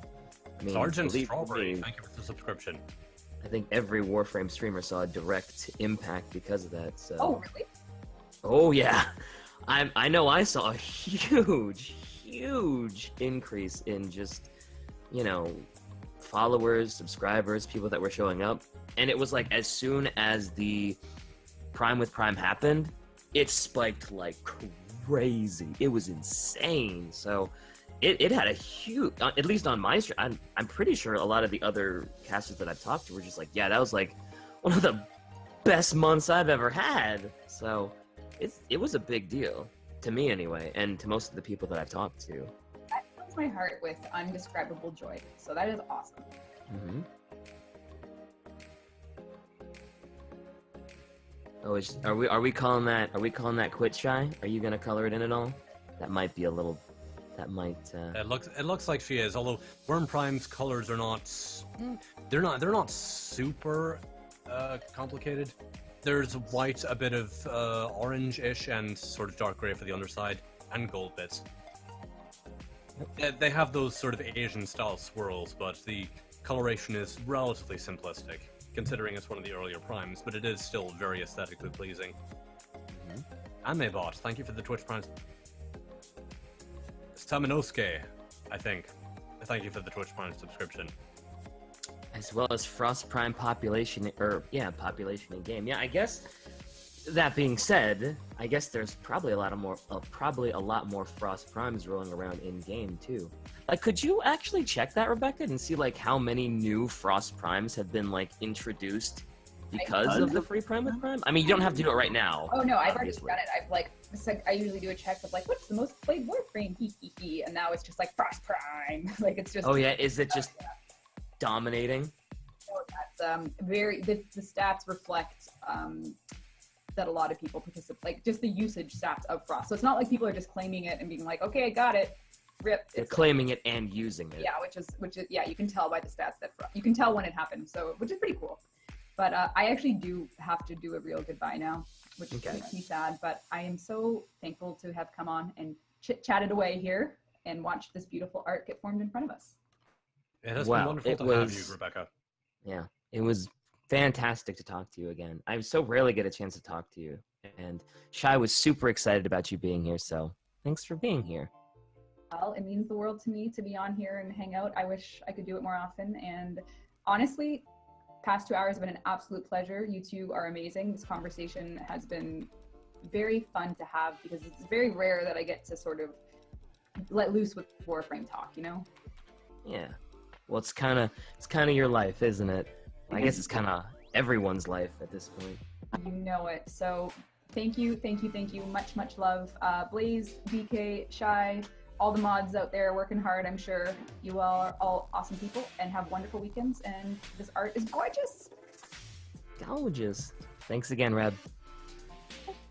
I mean, Sergeant Strawberry, thank you for the subscription. I think every Warframe streamer saw a direct impact because of that. So. Oh, really? Oh yeah. I know I saw a huge increase in just, followers, subscribers, people that were showing up. And it was like as soon as the Prime with Prime happened, it spiked like crazy. It was insane. So it had a huge, at least on my stream, I'm pretty sure a lot of the other casters that I've talked to were just like, yeah, that was like one of the best months I've ever had. So it was a big deal to me anyway, and to most of the people that I've talked to. That fills my heart with undescribable joy. So that is awesome. Mm-hmm. Oh, are we calling that quit shy? Are you gonna color it in at all? That might be a little. That might. It looks like she is. Although Worm Prime's colors are not. They're not super complicated. There's white, a bit of orange-ish, and sort of dark gray for the underside, and gold bits. They have those sort of Asian-style swirls, but the coloration is relatively simplistic, considering it's one of the earlier primes, but it is still very aesthetically pleasing. Anmebot, thank you for the Twitch Prime. Saminosuke, I think. Thank you for the Twitch Prime subscription. As well as Frost Prime population in game. Yeah, I guess. That being said, I guess there's probably a lot more Frost Primes rolling around in game too. Like, could you actually check that, Rebecca, and see like how many new Frost Primes have been like introduced because of the free Prime with Prime? I mean, you don't have to do it right now. Oh no, I've already done it. I usually do a check of like, what's the most played Warframe? And now it's just like Frost Prime. Like it's just. Oh yeah, is it just dominating? So that's the stats reflect that a lot of people participate, like just the usage stats of Frost. So it's not like people are just claiming it and being like, okay, I got it. Rip. They're claiming it and using it. Yeah, which is yeah, you can tell by the stats that you can tell when it happened. So which is pretty cool. But I actually do have to do a real goodbye now, which makes me sad. But I am so thankful to have come on and chit-chatted away here and watched this beautiful art get formed in front of us. It has been wonderful to have you, Rebecca. Yeah, it was fantastic to talk to you again. I so rarely get a chance to talk to you. And Shai was super excited about you being here, so thanks for being here. Well, it means the world to me to be on here and hang out. I wish I could do it more often. And honestly, past 2 hours have been an absolute pleasure. You two are amazing. This conversation has been very fun to have because it's very rare that I get to sort of let loose with Warframe talk, you know? Yeah. Well, it's kind of your life, isn't it? I guess it's kind of everyone's life at this point. You know it. So thank you. Much, much love. Blaze, BK, Shy, all the mods out there working hard. I'm sure you all are all awesome people and have wonderful weekends. And this art is gorgeous. Gorgeous. Thanks again, Reb.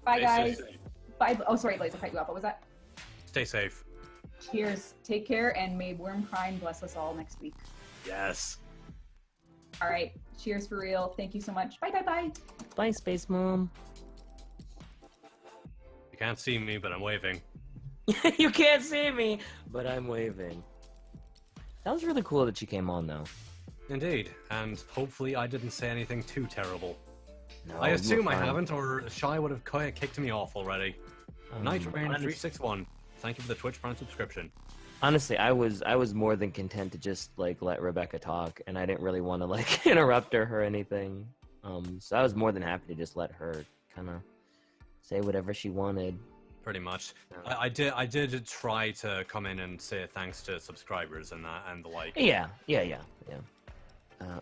Bye, guys. Bye. Oh, sorry, Blaze, I cut you off. What was that? Stay safe. Cheers. Take care, and may Worm Prime bless us all next week. Yes. All right. Cheers for real. Thank you so much. Bye, bye, bye. Bye, Space Mom. You can't see me, but I'm waving. You can't see me, but I'm waving. That was really cool that she came on, though. Indeed, and hopefully I didn't say anything too terrible. No, I assume I haven't, or Shy would have kicked me off already. Night Rain 361. Thank you for the Twitch Prime subscription. Honestly, I was more than content to just like let Rebecca talk, and I didn't really want to like interrupt her or anything. So I was more than happy to just let her kind of say whatever she wanted. Pretty much. I did try to come in and say thanks to subscribers and that and the like. Yeah.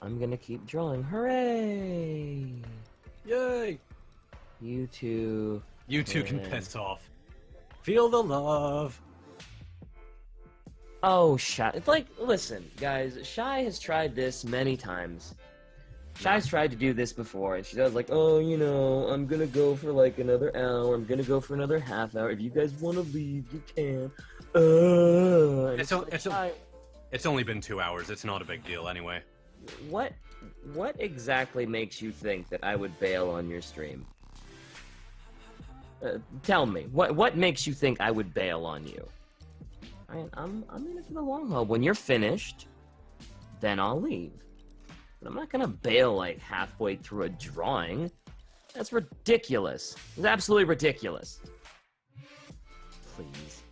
I'm gonna keep drawing. Hooray! Yay! You two can piss off. Feel the love. Oh, Shy. It's like, listen, guys, Shy has tried this many times. Shy's tried to do this before, and she does like, oh, you know, I'm gonna go for like another hour, I'm gonna go for another half hour. If you guys want to leave, you can. It's only been 2 hours. It's not a big deal anyway. What exactly makes you think that I would bail on your stream? Tell me, what makes you think I would bail on you? I'm in it for the long haul. When you're finished, then I'll leave. But I'm not gonna bail like halfway through a drawing. That's ridiculous. It's absolutely ridiculous. Please.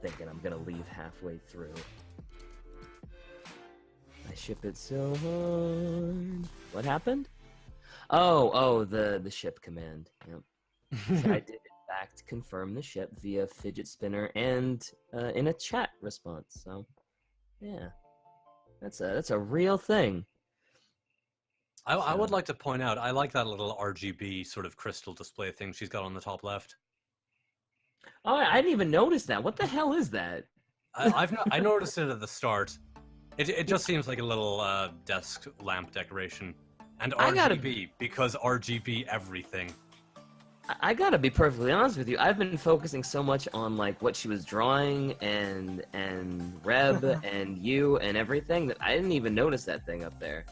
Thinking I'm gonna leave halfway through. I ship it so hard. What happened? Oh, the ship command. Yep. I did in fact confirm the ship via fidget spinner and in a chat response. So, yeah, that's a real thing. I would like to point out, I like that little RGB sort of crystal display thing she's got on the top left. Oh, I didn't even notice that. What the hell is that? I noticed it at the start. It just seems like a little desk lamp decoration. And RGB, because RGB everything. I gotta be perfectly honest with you. I've been focusing so much on like what she was drawing and Reb and you and everything that I didn't even notice that thing up there.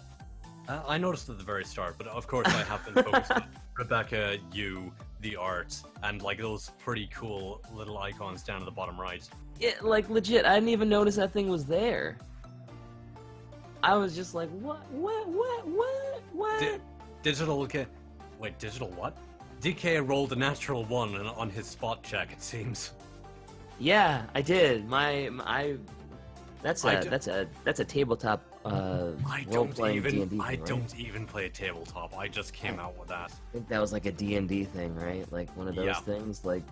I noticed at the very start, but of course I have been focused on Rebecca, you, the art, and like those pretty cool little icons down at the bottom right. Yeah, like legit, I didn't even notice that thing was there. I was just like, what? Digital what? DK rolled a natural 1 on his spot check, it seems. Yeah, I did. That's a tabletop role-playing D&D thing, I right? don't even play a tabletop. I just came out with that. I think that was like a D&D thing, right? Like one of those Yeah. things. Like,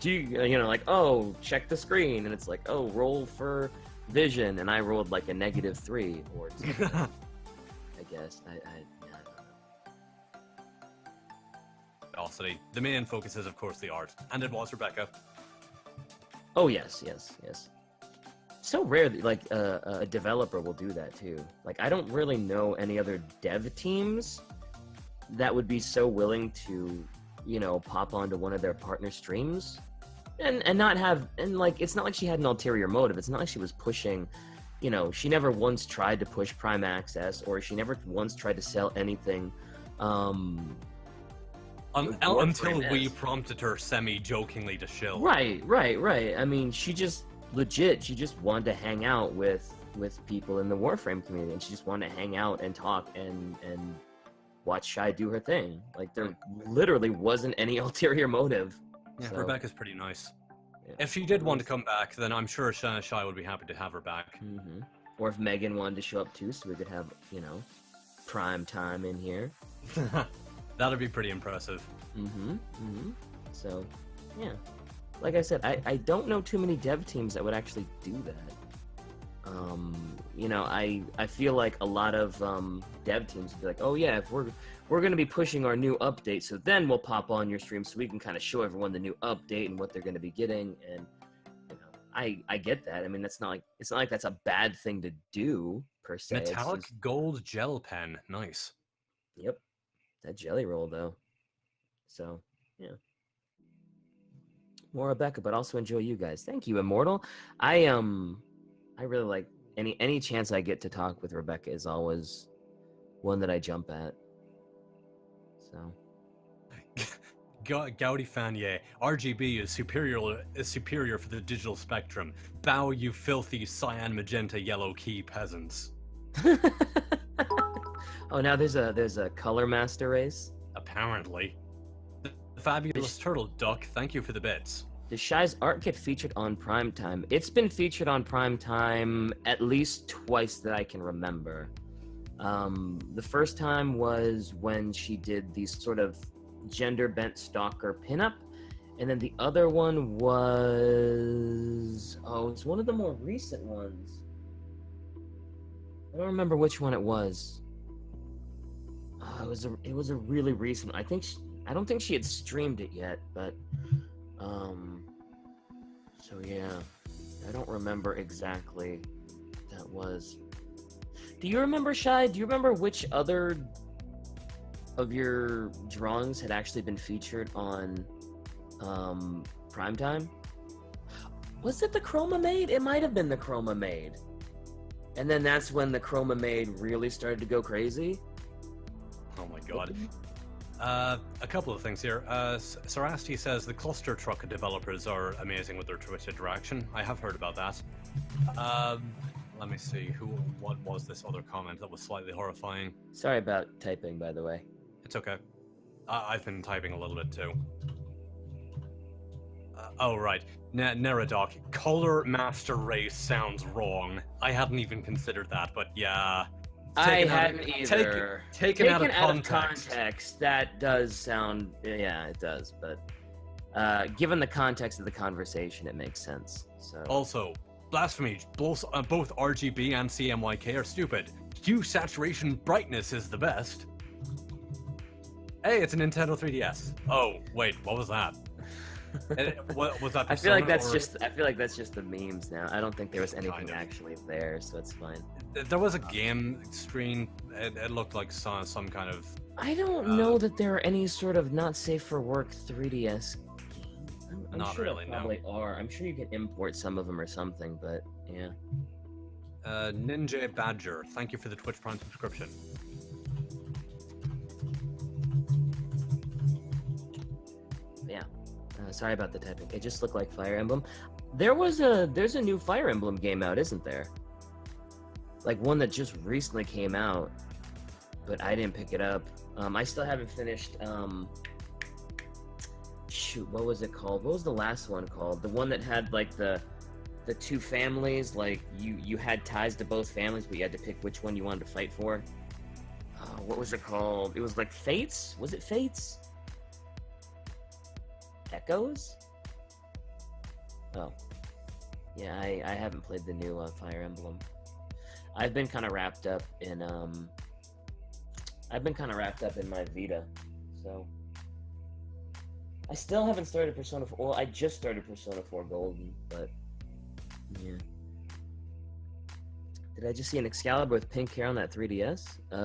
like, oh, check the screen, and it's like, oh, roll for vision, and I rolled like a -3 or something. I guess. I don't know. Velocity. The main focus is, of course, the art, and it was Rebecca. Oh yes. So rare that like a developer will do that too. Like I don't really know any other dev teams that would be so willing to, pop onto one of their partner streams and not have, and like it's not like she had an ulterior motive. It's not like she was pushing, she never once tried to push Prime Access, or she never once tried to sell anything. Until we prompted her semi-jokingly to shill. Right. I mean, she just wanted to hang out with people in the Warframe community, and she just wanted to hang out and talk and watch Shy do her thing. Like there literally wasn't any ulterior motive. Yeah, So, Rebecca's pretty nice. yeah. If she did want to come back, then I'm sure Shy would be happy to have her back. Mhm. Or if Megan wanted to show up too, so we could have, prime time in here. That'd be pretty impressive. So, yeah. Like I said, I don't know too many dev teams that would actually do that. I feel like a lot of dev teams would be like, oh yeah, if we're going to be pushing our new update, so then we'll pop on your stream so we can kind of show everyone the new update and what they're going to be getting. And I get that. I mean, it's not like that's a bad thing to do per se. Metallic gold gel pen, nice. Yep, that jelly roll though. So yeah. More Rebecca, but also enjoy you guys. Thank you, Immortal. I really like any chance I get to talk with Rebecca is always one that I jump at. So Gaudy Fanier, RGB is superior for the digital spectrum. Bow, you filthy cyan, magenta, yellow key peasants. Oh, now there's a color master race. Apparently. The fabulous turtle duck, thank you for the bits. Does Shy's art get featured on Primetime? It's been featured on Primetime at least twice that I can remember. The first time was when she did the sort of gender-bent stalker pinup, and then the other one was... oh, it's one of the more recent ones. I don't remember which one it was. It was a really recent one. I don't think she had streamed it yet, but so yeah, I don't remember exactly what that was. Do you remember, Shy? Do you remember which other of your drawings had actually been featured on Primetime? Was it the Chroma Maid? It might have been the Chroma Maid. And then that's when the Chroma Maid really started to go crazy. Oh my god. A couple of things here. Sarasti says the cluster truck developers are amazing with their Twitch interaction. I have heard about that. Let me see. What was this other comment that was slightly horrifying? Sorry about typing, by the way. It's okay. I've been typing a little bit too. Oh, right. Neradoc. Color Master Race sounds wrong. I hadn't even considered that, but yeah. I hadn't either. Taken out of context. That does sound... yeah, it does, but given the context of the conversation, it makes sense. So Also, blasphemy. Both RGB and CMYK are stupid. Hue saturation brightness is the best. Hey, it's a Nintendo 3DS. Oh, wait, what was that? What was that? I feel like Persona, that's just the memes now. I don't think there was anything Kind of. actually there, so it's fine. There was a game screen. It looked like some kind of. I don't know that there are any sort of not safe for work 3DS games. I'm Not sure really, there no. probably are. I'm sure you can import some of them or something, but yeah. Ninja Badger, thank you for the Twitch Prime subscription. Yeah. Sorry about the typing. It just looked like Fire Emblem. There's a new Fire Emblem game out, isn't there? Like one that just recently came out, but I didn't pick it up. I still haven't finished. Shoot, what was it called? What was the last one called? The one that had like the two families. Like you had ties to both families, but you had to pick which one you wanted to fight for. What was it called? It was like Fates. Was it Fates? Echoes? Oh. Yeah, I haven't played the new Fire Emblem. I've been kind of wrapped up in my Vita, so I still haven't started Persona 4. Well, I just started Persona 4 Golden, but yeah. Did I just see an Excalibur with pink hair on that 3DS? I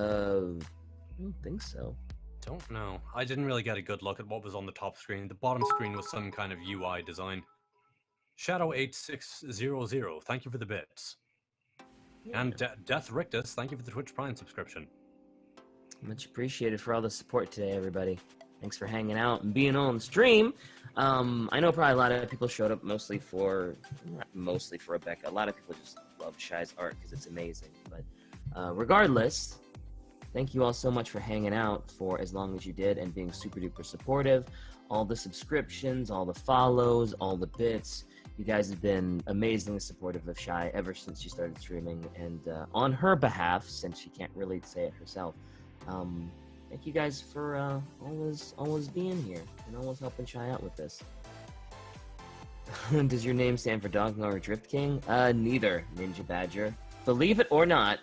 don't think so. Don't know. I didn't really get a good look at what was on the top screen. The bottom screen was some kind of UI design. Shadow8600, thank you for the bits. Yeah. And Death Rictus, thank you for the Twitch Prime subscription. Much appreciated for all the support today, everybody. Thanks for hanging out and being on stream. I know probably a lot of people showed up not mostly for Rebecca. A lot of people just love Shy's art because it's amazing. But regardless, thank you all so much for hanging out for as long as you did and being super duper supportive. All the subscriptions, all the follows, all the bits. You guys have been amazingly supportive of Shy ever since she started streaming. And on her behalf, since she can't really say it herself, thank you guys for always being here and always helping Shy out with this. Does your name stand for Donkey Kong or Drift King? Neither, Ninja Badger. Believe it or not,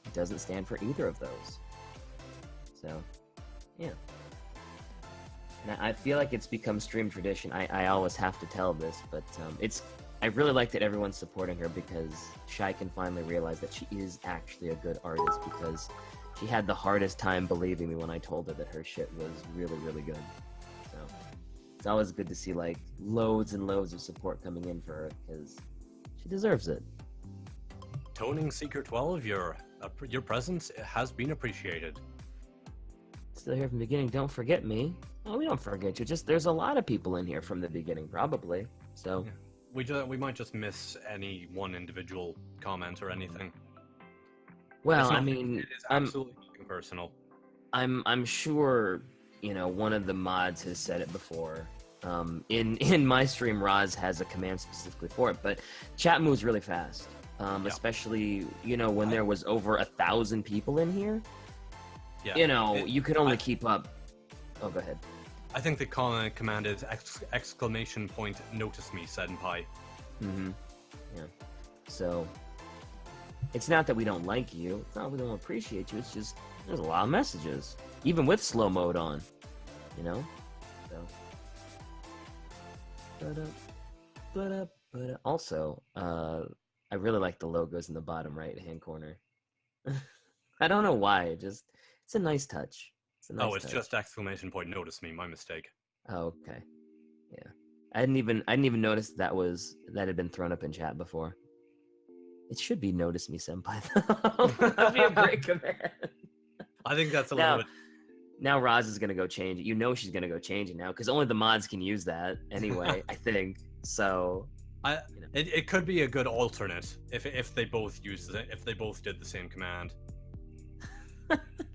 it doesn't stand for either of those. So, yeah. And I feel like it's become stream tradition. I always have to tell this, but I really like that everyone's supporting her because Shy can finally realize that she is actually a good artist because she had the hardest time believing me when I told her that her shit was really, really good. So it's always good to see like loads and loads of support coming in for her because she deserves it. Toning Seeker 12, your presence has been appreciated. Still here from the beginning. Don't forget me. Oh, we don't forget you. Just there's a lot of people in here from the beginning, probably. So yeah. We might just miss any one individual comment or anything. Well, I mean, it is absolutely nothing personal. I'm sure one of the mods has said it before. In my stream, Roz has a command specifically for it, but chat moves really fast. Especially when there was over 1,000 people in here. Yeah. You could only keep up. Oh, go ahead. I think the command is exclamation point notice me senpai. Mm-hmm. Yeah. So it's not that we don't like you. It's not that we don't appreciate you. It's just there's a lot of messages, even with slow mode on. So. Also, I really like the logos in the bottom right-hand corner. I don't know why. It's a nice touch. It's just exclamation point notice me. My mistake. Oh, okay. Yeah. I didn't even notice that had been thrown up in chat before. It should be notice me senpai though. That'd be a great command. I think that's a little bit. Now Roz is gonna go change it. She's gonna go change it now because only the mods can use that anyway. I think so. It could be a good alternate if they both did the same command.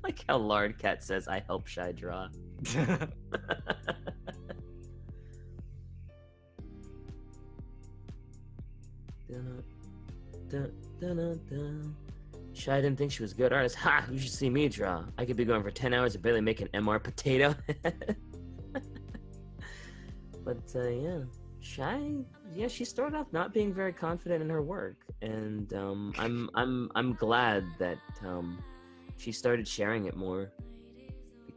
Like how Lard Cat says, "I help Shy draw." Shy didn't think she was a good artist. Ha! You should see me draw. I could be going for 10 hours and barely make an MR potato. But yeah, Shy. Yeah, she started off not being very confident in her work, and I'm glad that she started sharing it more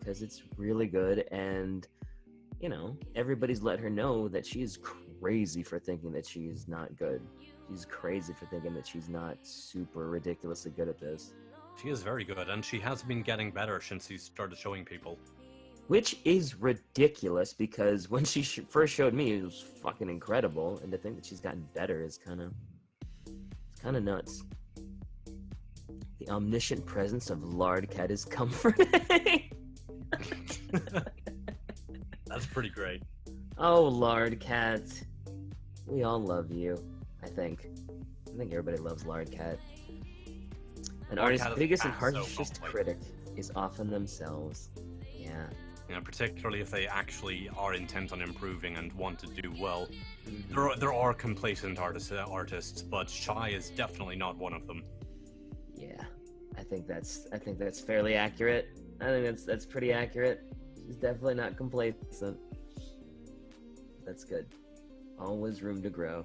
because it's really good, and you know, everybody's let her know that she is crazy for thinking that she's not good. She's crazy for thinking that she's not super ridiculously good at this. She is very good, and she has been getting better since she started showing people. Which is ridiculous, because when she first showed me, it was fucking incredible, and to think that she's gotten better is kind of nuts. The omniscient presence of Lardcat is comforting. That's pretty great. Oh, Lardcat. We all love you, I think. I think everybody loves Lardcat. An artist's biggest and harshest critic is often themselves. Yeah. You know, particularly if they actually are intent on improving and want to do well. There are complacent artists, but Shy is definitely not one of them. Yeah, I think that's fairly accurate. I think that's pretty accurate. She's definitely not complacent. That's good. Always room to grow.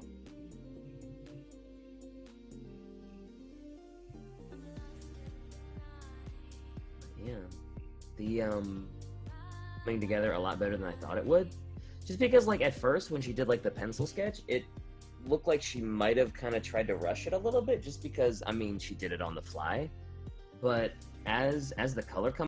Yeah, the coming together a lot better than I thought it would. Just because, like, at first when she did like the pencil sketch, it looked like she might have kind of tried to rush it a little bit, just because, I mean, she did it on the fly. But as the color comes